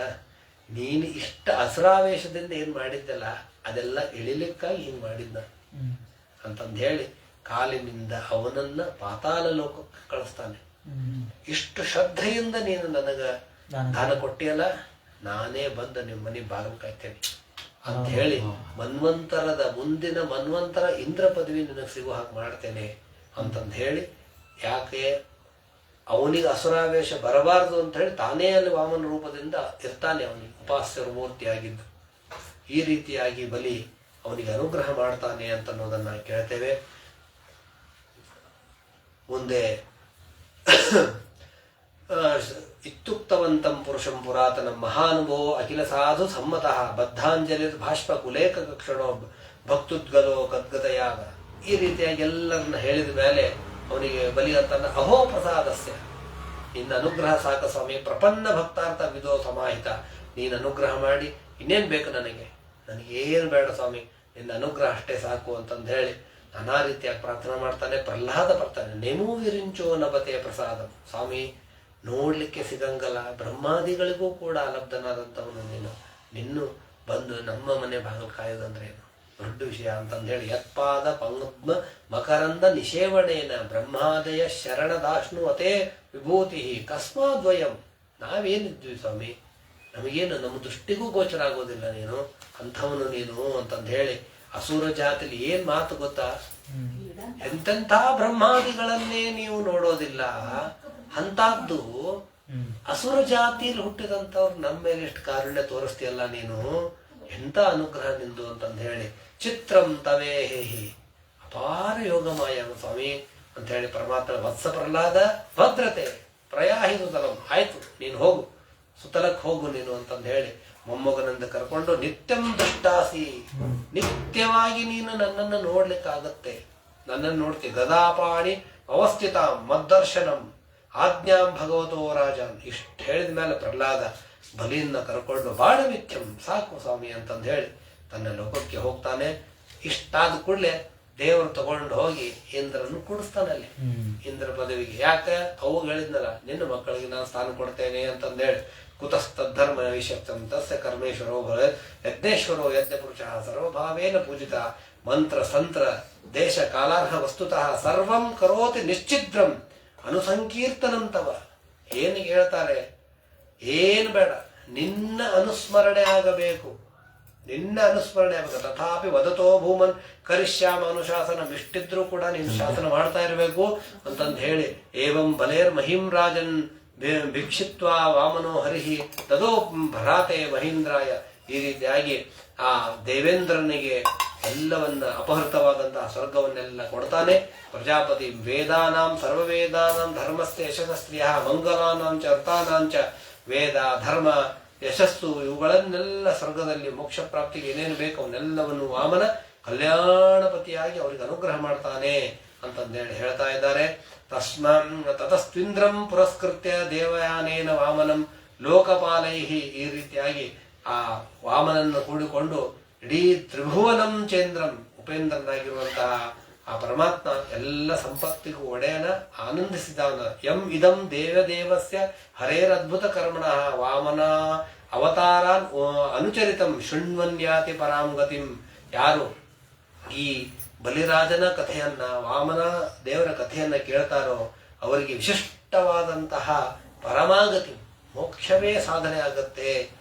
ನೀನು ಇಷ್ಟ ಅಸುರಾವೇಶದಿಂದ ಏನ್ ಮಾಡಿದ್ದಲ್ಲ ಅದೆಲ್ಲ ಇಳಿಲಿಕ್ಕಾಗಿ ಹಿಂಗ್ ಮಾಡಿದ್ದ ಅಂತಂದು ಹೇಳಿ ಕಾಲಿನಿಂದ ಅವನನ್ನ ಪಾತಾಳ ಲೋಕಕ್ಕೆ ಕಳಿಸ್ತಾನೆ. ಇಷ್ಟು ಶ್ರದ್ಧೆಯಿಂದ ನೀನು ನನಗ ದಾನ ಕೊಟ್ಟಿಯಲ್ಲ, ನಾನೇ ಬಂದು ನಿಮ್ಮ ಮನೆ ಬಾಗಿಲು ಕಾಯ್ತೇನೆ ಅಂತ ಹೇಳಿ ಮುಂದಿನ ಮನ್ವಂತರ ಇಂದ್ರ ಪದವಿ ನಿನಗೆ ಸಿಗೋ ಹಾಗೆ ಮಾಡ್ತೇನೆ ಅಂತಂದು ಹೇಳಿ, ಯಾಕೆ ಅವನಿಗೆ ಅಸುರಾವೇಶ ಬರಬಾರದು ಅಂತ ಹೇಳಿ ತಾನೇ ಅಲ್ಲಿ ವಾಮನ ರೂಪದಿಂದ ಇರ್ತಾನೆ, ಅವನಿಗೆ ಉಪಾಸ್ಯರ ಮೂರ್ತಿಯಾಗಿದ್ದು. ಈ ರೀತಿಯಾಗಿ ಬಲಿ ಅವನಿಗೆ ಅನುಗ್ರಹ ಮಾಡ್ತಾನೆ ಅಂತ ಅನ್ನೋದನ್ನ ಕೇಳ್ತೇವೆ. ಮುಂದೆ ಇತ್ಯುಕ್ತವಂತಂ ಪುರುಷಂ ಪುರಾತನಂ ಮಹಾನುಭೋ ಅಖಿಲ ಸಾಧು ಸಮ್ಮತಃ ಬದ್ಧಾಂಜಲಿರ್ ಭಾಷ್ಪ ಕುಲೇಕ ಕಕ್ಷಣೋ ಭಕ್ತುದ್ಗಲೋ ಗದ್ಗದಯಾಗ. ಈ ರೀತಿಯಾಗಿ ಎಲ್ಲರನ್ನ ಹೇಳಿದ ಮೇಲೆ ಅವನಿಗೆ ಬಲಿ ಅಂತನ್ನ ಅಹೋ ಪ್ರಸಾದಸ್ಯ, ನಿನ್ನ ಅನುಗ್ರಹ ಸಾಕ ಸ್ವಾಮಿ, ಪ್ರಪನ್ನ ಭಕ್ತಾರ್ಥ ವಿದೋ ಸಮಾಹಿತ, ನೀನು ಅನುಗ್ರಹ ಮಾಡಿ ಇನ್ನೇನು ಬೇಕು ನನಗೇನು ಬೇಡ ಸ್ವಾಮಿ, ನಿನ್ನ ಅನುಗ್ರಹ ಅಷ್ಟೇ ಸಾಕು ಅಂತಂದು ಹೇಳಿ ನಾನಾ ರೀತಿಯಾಗಿ ಪ್ರಾರ್ಥನೆ ಮಾಡ್ತಾನೆ. ಪ್ರಹ್ಲಾದ ಬರ್ತಾನೆ, ನೆಮೂ ವಿರಿಂಚೋ ನಭತೆ ಪ್ರಸಾದ, ಸ್ವಾಮಿ ನೋಡ್ಲಿಕ್ಕೆ ಸಿಗಂಗಲ್ಲ, ಬ್ರಹ್ಮಾದಿಗಳಿಗೂ ಕೂಡ ಅಲಬ್ಧನಾದಂಥವನು ನಿನ್ನು ಬಂದು ನಮ್ಮ ಮನೆ ಬಾಗಿಲು ಕಾಯೋದಂದ್ರೇನು ದೊಡ್ಡ ವಿಷಯ ಅಂತಂದು ಹೇಳಿ ಯತ್ಪಾದ ಪಂಗ್ಮ ಮಕರಂದ ನಿಷೇವಣೇನ ಬ್ರಹ್ಮಾದಯ ಶರಣದಾಷ್ಣು ಅತೇ ವಿಭೂತಿ ಕಸ್ಮಾದ್ವಯಂ. ನಾವೇನಿದ್ವಿ ಸ್ವಾಮಿ, ನಮಗೇನು ನಮ್ಮ ದೃಷ್ಟಿಗೂ ಗೋಚರ ಆಗೋದಿಲ್ಲ, ನೀನು ಅಂಥವನು ನೀನು ಅಂತಂದು ಹೇಳಿ ಅಸುರ ಜಾತಿಲಿ ಏನ್ ಮಾತು ಗೊತ್ತಾ, ಎಂತೆಂಥ ಬ್ರಹ್ಮಾದಿಗಳನ್ನೇ ನೀವು ನೋಡೋದಿಲ್ಲ, ಅಂಥದ್ದು ಅಸುರ ಜಾತಿಯಲ್ಲಿ ಹುಟ್ಟಿದಂಥವ್ರು ನಮ್ಮ ಮೇಲೆ ಎಷ್ಟು ಕಾರುಣ್ಯ ತೋರಿಸ್ತೀಯಲ್ಲ ನೀನು, ಎಂಥ ಅನುಗ್ರಹ ನಿಂದು ಅಂತಂದು ಹೇಳಿ ಚಿತ್ರಂ ತವೇ ಹೇಹಿ ಅಪಾರ ಯೋಗಮಾಯ ಸ್ವಾಮಿ ಅಂತ ಹೇಳಿ ಪರಮಾತ್ಮ ವತ್ಸ ಪ್ರಹ್ಲಾದ ಭದ್ರತೆ ಪ್ರಯಾಹಿ ಸುತಲಂ, ಆಯ್ತು ನೀನು ಹೋಗು, ಸುತಲಕ್ಕೆ ಹೋಗು ನೀನು ಅಂತಂದು ಹೇಳಿ ಮೊಮ್ಮಗನಿಂದ ಕರ್ಕೊಂಡು ನಿತ್ಯಂ ದುಷ್ಟಾಸಿ, ನಿತ್ಯವಾಗಿ ನೀನು ನನ್ನನ್ನು ನೋಡ್ಲಿಕ್ಕಾಗತ್ತೆ, ನನ್ನನ್ನು ನೋಡ್ತಿ, ಗದಾಪಾಣಿ ಅವಸ್ಥಿತ ಮದ್ದರ್ಶನಂ ಆಜ್ಞಾಂ ಭಗವತೋ ರಾಜನ್. ಇಷ್ಟು ಹೇಳಿದ ಮೇಲೆ ಪ್ರಹ್ಲಾದ ಬಲಿಯನ್ನ ಕರ್ಕೊಂಡು ಬಾಳ ನಿತ್ಯಂ ಸಾಕು ಸ್ವಾಮಿ ಅಂತಂದು ಹೇಳಿ ತನ್ನ ಲೋಕಕ್ಕೆ ಹೋಗ್ತಾನೆ. ಇಷ್ಟಾದ ಕೂಡಲೇ ದೇವರು ತಗೊಂಡು ಹೋಗಿ ಇಂದ್ರನ್ನು ಕೂಡಿಸ್ತಾನೆ ಅಲ್ಲಿ ಇಂದ್ರ ಪದವಿಗೆ. ಯಾಕೆ ಅವು ಹೇಳಿದ್ನಲ್ಲ, ನಿನ್ನ ಮಕ್ಕಳಿಗೆ ನಾನು ಸ್ಥಾನ ಕೊಡ್ತೇನೆ ಅಂತಂದೇಳಿ ಕುತಸ್ತಧರ್ಮ ವಿಶಕ್ತಂ ತಸ್ಯ ಕರ್ಮೇಶ್ವರೋ ಭವ ಯಜ್ಞೇಶ್ವರೋ ಯಜ್ಞ ಪುರುಷ ಸರ್ವಭಾವೇನ ಪೂಜಿತ ಮಂತ್ರ ತಂತ್ರ ದೇಶ ಕಾಲಾರ್ಹ ವಸ್ತುತಃ ಸರ್ವಂ ಕರೋತಿ ನಿಶ್ಚಿದ್ರಂ ಅನುಸಂಕೀರ್ತನಂ ತವ. ಏನು ಹೇಳ್ತಾರೆ, ಏನು ಬೇಡ, ನಿನ್ನ ಅನುಸ್ಮರಣೆ ಆಗಬೇಕು, ನಿನ್ನ ಅನುಸ್ಮರಣೆ ಆಗಬೇಕು. ತಥಾಪಿ ವದತೋ ಭೂಮನ್ ಕರಿಷ್ಯಾಮ ಅನುಶಾಸನ, ಇಷ್ಟಿದ್ರೂ ಕೂಡ ನೀನು ಶಾಸನ ಮಾಡ್ತಾ ಇರಬೇಕು ಅಂತಂದು ಹೇಳಿ ಏವಂ ಬಲೇರ್ ಮಹಿಂ ರಾಜನ್ ಭಿಕ್ಷಿತ್ವಾ ವಾಮನೋ ಹರಿಹಿ ತದೋ ಭ್ರಾತೆ ಮಹೀಂದ್ರಾಯ. ಈ ರೀತಿಯಾಗಿ ಆ ದೇವೇಂದ್ರನಿಗೆ ಎಲ್ಲವನ್ನ ಅಪಹೃತವಾದಂತಹ ಸ್ವರ್ಗವನ್ನೆಲ್ಲ ಕೊಡ್ತಾನೆ. ಪ್ರಜಾಪತಿ ವೇದಾನಾಂ ಸರ್ವವೇದಾನಾಂ ಧರ್ಮಸ್ಯ ಯಶಸ್ತ್ರಿಯ ಮಂಗಲಾನಾಂ ಚ ಅರ್ಥಾನಾಂಚ ವೇದ ಧರ್ಮ ಯಶಸ್ಸು ಇವುಗಳನ್ನೆಲ್ಲ ಸ್ವರ್ಗದಲ್ಲಿ ಮೋಕ್ಷ ಪ್ರಾಪ್ತಿಗೆ ಏನೇನು ಬೇಕು ಅವನ್ನೆಲ್ಲವನ್ನು ವಾಮನ ಕಲ್ಯಾಣಪತಿಯಾಗಿ ಅವರಿಗೆ ಅನುಗ್ರಹ ಮಾಡ್ತಾನೆ ಅಂತಂದೇಳಿ ಹೇಳ್ತಾ ಇದ್ದಾರೆ. ತತಸ್ತ್ವಿಂದ್ರಂ ಪುರಸ್ಕೃತ್ಯ ದೇವಯಾನೇನ ವಾಮನಂ ಲೋಕಪಾಲೈಹಿ. ಈ ರೀತಿಯಾಗಿ ಆ ವಾಮನನ್ನು ಕೂಡಿಕೊಂಡು ಇಡೀ ತ್ರಿಭುವನಂ ಚೇಂದ್ರಂ ಉಪೇಂದ್ರನಾಗಿರುವಂತಹ ಆ ಪರಮಾತ್ಮ ಎಲ್ಲ ಸಂಪತ್ತಿಗೂ ಒಡೆಯನ ಆನಂದಿಸಿದವನ. ಯಂ ಇದಂ ದೇವದೇವಸ್ಯ ಹರೇರದ್ಭುತ ಕರ್ಮಣ ವಾಮನ ಅವತಾರಾನ್ ಅನುಚರಿತಂ ಶೃಣ್ವನ್ಯಾತಿ ಪರಾಂ ಗತಿಂ. ಯಾರು ಈ ಬಲಿರಾಜನ ಕಥೆಯನ್ನ, ವಾಮನ ದೇವರ ಕಥೆಯನ್ನ ಕೇಳ್ತಾರೋ ಅವರಿಗೆ ವಿಶಿಷ್ಟವಾದಂತಹ ಪರಮಾಗತಿ ಮೋಕ್ಷವೇ ಸಾಧನೆ ಆಗತ್ತೆ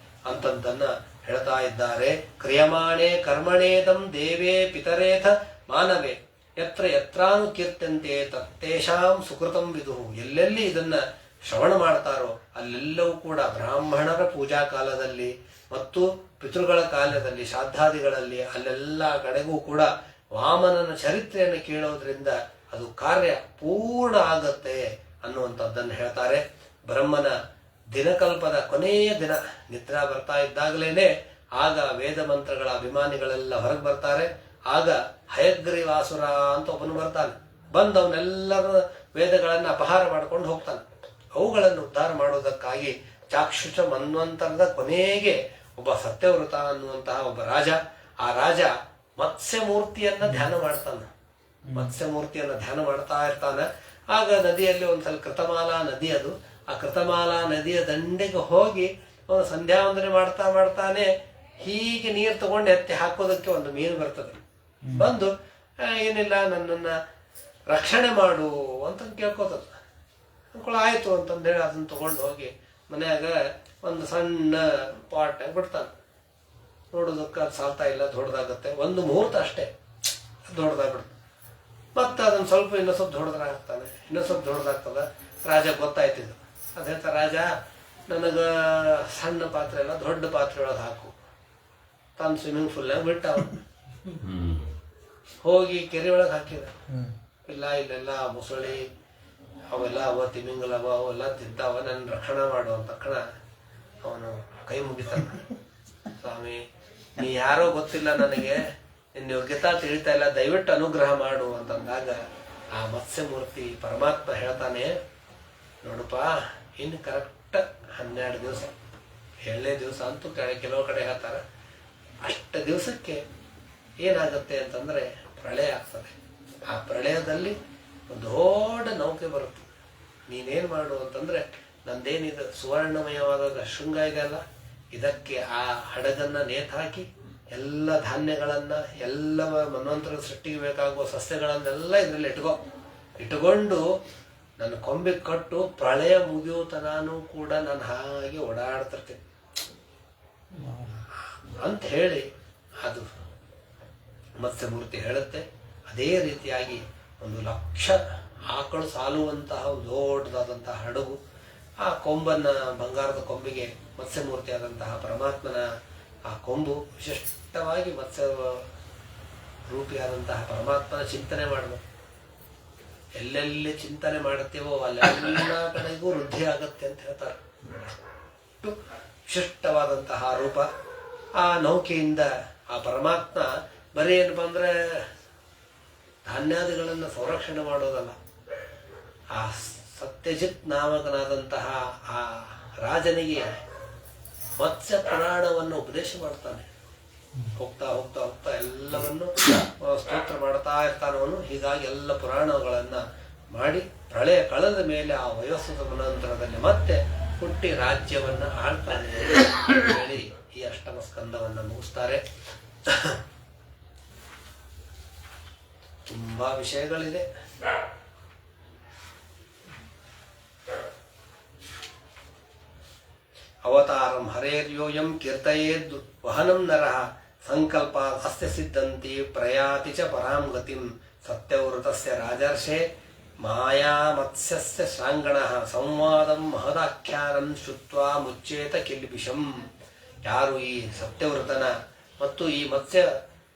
ಅಂತಂದನ್ನ ಹೇಳ್ತಾ ಇದ್ದಾರೆ. ಕ್ರಿಯಮಾಣೆ ಕರ್ಮಣೇದಂ ದೇವೇ ಪಿತರೇಥ ಮಾನವೇ ಯತ್ರ ಯತ್ರಾನು ಕೀರ್ತಂತೆ ತತ್ತೇಷಾಂ ಸುಕೃತಂ ವಿದುಹು. ಎಲ್ಲೆಲ್ಲಿ ಇದನ್ನ ಶ್ರವಣ ಮಾಡ್ತಾರೋ ಅಲ್ಲೆಲ್ಲವೂ ಕೂಡ ಬ್ರಾಹ್ಮಣರ ಪೂಜಾ ಕಾಲದಲ್ಲಿ ಮತ್ತು ಪಿತೃಗಳ ಕಾಲದಲ್ಲಿ ಶ್ರಾದ್ದಾದಿಗಳಲ್ಲಿ ಅಲ್ಲೆಲ್ಲ ಕಡೆಗೂ ಕೂಡ ವಾಮನನ ಚರಿತ್ರೆಯನ್ನು ಕೇಳೋದ್ರಿಂದ ಅದು ಕಾರ್ಯ ಪೂರ್ಣ ಆಗತ್ತೆ ಅನ್ನುವಂಥದ್ದನ್ನು ಹೇಳ್ತಾರೆ. ಬ್ರಹ್ಮನ ದಿನಕಲ್ಪದ ಕೊನೆಯ ದಿನ ನಿದ್ರಾ ಬರ್ತಾ ಇದ್ದಾಗಲೇನೆ ಆಗ ವೇದ ಮಂತ್ರಗಳ ಅಭಿಮಾನಿಗಳೆಲ್ಲ ಹೊರಗೆ ಬರ್ತಾರೆ. ಆಗ ಹಯಗ್ರೀವಾಸುರ ಅಂತ ಒಬ್ಬನು ಬರ್ತಾನೆ. ಬಂದು ಅವನ್ನೆಲ್ಲರ ವೇದಗಳನ್ನು ಅಪಹಾರ ಮಾಡ್ಕೊಂಡು ಹೋಗ್ತಾನೆ. ಅವುಗಳನ್ನು ಉದ್ಧಾರ ಮಾಡೋದಕ್ಕಾಗಿ ಚಾಕ್ಷುಷ ಮನ್ವಂತರದ ಕೊನೆಗೆ ಒಬ್ಬ ಸತ್ಯವೃತ ಅನ್ನುವಂತಹ ಒಬ್ಬ ರಾಜ, ಆ ರಾಜ ಮತ್ಸ್ಯಮೂರ್ತಿಯನ್ನ ಧ್ಯಾನ ಮಾಡ್ತಾನೆ. ಮತ್ಸ್ಯಮೂರ್ತಿಯನ್ನ ಧ್ಯಾನ ಮಾಡ್ತಾ ಇರ್ತಾನೆ. ಆಗ ನದಿಯಲ್ಲಿ ಒಂದ್ಸಲ ಕೃತಮಾಲಾ ನದಿ, ಅದು ಆ ಕೃತಮಾಲಾ ನದಿಯ ದಂಡೆಗೆ ಹೋಗಿ ಅವನು ಸಂಧ್ಯಾ ವಂದನೆ ಮಾಡ್ತಾ ಮಾಡ್ತಾನೆ. ಹೀಗೆ ನೀರು ತಗೊಂಡು ಎತ್ತಿ ಹಾಕೋದಕ್ಕೆ ಒಂದು ಮೀನು ಬರ್ತದೆ. ಬಂದು ಏನಿಲ್ಲ ನನ್ನನ್ನ ರಕ್ಷಣೆ ಮಾಡು ಅಂತ ಕೇಳ್ಕೋತದ. ಅನ್ಕೊಳ್ಳ ಆಯ್ತು ಅಂತಂದೇಳಿ ಅದನ್ನ ತಗೊಂಡು ಹೋಗಿ ಮನ್ಯಾಗ ಒಂದು ಸಣ್ಣ ಪಾಟ್ ಬಿಡ್ತಾನೆ. ನೋಡೋದಕ್ಕೆ ಅದು ಸಾಲ್ತಾ ಇಲ್ಲ, ದೊಡ್ಡದಾಗತ್ತೆ. ಒಂದು ಮುಹೂರ್ತ ಅಷ್ಟೇ ದೊಡ್ಡದಾಗ್ಬಿಡ್ತು. ಮತ್ತೆ ಅದನ್ನ ಸ್ವಲ್ಪ ಇನ್ನೂ ಸ್ವಲ್ಪ ದೊಡ್ಡದಾಗ್ತಾನೆ, ಇನ್ನೂ ಸ್ವಲ್ಪ ದೊಡ್ಡದಾಗ್ತದ. ರಾಜ ಗೊತ್ತಾಯ್ತಿದ್ದು. ಅದು ಹೇಳ್ತಾ, ರಾಜ ನನಗ ಸಣ್ಣ ಪಾತ್ರೆ ಎಲ್ಲ ದೊಡ್ಡ ಪಾತ್ರೆ ಒಳಗೆ ಹಾಕು. ತಾನು ಸ್ವಿಮ್ಮಿಂಗ್ ಪೂಲ್ನಾಗ ಬಿಟ್ಟ. ಹೋಗಿ ಕೆರೆ ಒಳಗೆ ಹಾಕಿದ. ಇಲ್ಲೆಲ್ಲ ಮುಸುಳಿ ಅವೆಲ್ಲ ಅವ ತಿಮಿಂಗಲವ ಅವೆಲ್ಲ ತಿಂತಾವ, ನನ್ನ ರಕ್ಷಣೆ ಮಾಡುವ ತಕ್ಷಣ ಅವನು ಕೈ ಮುಗಿತಾನ. ಸ್ವಾಮಿ, ನೀ ಯಾರೋ ಗೊತ್ತಿಲ್ಲ ನನಗೆ, ನಿನ್ನ ಯೋಗ್ಯತಾ ತಿಳಿತಾ ಇಲ್ಲ, ದಯವಿಟ್ಟು ಅನುಗ್ರಹ ಮಾಡು ಅಂತಂದಾಗ ಆ ಮತ್ಸ್ಯಮೂರ್ತಿ ಪರಮಾತ್ಮ ಹೇಳ್ತಾನೆ, ನೋಡಪ್ಪ, ಇನ್ನು ಕರೆಕ್ಟ್ 12 ದಿವಸ, 7ನೇ ದಿವಸ ಅಂತೂ ಕೆಲವು ಕಡೆ ಹೇಳ್ತಾರೆ, ಅಷ್ಟು ದಿವಸಕ್ಕೆ ಏನಾಗುತ್ತೆ ಅಂತಂದ್ರೆ ಪ್ರಳಯ ಆಗ್ತದೆ. ಆ ಪ್ರಳಯದಲ್ಲಿ ಒಂದು ದೊಡ್ಡ ನೌಕೆ ಬರುತ್ತೆ. ನೀನೇನು ಮಾಡು ಅಂತಂದ್ರೆ, ನಂದೇನಿದೆ ಸುವರ್ಣಮಯವಾದ ಶೃಂಗ ಇದೆ ಅಲ್ಲ, ಇದಕ್ಕೆ ಆ ಹಡಗನ್ನ ನೇತಾಕಿ ಎಲ್ಲ ಧಾನ್ಯಗಳನ್ನ, ಎಲ್ಲ ಮನ್ವಂತರ ಸೃಷ್ಟಿಗೆ ಬೇಕಾಗುವ ಸಸ್ಯಗಳನ್ನೆಲ್ಲ ಇದರಲ್ಲಿ ಇಟ್ಕೊಂಡು ನನ್ನ ಕೊಂಬಿಗೆ ಕಟ್ಟು ಪ್ರಳಯ ಮುಗಿಯುತ್ತನಾನು ಕೂಡ ನಾನು ಹಾಗೆ ಓಡಾಡ್ತಿರ್ತೀನಿ ಅಂತ ಹೇಳಿ ಅದು ಮತ್ಸ್ಯಮೂರ್ತಿ ಹೇಳುತ್ತೆ. ಅದೇ ರೀತಿಯಾಗಿ 1,00,000 ಆಕಳು ಸಾಲುವಂತಹ ದೊಡ್ಡದಾದಂತಹ ಹಡಗು, ಆ ಕೊಂಬನ್ನ, ಬಂಗಾರದ ಕೊಂಬಿಗೆ ಮತ್ಸ್ಯಮೂರ್ತಿ ಆದಂತಹ ಪರಮಾತ್ಮನ ಆ ಕೊಂಬು ವಿಶಿಷ್ಟವಾಗಿ ಮತ್ಸ್ಯ ರೂಪಿಯಾದಂತಹ ಪರಮಾತ್ಮನ ಚಿಂತನೆ ಮಾಡಬೇಕು. ಎಲ್ಲೆಲ್ಲಿ ಚಿಂತನೆ ಮಾಡುತ್ತೇವೋ ಅಲ್ಲೆಲ್ಲ ಕಡೆಗೂ ವೃದ್ಧಿ ಆಗತ್ತೆ ಅಂತ ಹೇಳ್ತಾರೆ. ಅಷ್ಟು ವಿಶಿಷ್ಟವಾದಂತಹ ರೂಪ. ಆ ನೌಕೆಯಿಂದ ಆ ಪರಮಾತ್ಮ ಬರೀ ಏನಪ್ಪ ಅಂದ್ರೆ ಧಾನ್ಯಾದಿಗಳನ್ನು ಸಂರಕ್ಷಣೆ ಮಾಡೋದಲ್ಲ, ಆ ಸತ್ಯಜಿತ್ ನಾಮಕನಾದಂತಹ ಆ ರಾಜನಿಗೆ ಮತ್ಸ್ಯ ಪುರಾಣವನ್ನು ಉಪದೇಶ ಮಾಡ್ತಾನೆ. ಹೋಗ್ತಾ ಹೋಗ್ತಾ ಹೋಗ್ತಾ ಎಲ್ಲವನ್ನು ಸ್ತೋತ್ರ ಮಾಡ್ತಾ ಇರ್ತಾನವನು. ಹೀಗಾಗಿ ಎಲ್ಲ ಪುರಾಣಗಳನ್ನ ಮಾಡಿ ಪ್ರಳಯ ಕಳೆದ ಮೇಲೆ ಆ ವಯೋಸ್ಸದ ಮನಂತರದಲ್ಲಿ ಮತ್ತೆ ಹುಟ್ಟಿ ರಾಜ್ಯವನ್ನ ಆಳ್ತಾನೆ ಹೇಳಿ ಈ ಅಷ್ಟಮ ಸ್ಕಂದವನ್ನ ಮುಗಿಸ್ತಾರೆ. ತುಂಬಾ ವಿಷಯಗಳಿದೆ. ಅವತಾರಂ ಹರೇರ್ಯೋಯಂ ಕೀರ್ತಯೇದ್ ವಹನಂ ನರಃ ಸಂಕಲ್ಪ ಅಸ್ಯ ಸಿದ್ಧಂತಿ ಪ್ರಯಾತಿ ಚ ಪರಾಂ ಗತಿಂ ಸತ್ಯವೃತಸ್ಯ ರಾಜರ್ಷೆ ಮಾಯಾ ಮತ್ಸ್ಯಸ್ಯ ಶ್ರಾಂಗಣಃ ಸಂವಾದಂ ಮಹದಾಖ್ಯಾನಂ ಶ್ರುತ್ವಾ ಮುಚ್ಚೇತ ಕಿಲ್ಬಿಷಂ. ಯಾರು ಈ ಸತ್ಯವೃತನ ಮತ್ತು ಈ ಮತ್ಸ್ಯ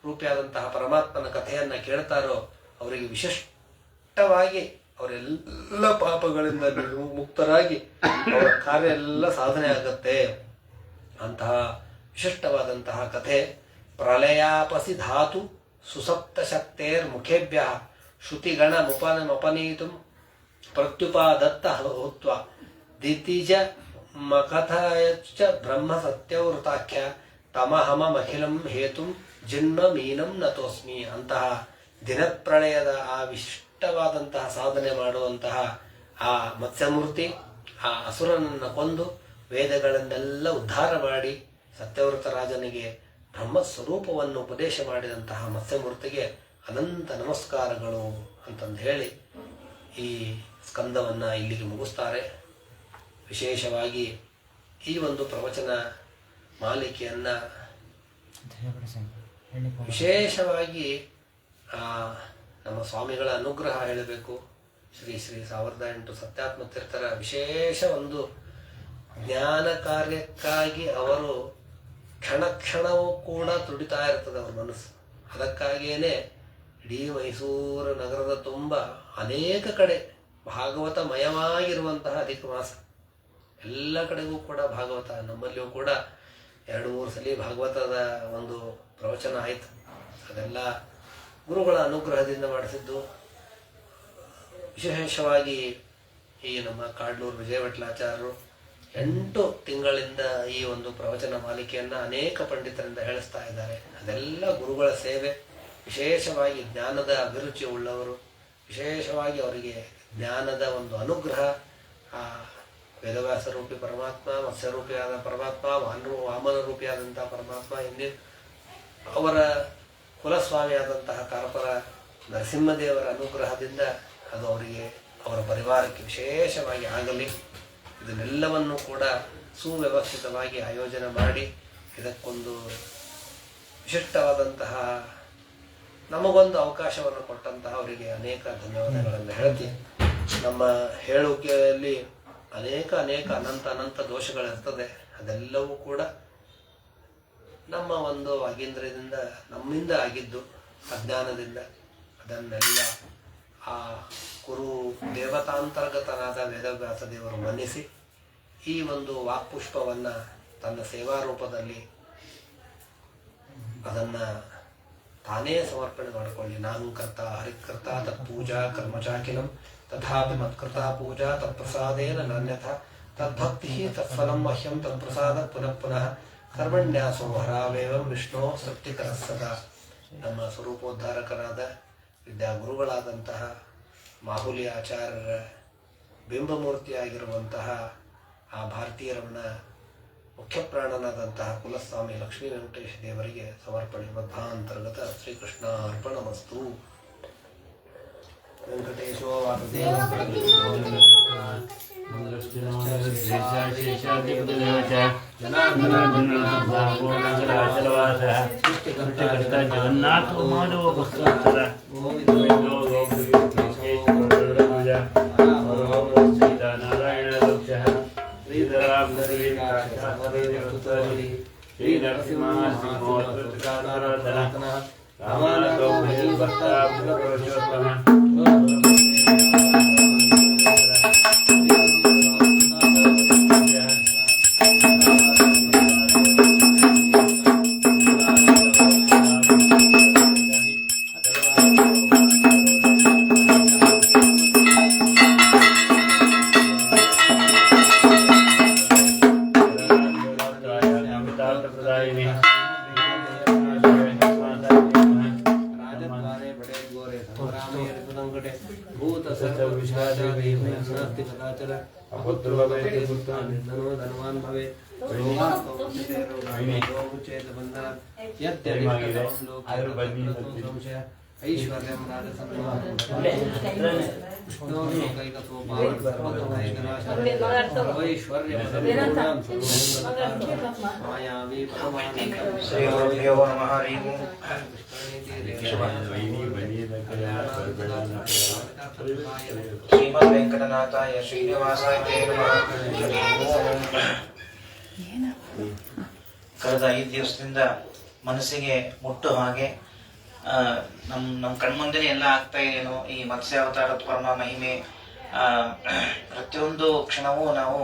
ರೂಪಿಯಾದಂತಹ ಪರಮಾತ್ಮನ ಕಥೆಯನ್ನ ಕೇಳ್ತಾರೋ ಅವರಿಗೆ ವಿಶಿಷ್ಟವಾಗಿ ಅವರೆಲ್ಲ ಪಾಪಗಳಿಂದ ಮುಕ್ತರಾಗಿ ಅವರ ಕಾರ್ಯ ಎಲ್ಲ ಸಾಧನೆ ಆಗತ್ತೆ. ಅಂತಹ ವಿಶಿಷ್ಟವಾದಂತಹ ಕಥೆ. ಪ್ರಳಯಾಪಸಿ ಧಾತು ಸುಸಪ್ತ ಶಕ್ತೇರ್ ಮುಖೇಭ್ಯ ಶ್ರುತಿಗಣ ಮಪನೀತು ಪ್ರತ್ಯುಪಾದತ್ತ ಹುತ್ವ ದಿತಿಜ ಮಕಥಯಚ್ಚ ಬ್ರಹ್ಮ ಸತ್ಯವೃತಾಖ್ಯ ತಮಹಮಖಿಲಂ ಹೇತು ಜಿನ್ಮ ಮೀನಂ ನತೋಸ್ಮಿ. ಅಂತಹ ದಿನಪ್ರಳಯದ ಆ ವಿಶಿಷ್ಟವಾದಂತಹ ಸಾಧನೆ ಮಾಡುವಂತಹ ಆ ಮತ್ಸ್ಯಮೂರ್ತಿ ಆ ಅಸುರನನ್ನು ಕೊಂದು ವೇದಗಳನ್ನೆಲ್ಲ ಉದ್ಧಾರ ಮಾಡಿ ಸತ್ಯವೃತ ರಾಜನಿಗೆ ಬ್ರಹ್ಮ ಸ್ವರೂಪವನ್ನು ಉಪದೇಶ ಮಾಡಿದಂತಹ ಮತ್ಸ್ಯಮೂರ್ತಿಗೆ ಅನಂತ ನಮಸ್ಕಾರಗಳು ಅಂತಂದು ಹೇಳಿ ಈ ಸ್ಕಂದವನ್ನ ಇಲ್ಲಿಗೆ ಮುಗಿಸ್ತಾರೆ. ವಿಶೇಷವಾಗಿ ಈ ಒಂದು ಪ್ರವಚನ ಮಾಲಿಕೆಯನ್ನ ವಿಶೇಷವಾಗಿ ನಮ್ಮ ಸ್ವಾಮಿಗಳ ಅನುಗ್ರಹ ಹೇಳಬೇಕು. ಶ್ರೀ ಶ್ರೀ 1008 ಸತ್ಯಾತ್ಮ ತೀರ್ಥರ ವಿಶೇಷ ಒಂದು ಜ್ಞಾನ ಕಾರ್ಯಕ್ಕಾಗಿ ಅವರು ಕ್ಷಣ ಕ್ಷಣವೂ ಕೂಡ ತುಡಿತಾ ಇರ್ತದೆ ಅವ್ರ ಮನಸ್ಸು. ಅದಕ್ಕಾಗಿಯೇ ಇಡೀ ಮೈಸೂರು ನಗರದ ತುಂಬ ಅನೇಕ ಕಡೆ ಭಾಗವತ ಮಯವಾಗಿರುವಂತಹ ಅಧಿಕ ಮಾಸ. ಎಲ್ಲ ಕಡೆಗೂ ಕೂಡ ಭಾಗವತ. ನಮ್ಮಲ್ಲಿಯೂ ಕೂಡ 2-3 ಸಲ ಭಾಗವತದ ಒಂದು ಪ್ರವಚನ ಆಯಿತು. ಅದೆಲ್ಲ ಗುರುಗಳ ಅನುಗ್ರಹದಿಂದ ಮಾಡಿಸಿದ್ದು. ವಿಶೇಷವಾಗಿ ಈ ನಮ್ಮ ಕಾಡ್ಲೂರು ವಿಜಯವಿಠಲಾಚಾರ್ಯರು 8 ತಿಂಗಳಿಂದ ಈ ಒಂದು ಪ್ರವಚನ ಮಾಲಿಕೆಯನ್ನ ಅನೇಕ ಪಂಡಿತರಿಂದ ಹೇಳಿಸ್ತಾ ಇದ್ದಾರೆ. ಅದೆಲ್ಲ ಗುರುಗಳ ಸೇವೆ. ವಿಶೇಷವಾಗಿ ಜ್ಞಾನದ ಅಭಿರುಚಿ ಉಳ್ಳವರು, ವಿಶೇಷವಾಗಿ ಅವರಿಗೆ ಜ್ಞಾನದ ಒಂದು ಅನುಗ್ರಹ. ಆ ವೇದವ್ಯಾಸ ರೂಪಿ ಪರಮಾತ್ಮ, ಮತ್ಸ್ಯರೂಪಿಯಾದ ಪರಮಾತ್ಮ, ವಾಮನ ರೂಪಿಯಾದಂತಹ ಪರಮಾತ್ಮ, ಅವರ ಕುಲಸ್ವಾಮಿಯಾದಂತಹ ಕಾರ್ಪರ ನರಸಿಂಹದೇವರ ಅನುಗ್ರಹದಿಂದ ಅದು ಅವರಿಗೆ, ಅವರ ಪರಿವಾರಕ್ಕೆ ವಿಶೇಷವಾಗಿ ಆಗಲಿ. ಇದನ್ನೆಲ್ಲವನ್ನು ಕೂಡ ಸುವ್ಯವಸ್ಥಿತವಾಗಿ ಆಯೋಜನೆ ಮಾಡಿ ಇದಕ್ಕೊಂದು ವಿಶಿಷ್ಟವಾದಂತಹ ನಮಗೊಂದು ಅವಕಾಶವನ್ನು ಕೊಟ್ಟಂತಹ ಅವರಿಗೆ ಅನೇಕ ಧನ್ಯವಾದಗಳನ್ನು ಹೇಳ್ತೀನಿ. ನಮ್ಮ ಹೇಳುವಿಕೆಯಲ್ಲಿ ಅನೇಕ ಅನಂತ ದೋಷಗಳಿರ್ತದೆ. ಅದೆಲ್ಲವೂ ಕೂಡ ನಮ್ಮ ಒಂದು ಆಗೇಂದ್ರದಿಂದ, ನಮ್ಮಿಂದ ಆಗಿದ್ದು, ಅಜ್ಞಾನದಿಂದ. ಅದನ್ನೆಲ್ಲ ಆ ಕುರು ದೇವತಾಂತರ್ಗತನಾದ ವೇದವ್ಯಾಸ ದೇವರು ಮನ್ನಿಸಿ ಈ ಒಂದು ವಾಕ್ಪುಷ್ಪವನ್ನು ತನ್ನ ಸೇವಾರೂಪದಲ್ಲಿ ಅದನ್ನು ತಾನೇ ಸಮರ್ಪಣೆ ಮಾಡಿಕೊಳ್ಳಿ. ನಾನು ಕರ್ತ ಹರಿಕರ್ತ ತತ್ಪೂಜಾ ಕರ್ಮಚಾಕಿಲಂ ತಥಾಪಿ ಮತ್ಕೃತ ಪೂಜಾ ತತ್ಪ್ರಸಾದೇನ ನಾನ್ಯಥ ತದ್ಭಕ್ತಿ ತತ್ಫಲಂ ಮಹ್ಯಂ ತತ್ಪ್ರಸಾದ ಪುನಃ ಪುನಃ ಕರ್ಮಣ್ಯಾಸೋ ಹರಾವೇವಂ ವಿಷ್ಣು ಸೃಷ್ಟಿಕರ ಸದಾ. ನಮ್ಮ ಸ್ವರೂಪೋದ್ಧಾರಕರಾದ ವಿದ್ಯಾಗುರುಗಳಾದಂತಹ ಮಾಹುಲಿ ಆಚಾರ್ಯರ ಬಿಂಬಮೂರ್ತಿಯಾಗಿರುವಂತಹ ಆ ಭಾರತೀಯರನ್ನ ಮುಖ್ಯ ಪ್ರಾಣನಾದಂತಹ ಕುಲಸ್ವಾಮಿ ಲಕ್ಷ್ಮೀ ವೆಂಕಟೇಶ ದೇವರಿಗೆ ಸಮರ್ಪಣೆ. ಬದ್ಧಾಂತರ್ಗತ ಶ್ರೀಕೃಷ್ಣ ಅರ್ಪಣಮಸ್ತು. ವೆಂಕಟೇಶೋ ಶ್ರೀಮದ್ ವೆಂಕಟನಾಥಾಯ ಶ್ರೀನಿವಾಸಾಯ ಕಳೆದ 5 ದಿವಸದಿಂದ ಮನಸ್ಸಿಗೆ ಮುಟ್ಟು ಹಾಗೆ ನಮ್ಮ ಕಣ್ಮುಂದೆನೆ ಎಲ್ಲ ಆಗ್ತಾ ಇದೆಯೇನೋ ಈ ಮತ್ಸ್ಯಾವತಾರದ ಪರಮ ಮಹಿಮೆ. ಪ್ರತಿಯೊಂದು ಕ್ಷಣವೂ ನಾವು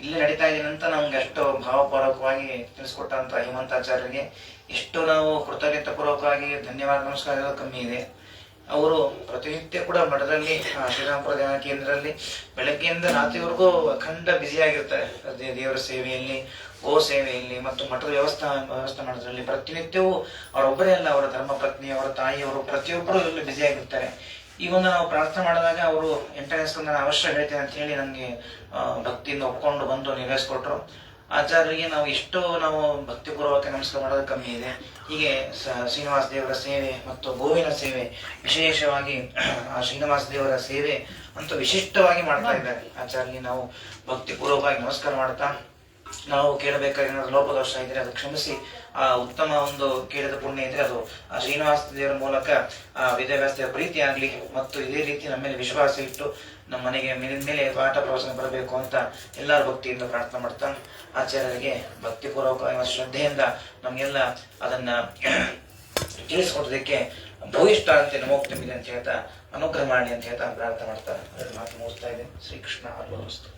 ಇಲ್ಲೇ ನಡೀತಾ ಇದೀನಿ ಅಂತ ನಮ್ಗೆ ಎಷ್ಟೋ ಭಾವಪೂರ್ವಕವಾಗಿ ತಿಳಿಸ್ಕೊಟ್ಟಂತ ಹೇಮಂತಾಚಾರ್ಯರಿಗೆ ಎಷ್ಟು ನಾವು ಕೃತಜ್ಞತಾ ಪೂರ್ವಕವಾಗಿ ಧನ್ಯವಾದ ನಮಸ್ಕಾರ ಕಮ್ಮಿ ಇದೆ. ಅವರು ಪ್ರತಿನಿತ್ಯ ಕೂಡ ಮಠದಲ್ಲಿ ಶ್ರೀರಾಮಪುರ ಧ್ಯಾನ ಕೇಂದ್ರದಲ್ಲಿ ಬೆಳಗ್ಗೆಯಿಂದ ರಾತ್ರಿವರೆಗೂ ಅಖಂಡ ಬ್ಯುಸಿ ಆಗಿರ್ತಾರೆ. ದೇವರ ಸೇವೆಯಲ್ಲಿ, ಗೋ ಸೇವೆಯಲ್ಲಿ ಮತ್ತು ಮಠದ ವ್ಯವಸ್ಥೆ ಮಾಡೋದ್ರಲ್ಲಿ ಪ್ರತಿನಿತ್ಯವೂ ಅವರೊಬ್ಬರೇ ಅಲ್ಲ, ಅವರ ಧರ್ಮಪತ್ನಿ, ಅವರ ತಾಯಿಯವರು ಪ್ರತಿಯೊಬ್ಬರು ಇಲ್ಲಿ ಬ್ಯುಸಿ ಆಗಿರ್ತಾರೆ. ಈ ಒಂದು ನಾವು ಪ್ರಾರ್ಥನೆ ಮಾಡಿದಾಗ ಅವರು 8ನೇ ಸ್ಕಂದನ ಅವಶ್ಯ ಹೇಳ್ತೇನೆ ಅಂತ ಹೇಳಿ ನನಗೆ ಭಕ್ತಿಯಿಂದ ಒಪ್ಕೊಂಡು ಬಂದು ನಿರ್ವಹಿಸ್ಕೊಟ್ರು. ಆಚಾರ್ಯರಿಗೆ ನಾವು ಭಕ್ತಿಪೂರ್ವಕ ನಮಸ್ಕಾರ ಮಾಡೋದು ಕಮ್ಮಿ ಇದೆ. ಹೀಗೆ ಶ್ರೀನಿವಾಸ ದೇವರ ಸೇವೆ ಮತ್ತು ಗೋವಿನ ಸೇವೆ, ವಿಶೇಷವಾಗಿ ಆ ಶ್ರೀನಿವಾಸ ದೇವರ ಸೇವೆ ಅಂತೂ ವಿಶಿಷ್ಟವಾಗಿ ಮಾಡ್ತಾ ಇದ್ದಾರೆ. ಆಚಾರ್ಯರಿಗೆ ನಾವು ಭಕ್ತಿಪೂರ್ವಕವಾಗಿ ನಮಸ್ಕಾರ ಮಾಡ್ತಾ, ನಾವು ಕೇಳಬೇಕಾಗಿ ಏನಾದ್ರು ಲೋಪದೋಷ ಇದ್ರೆ ಅದು ಕ್ಷಮಿಸಿ, ಆ ಉತ್ತಮ ಒಂದು ಕೇಳಿದ ಪುಣ್ಯ ಇದ್ರೆ ಅದು ಆ ಶ್ರೀನಿವಾಸ ದೇವರ ಮೂಲಕ ಆ ವಿದ್ಯಾಭ್ಯಾಸದ ಪ್ರೀತಿ ಆಗ್ಲಿ ಮತ್ತು ಇದೇ ರೀತಿ ನಮ್ಮ ಮೇಲೆ ವಿಶ್ವಾಸ ಇಟ್ಟು ನಮ್ಮ ಮನೆಗೆ ಮೇಲೆ ಪಾಠ ಪ್ರವಚನ ಬರಬೇಕು ಅಂತ ಎಲ್ಲರೂ ಭಕ್ತಿಯಿಂದ ಪ್ರಾರ್ಥನೆ ಮಾಡ್ತಾ, ಆಚಾರ್ಯರಿಗೆ ಭಕ್ತಿಪೂರ್ವಕ ಶ್ರದ್ಧೆಯಿಂದ ನಮ್ಗೆಲ್ಲ ಅದನ್ನ ತಿಳಿಸ್ಕೊಡೋದಕ್ಕೆ ಭೂಯಿಷ್ಠ ಅಂತ ನಮೋಕ್ತಮಿದೆ ಅಂತ ಹೇಳ್ತಾ ಅನುಗ್ರಹ ಮಾಡಿ ಅಂತ ಹೇಳ್ತಾ ಪ್ರಾರ್ಥನೆ ಮಾಡ್ತಾ ಮಾತು ಮುಗಿಸ್ತಾ ಇದೆ. ಶ್ರೀಕೃಷ್ಣ ಅರ್ಪಣಮಸ್ತು.